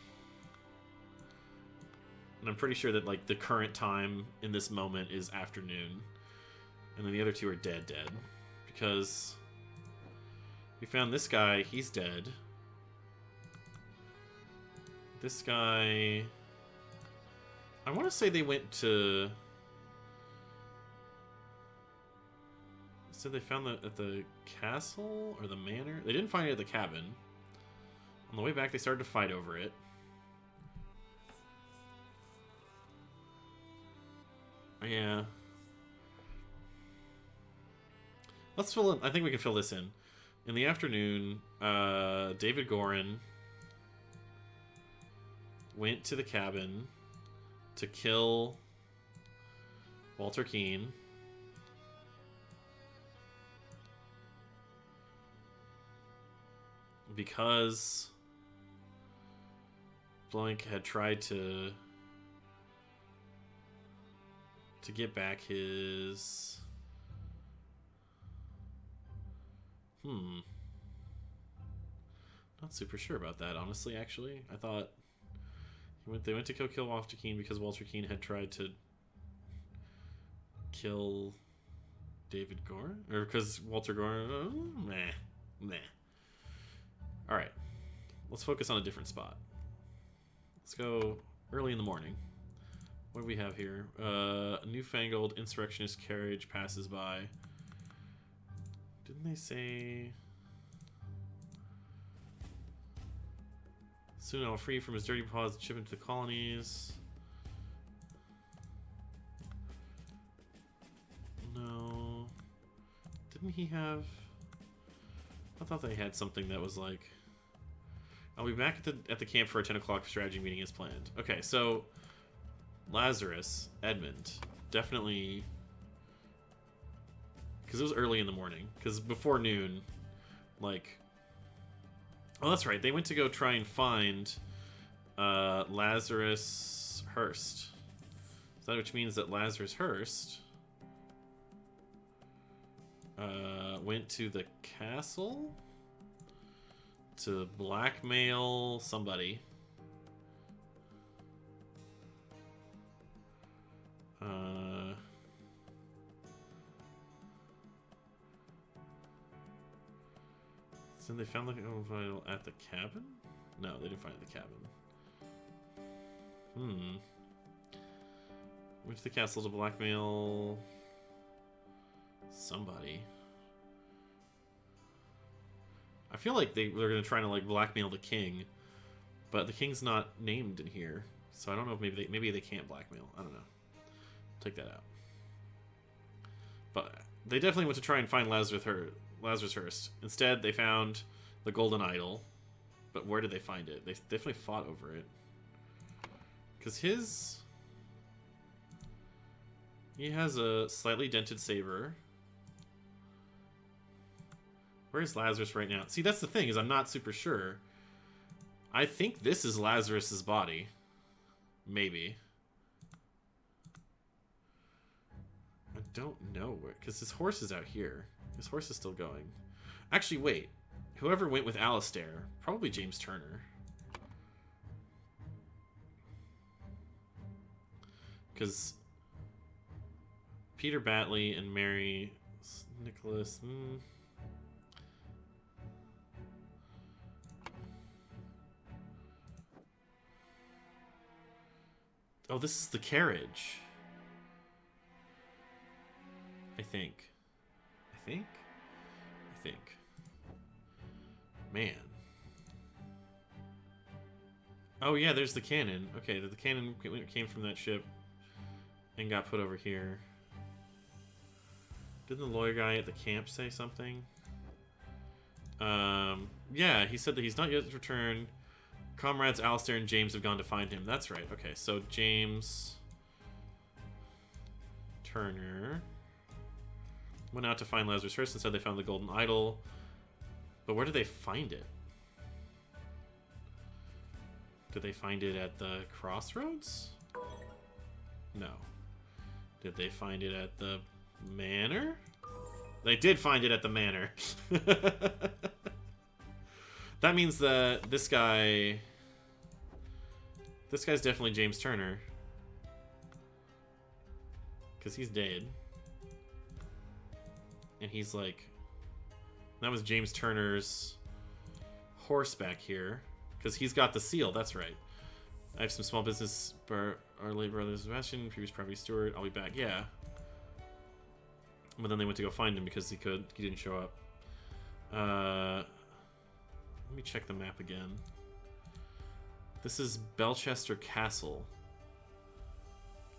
And I'm pretty sure that, like, the current time in this moment is afternoon. And then the other two are dead. Because... We found this guy, he's dead. This guy... I want to say they went to... Said they found at the castle or the manor? They didn't find it at the cabin. On the way back, they started to fight over it. Yeah. Let's fill in. I think we can fill this in. In the afternoon, David Gorin went to the cabin to kill Walter Keane. Because Blank had tried to get back his... Not super sure about that, honestly, actually. I thought they went to kill Walter Keane because Walter Keane had tried to kill David Gorin? Or because Walter Gorin... Meh. Alright. Let's focus on a different spot. Let's go early in the morning. What do we have here? A newfangled insurrectionist carriage passes by. Didn't they say... Soon I'll free from his dirty paws and ship him to the colonies. No. Didn't he have... I thought they had something that was like... I'll be back at the camp for a 10 o'clock strategy meeting as planned. Okay, so... Lazarus, Edmund. Definitely... Because it was early in the morning. Because before noon, like... Oh, that's right. They went to go try and find Lazarus Hurst. So that which means that Lazarus Hurst went to the castle to blackmail somebody. So they found the vial at the cabin? No, they didn't find it at the cabin. Went to the castle to blackmail somebody. I feel like they're gonna try to like blackmail the king, but the king's not named in here, so I don't know if maybe they can't blackmail. I don't know. Take that out. But they definitely went to try and find Lazarus Hurst. Instead, they found the golden idol. But where did they find it? They definitely fought over it. Because he has a slightly dented saber. Where's Lazarus right now? See, that's the thing, is I'm not super sure. I think this is Lazarus's body. Maybe. I don't know where, because his horse is out here. His horse is still going. Actually, wait. Whoever went with Alistair, probably James Turner. Because Peter Batley and Mary Nicholas... Oh, this is the carriage. I think. Man. Oh yeah, there's the cannon. Okay, the cannon came from that ship and got put over here. Didn't the lawyer guy at the camp say something? Yeah, he said that he's not yet returned. Comrades Alistair and James have gone to find him. That's right. Okay, so James Turner went out to find Lazarus Hurst and said they found the golden idol. But where did they find it? Did they find it at the crossroads? No. Did they find it at the manor? They did find it at the manor. That means that this guy's definitely James Turner. Because he's dead. And he's like... That was James Turner's horse back here. Because he's got the seal, that's right. I have some small business for our late brother Sebastian, previous property steward. I'll be back, yeah. But then they went to go find him because he didn't show up. Let me check the map again. This is Belchester Castle.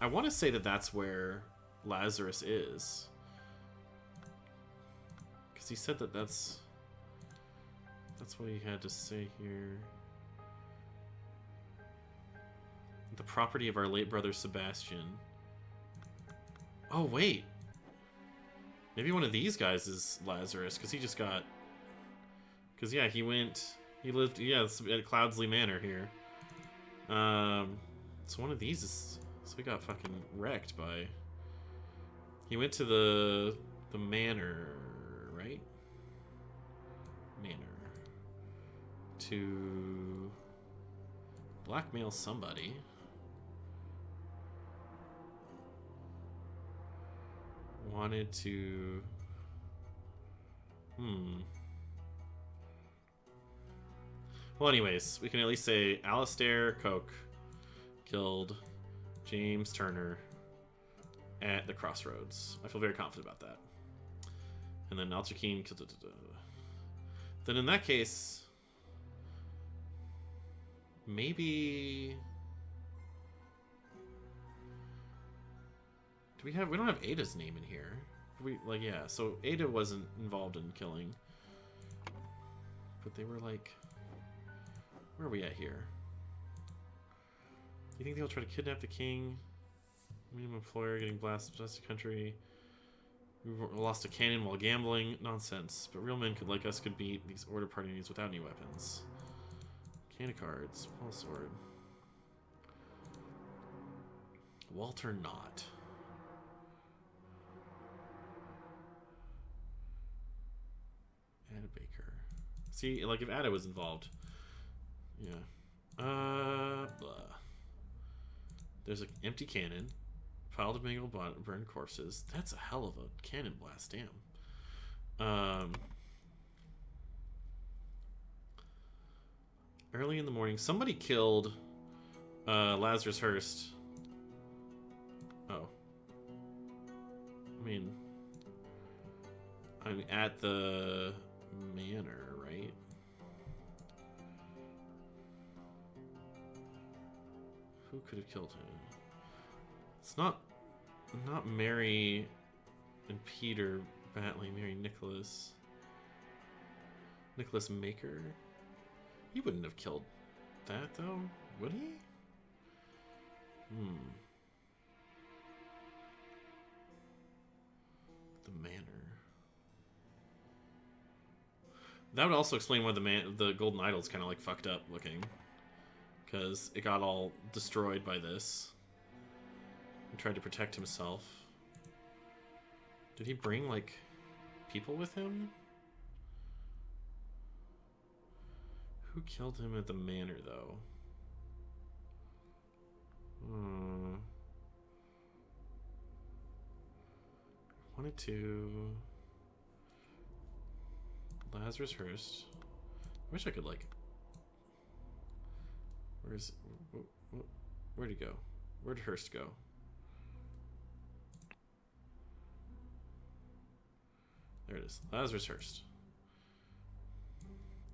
I want to say that that's where Lazarus is. Because he said that that's what he had to say here. The property of our late brother Sebastian. Oh, wait. Maybe one of these guys is Lazarus, because he just got... Because, yeah, he lived, yeah, at Cloudsley Manor here. So one of these is... So we got fucking wrecked by... He went to the manor, right? Manor. To blackmail somebody. Wanted to... Well, anyways, we can at least say Alistair Coke killed James Turner at the crossroads. I feel very confident about that. And then Alchikeen killed... Then in that case... Maybe... We don't have Ada's name in here. like, yeah, so Ada wasn't involved in killing. But they were like... Where are we at here? You think they'll try to kidnap the king? Medium employer getting blasted the country. We lost a cannon while gambling. Nonsense. But real men like us could beat these order parties without any weapons. Can of cards. Pole sword. Walter Knott. Ada Baker. See, like if Ada was involved. Yeah. Blah. There's an empty cannon. Pile of mangled burned corpses. That's a hell of a cannon blast, damn. Early in the morning, somebody killed Lazarus Hearst. Oh. I mean, I'm at the manor, right? Who could have killed him? It's not Mary and Peter Batley. Mary Nicholas Maker. He wouldn't have killed that though, would he? The manor. That would also explain why the golden idol's kind of like fucked up looking, because it got all destroyed by this. And tried to protect himself. Did he bring like people with him? Who killed him at the manor though? Wanted to Lazarus Hearst. I wish I could like. Where'd he go? Where'd Hearst go? There it is. Lazarus Hearst.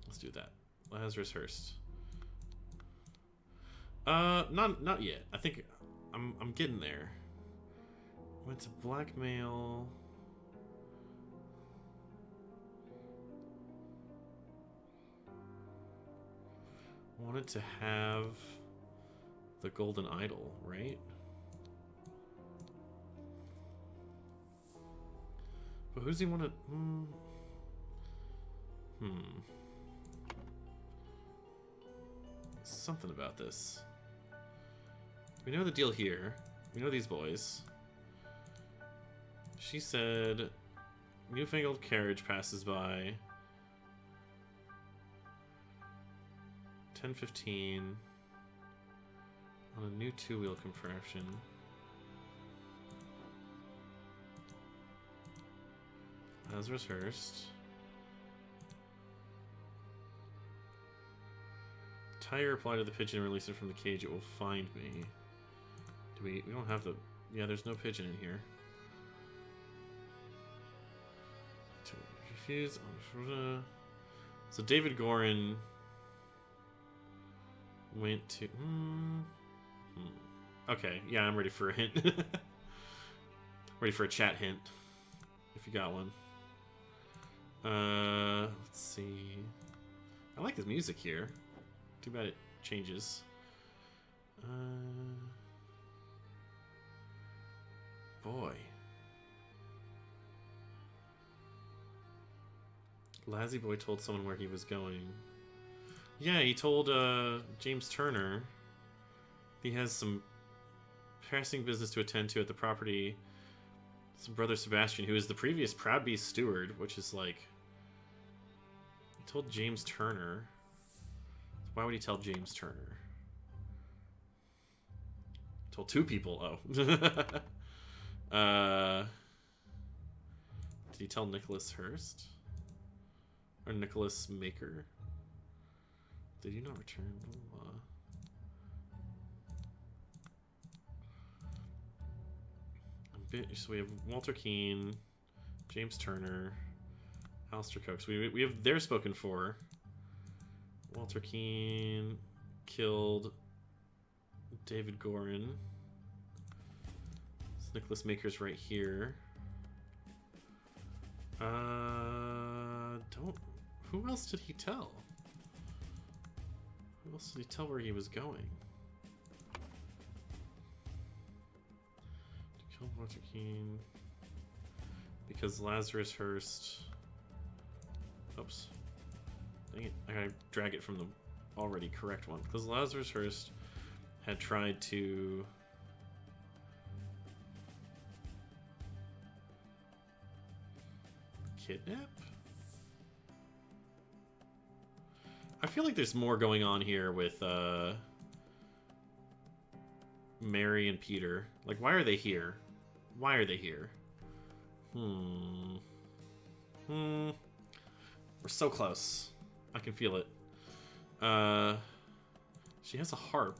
Let's do that. Lazarus Hearst. Not yet. I think I'm getting there. Went to blackmail. Wanted to have the golden idol, right? But who does he want to... Something about this. We know the deal here. We know these boys. She said... Newfangled carriage passes by. 10:15. On a new two-wheel contraption. Lazarus Hearst. Tie a reply to the pigeon and release it from the cage. It will find me. Do we don't have the... Yeah, there's no pigeon in here. To refuse... So David Gorin went to... Okay, yeah, I'm ready for a hint. Ready for a chat hint. If you got one. Let's see. I like this music here. Too bad it changes. Boy. Lazzy Boy told someone where he was going. Yeah, he told James Turner he has some pressing business to attend to at the property. His brother Sebastian, who is the previous Proud Beast steward, which is like... He told James Turner. Why would he tell James Turner? He told two people. Oh. Did he tell Nicholas Hearst? Or Nicholas Maker? Did he not return? So we have Walter Keane, James Turner, Alistair Cox. We have they're spoken for. Walter Keane killed David Gorin. Nicholas Maker's right here. Don't... Who else did he tell? Who else did he tell where he was going? To kill Walter Keane. Because Lazarus Hearst... Oops. Dang it. I gotta drag it from the already correct one. Because Lazarus Hearst had tried to... kidnap? I feel like there's more going on here with Mary and Peter. Like, why are they here? Why are they here? We're so close. I can feel it. She has a harp.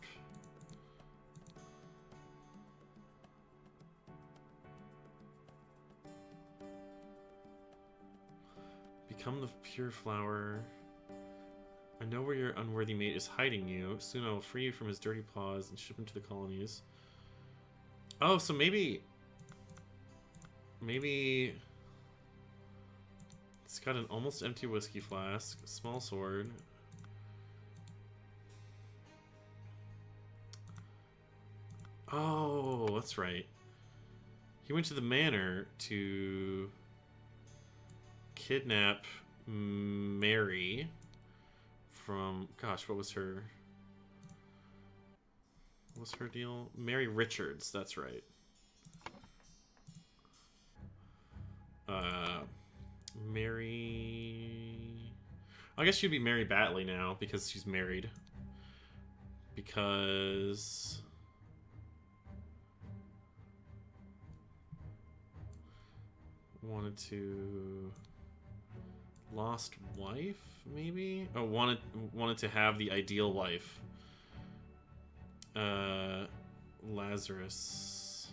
Become the pure flower. I know where your unworthy mate is hiding you. Soon I will free you from his dirty paws and ship him to the colonies. Oh, so maybe it's got an almost empty whiskey flask, a small sword. Oh, that's right. He went to the manor to kidnap Mary from, gosh, what was her deal? Mary Richards, that's right. Mary... I guess she'd be Mary Batley now because she's married. Because... wanted to... lost wife, maybe? Oh, wanted to have the ideal wife. Lazarus.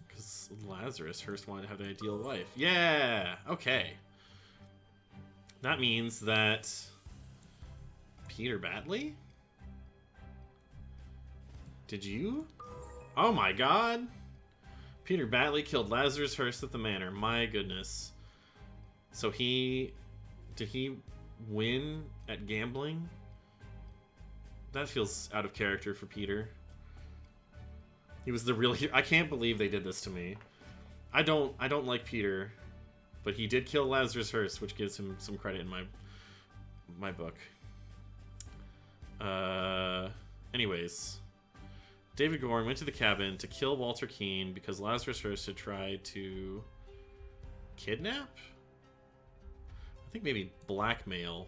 Because Lazarus Hearst wanted to have the ideal wife. Yeah! Okay. That means that... Peter Batley? Did you? Oh my god! Peter Batley killed Lazarus Hearst at the manor. My goodness. So did he win at gambling? That feels out of character for Peter. He was the real hero. I can't believe they did this to me. I don't like Peter, but he did kill Lazarus Hearst, which gives him some credit in my book. Anyways, David Gorn went to the cabin to kill Walter Keane because Lazarus Hearst had tried to kidnap? I think maybe blackmail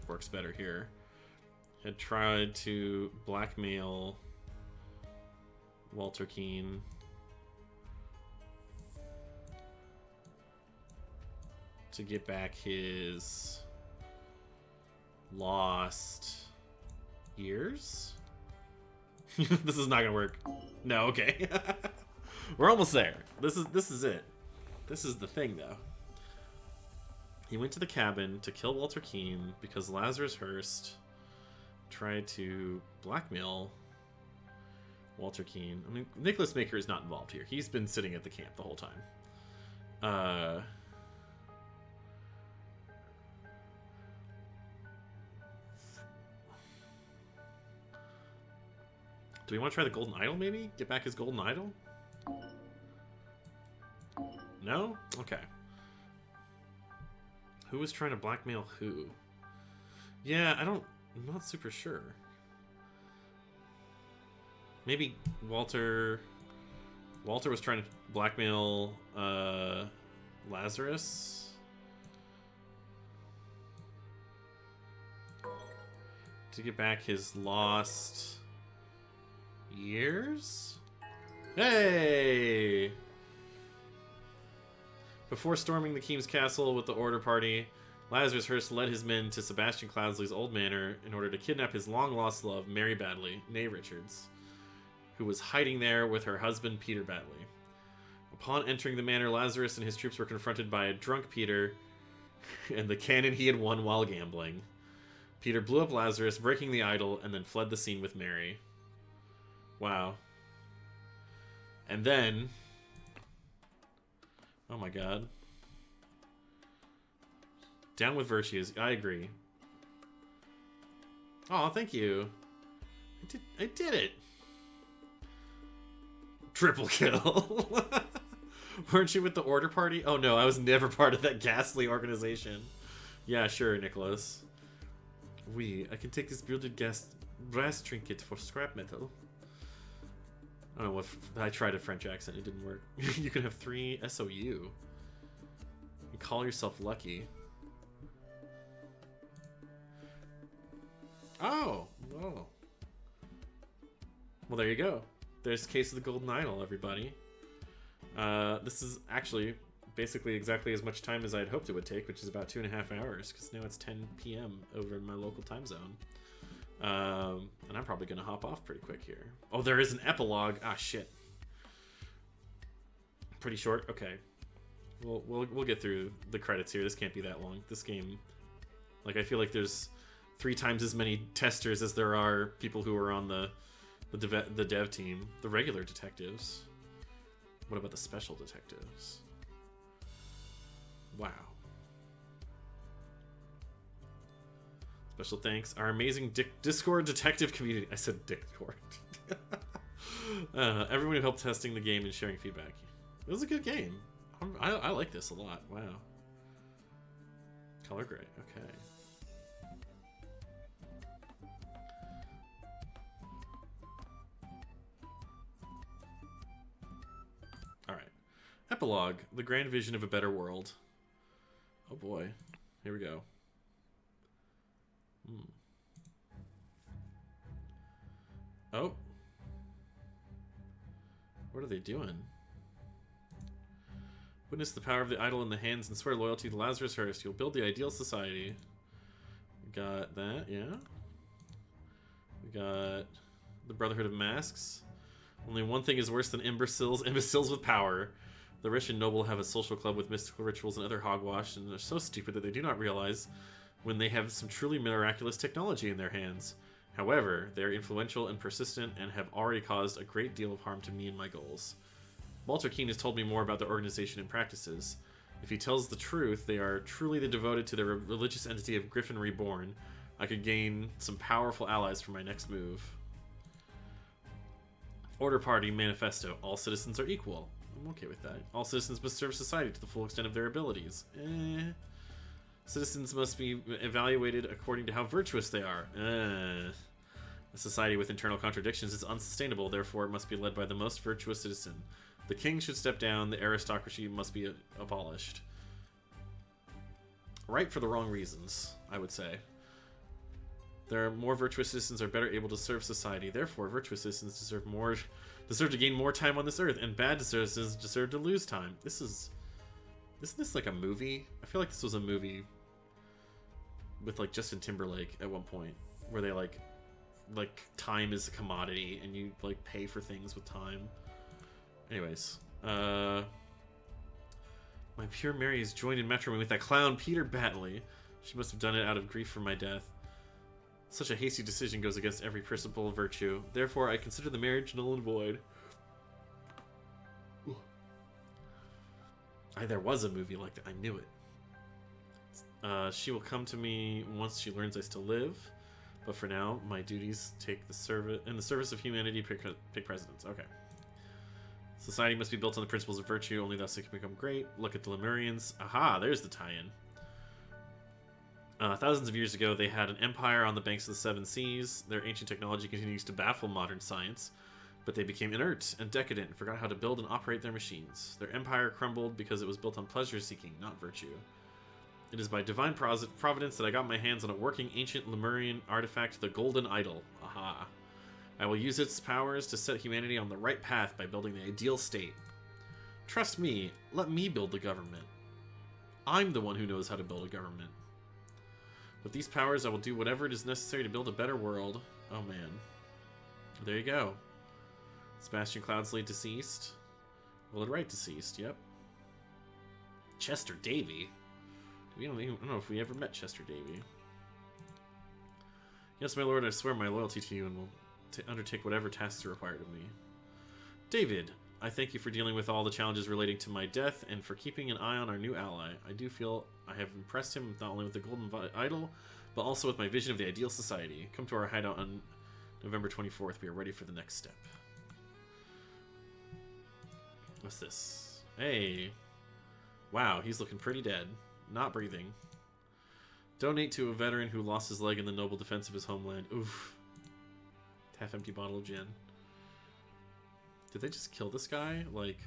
works better here. Had tried to blackmail Walter Keane. To get back his lost years? This is not gonna work. No, okay. We're almost there. This is it. This is the thing though. He went to the cabin to kill Walter Keane because Lazarus Hearst tried to blackmail Walter Keane. I mean, Nicholas Maker is not involved here. He's been sitting at the camp the whole time. Do we want to try the Golden Idol, maybe? Get back his Golden Idol? No? Okay. Who was trying to blackmail who? Yeah, I'm not super sure. Maybe Walter was trying to blackmail Lazarus to get back his lost years? Hey! Before storming the Keame's castle with the Order Party, Lazarus Hearst led his men to Sebastian Cloudsley's old manor in order to kidnap his long-lost love, Mary Batley, née Richards, who was hiding there with her husband, Peter Batley. Upon entering the manor, Lazarus and his troops were confronted by a drunk Peter and the cannon he had won while gambling. Peter blew up Lazarus, breaking the idol, and then fled the scene with Mary. Wow. And then... oh my god. Down with virtues. I agree. Oh, thank you. I did it. Triple kill. Weren't you with the order party? Oh no, I was never part of that ghastly organization. Yeah, sure, Nicholas. I can take this bearded brass trinket for scrap metal. I don't know what. I tried a French accent, it didn't work. You can have 3 SOU. You call yourself lucky. Oh, whoa. Well, there you go. There's Case of the Golden Idol, everybody. This is actually basically exactly as much time as I had hoped it would take, which is about 2.5 hours, because now it's 10 p.m. over in my local time zone. And I'm probably going to hop off pretty quick here. Oh, there is an epilogue. Ah, shit. Pretty short? Okay. We'll get through the credits here. This can't be that long. This game, like, I feel like there's 3 times as many testers as there are people who are on the dev team. The regular detectives. What about the special detectives? Wow. Special thanks. Our amazing Discord detective community. I said Discord. Everyone who helped testing the game and sharing feedback. It was a good game. I like this a lot. Wow. Color gray. Okay. Alright. Epilogue. The grand vision of a better world. Oh boy. Here we go. Oh. What are they doing? Witness the power of the idol in the hands and swear loyalty to Lazarus Hearst. You'll build the ideal society. We got that, yeah. We got the Brotherhood of Masks. Only one thing is worse than imbeciles with power. The rich and noble have a social club with mystical rituals and other hogwash, and they're so stupid that they do not realize when they have some truly miraculous technology in their hands. However, they are influential and persistent and have already caused a great deal of harm to me and my goals. Walter Keane has told me more about the organization and practices. If he tells the truth, they are truly devoted to the religious entity of Griffin Reborn. I could gain some powerful allies for my next move. Order Party Manifesto. All citizens are equal. I'm okay with that. All citizens must serve society to the full extent of their abilities. Citizens must be evaluated according to how virtuous they are. A society with internal contradictions is unsustainable, therefore it must be led by the most virtuous citizen. The king should step down, the aristocracy must be abolished. Right for the wrong reasons, I would say. There are more virtuous citizens are better able to serve society, therefore virtuous citizens deserve to gain more time on this earth, and bad citizens deserve to lose time. Isn't this like a movie? I feel like this was a movie with like Justin Timberlake at one point, where they like time is a commodity and you like pay for things with time. Anyways, my pure Mary is joined in matrimony with that clown Peter Batley. She must have done it out of grief for my death. Such a hasty decision goes against every principle of virtue. Therefore, I consider the marriage null and void. There was a movie like that. I knew it. She will come to me once she learns I still live. But for now, my duties take the service of humanity pick precedence. Okay. Society must be built on the principles of virtue, only thus it can become great. Look at the Lemurians. Aha, there's the tie-in. Thousands of years ago, they had an empire on the banks of the Seven Seas. Their ancient technology continues to baffle modern science, but they became inert and decadent and forgot how to build and operate their machines. Their empire crumbled because it was built on pleasure-seeking, not virtue. It is by divine providence that I got my hands on a working ancient Lemurian artifact, the Golden Idol. Aha. I will use its powers to set humanity on the right path by building the ideal state. Trust me, let me build the government. I'm the one who knows how to build a government. With these powers, I will do whatever it is necessary to build a better world. Oh man. There you go. Sebastian Cloudsley deceased. Willard Wright deceased, yep. Chester Davy. I don't know if we ever met Chester Davy. Yes, my lord, I swear my loyalty to you and will undertake whatever tasks are required of me. David, I thank you for dealing with all the challenges relating to my death and for keeping an eye on our new ally. I do feel I have impressed him not only with the golden idol, but also with my vision of the ideal society. Come to our hideout on November 24th. We are ready for the next step. What's this? Hey. Wow, he's looking pretty dead. Not breathing. Donate to a veteran who lost his leg in the noble defense of his homeland. Oof. Half-empty bottle of gin. Did they just kill this guy? Like...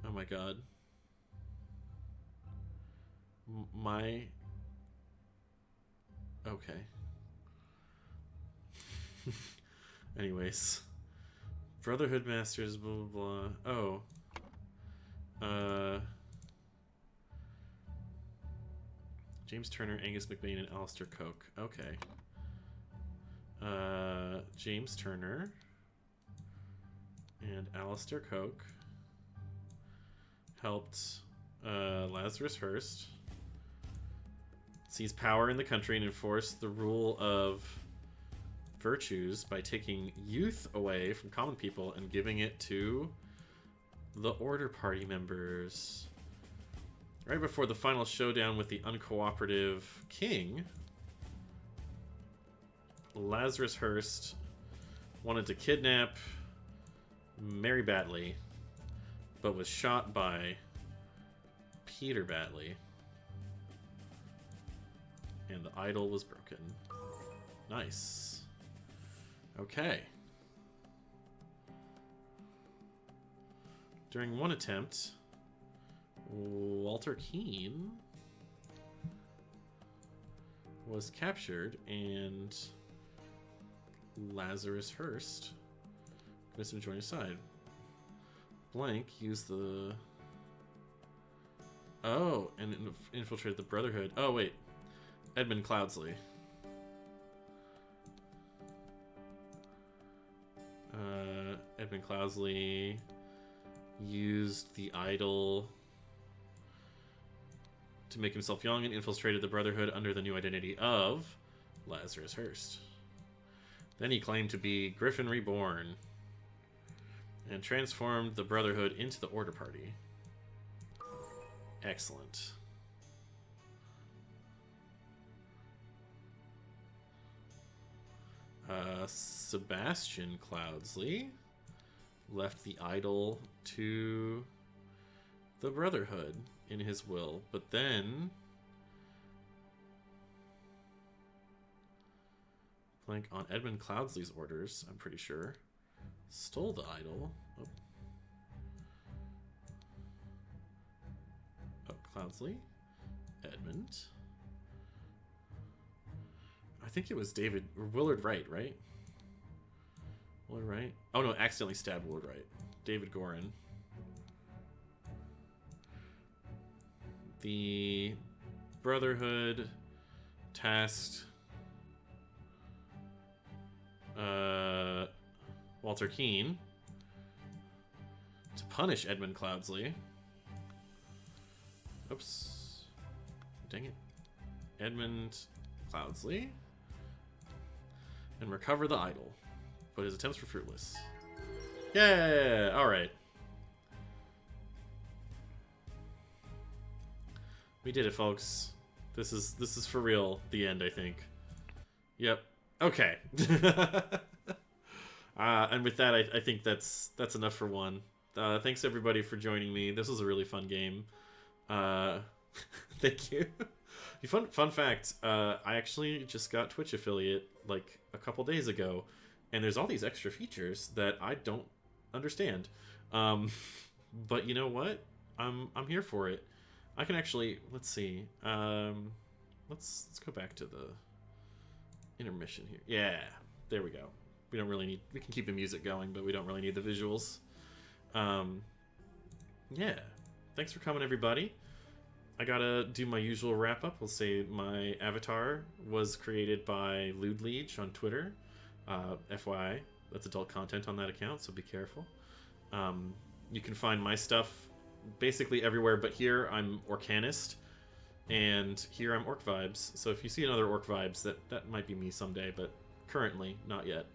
Oh my god. My... Okay. Anyways. Brotherhood Masters, blah, blah, blah. Oh. James Turner, Angus McBain, and Alistair Coke. Okay. James Turner and Alistair Coke helped Lazarus Hearst seize power in the country and enforce the rule of virtues by taking youth away from common people and giving it to the Order Party members. Right before the final showdown with the uncooperative king, Lazarus Hearst wanted to kidnap Mary Batley, but was shot by Peter Batley. And the idol was broken. Nice. Okay. During one attempt, Walter Keane was captured and Lazarus Hearst convinced him to join his side. Blank used the... Oh, and infiltrated the Brotherhood. Oh, wait. Edmund Cloudsley. Edmund Cloudsley used the idol to make himself young and infiltrated the Brotherhood under the new identity of Lazarus Hearst. Then he claimed to be Griffin Reborn and transformed the Brotherhood into the Order Party. Excellent. Sebastian Cloudsley left the idol to the Brotherhood in his will, but then blank on Edmund Cloudsley's orders, I'm pretty sure, stole the idol. Oh, Cloudsley, Edmund. I think it was David or Willard Wright, right? Willard Wright? Oh no, accidentally stabbed Willard Wright. David Gorin. The Brotherhood tasked Walter Keane to punish Edmund Cloudsley. Oops. Dang it. Edmund Cloudsley. And recover the idol. But his attempts were fruitless. Yeah! Alright. We did it, folks. This is for real the end, I think. Yep. Okay. And with that, I think that's enough for one. Thanks everybody for joining me. This was a really fun game. Thank you. Fun fact, I actually just got Twitch affiliate like a couple days ago, and there's all these extra features that I don't understand. But you know what? I'm here for it. I can actually, let's see. Let's go back to the intermission here. Yeah, there we go. We don't really need, we can keep the music going, but we don't really need the visuals. Yeah, thanks for coming, everybody. I gotta do my usual wrap up. We'll say my avatar was created by Lewd Leech on Twitter. FYI, that's adult content on that account, so be careful. You can find my stuff basically everywhere, but here I'm Orcanist, and here I'm Orcvibes. So if you see another Orcvibes, that might be me someday, but currently not yet.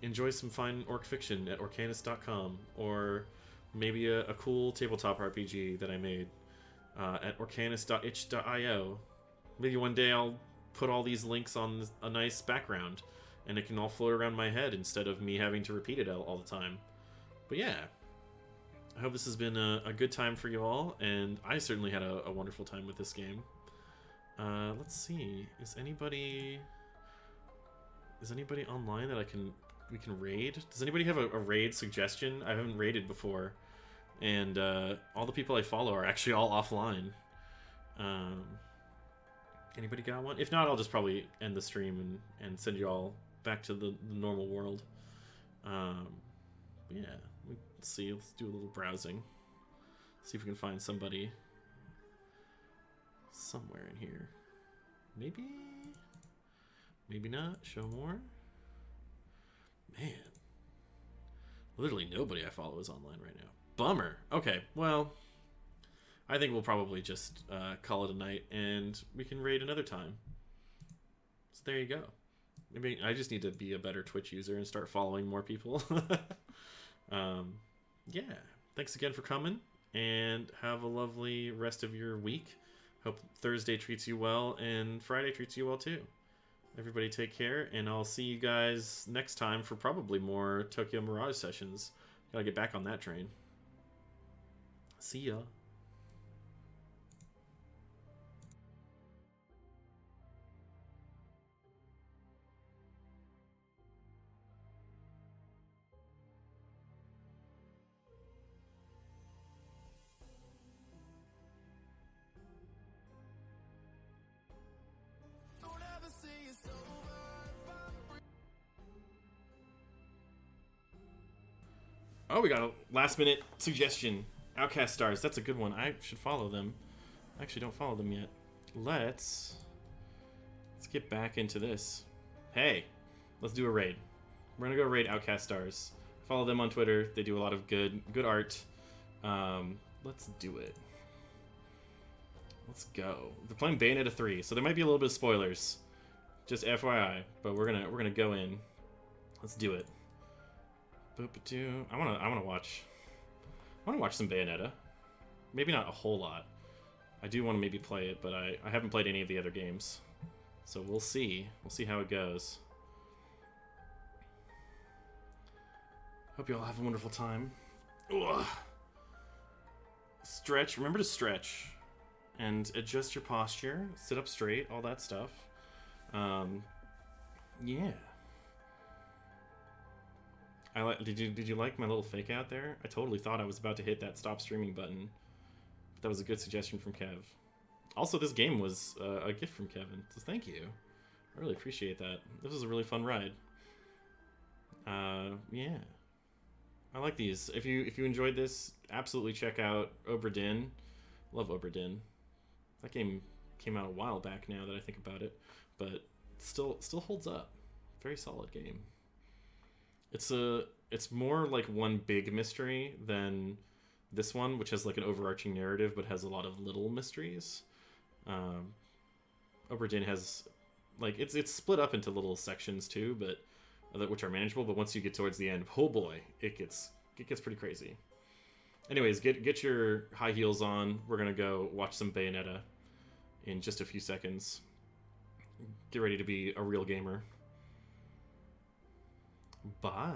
Enjoy some fine orc fiction at orcanist.com, or maybe a cool tabletop RPG that I made at orcanist.itch.io. Maybe one day I'll put all these links on a nice background, and it can all float around my head instead of me having to repeat it all the time. But yeah, I hope this has been a good time for you all, and I certainly had a wonderful time with this game. Let's see, is anybody online that we can raid? Does anybody have a raid suggestion? I haven't raided before, and all the people I follow are actually all offline. Anybody got one? If not, I'll just probably end the stream and send you all back to the normal world. Yeah, let's see. Let's do a little browsing. See if we can find somebody somewhere in here. Maybe? Maybe not. Show more. Man. Literally nobody I follow is online right now. Bummer. Okay, well, I think we'll probably just call it a night, and we can raid another time. So there you go. Maybe I just need to be a better Twitch user and start following more people. Yeah, thanks again for coming, and have a lovely rest of your week. Hope Thursday treats you well, and Friday treats you well too. Everybody take care, and I'll see you guys next time for probably more Tokyo Mirage sessions. Gotta get back on that train. See ya. Oh, we got a last minute suggestion. Outcast Stars, that's a good one. I should follow them. I actually don't follow them yet. Let's get back into this. Hey, let's do a raid. We're gonna go raid Outcast Stars. Follow them on Twitter. They do a lot of good art. Let's do it. Let's go. They're playing Bayonetta 3, so there might be a little bit of spoilers. Just FYI, but we're gonna go in. Let's do it. I wanna watch some Bayonetta. Maybe not a whole lot. I do want to maybe play it, but I haven't played any of the other games. So we'll see. We'll see how it goes. Hope you all have a wonderful time. Ugh. Stretch. Remember to stretch. And adjust your posture. Sit up straight. All that stuff. Yeah. Did you like my little fake out there? I totally thought I was about to hit that stop streaming button. But that was a good suggestion from Kev. Also, this game was a gift from Kevin, so thank you. I really appreciate that. This was a really fun ride. Yeah. I like these. If you enjoyed this, absolutely check out Obra Dinn. Love Obra Dinn. That game came out a while back now that I think about it, but still holds up. Very solid game. It's more like one big mystery than this one, which has like an overarching narrative but has a lot of little mysteries. Obra Dinn has like it's split up into little sections too, but which are manageable. But once you get towards the end, oh boy, it gets pretty crazy. Anyways, get your high heels on. We're gonna go watch some Bayonetta in just a few seconds. Get ready to be a real gamer. Bye.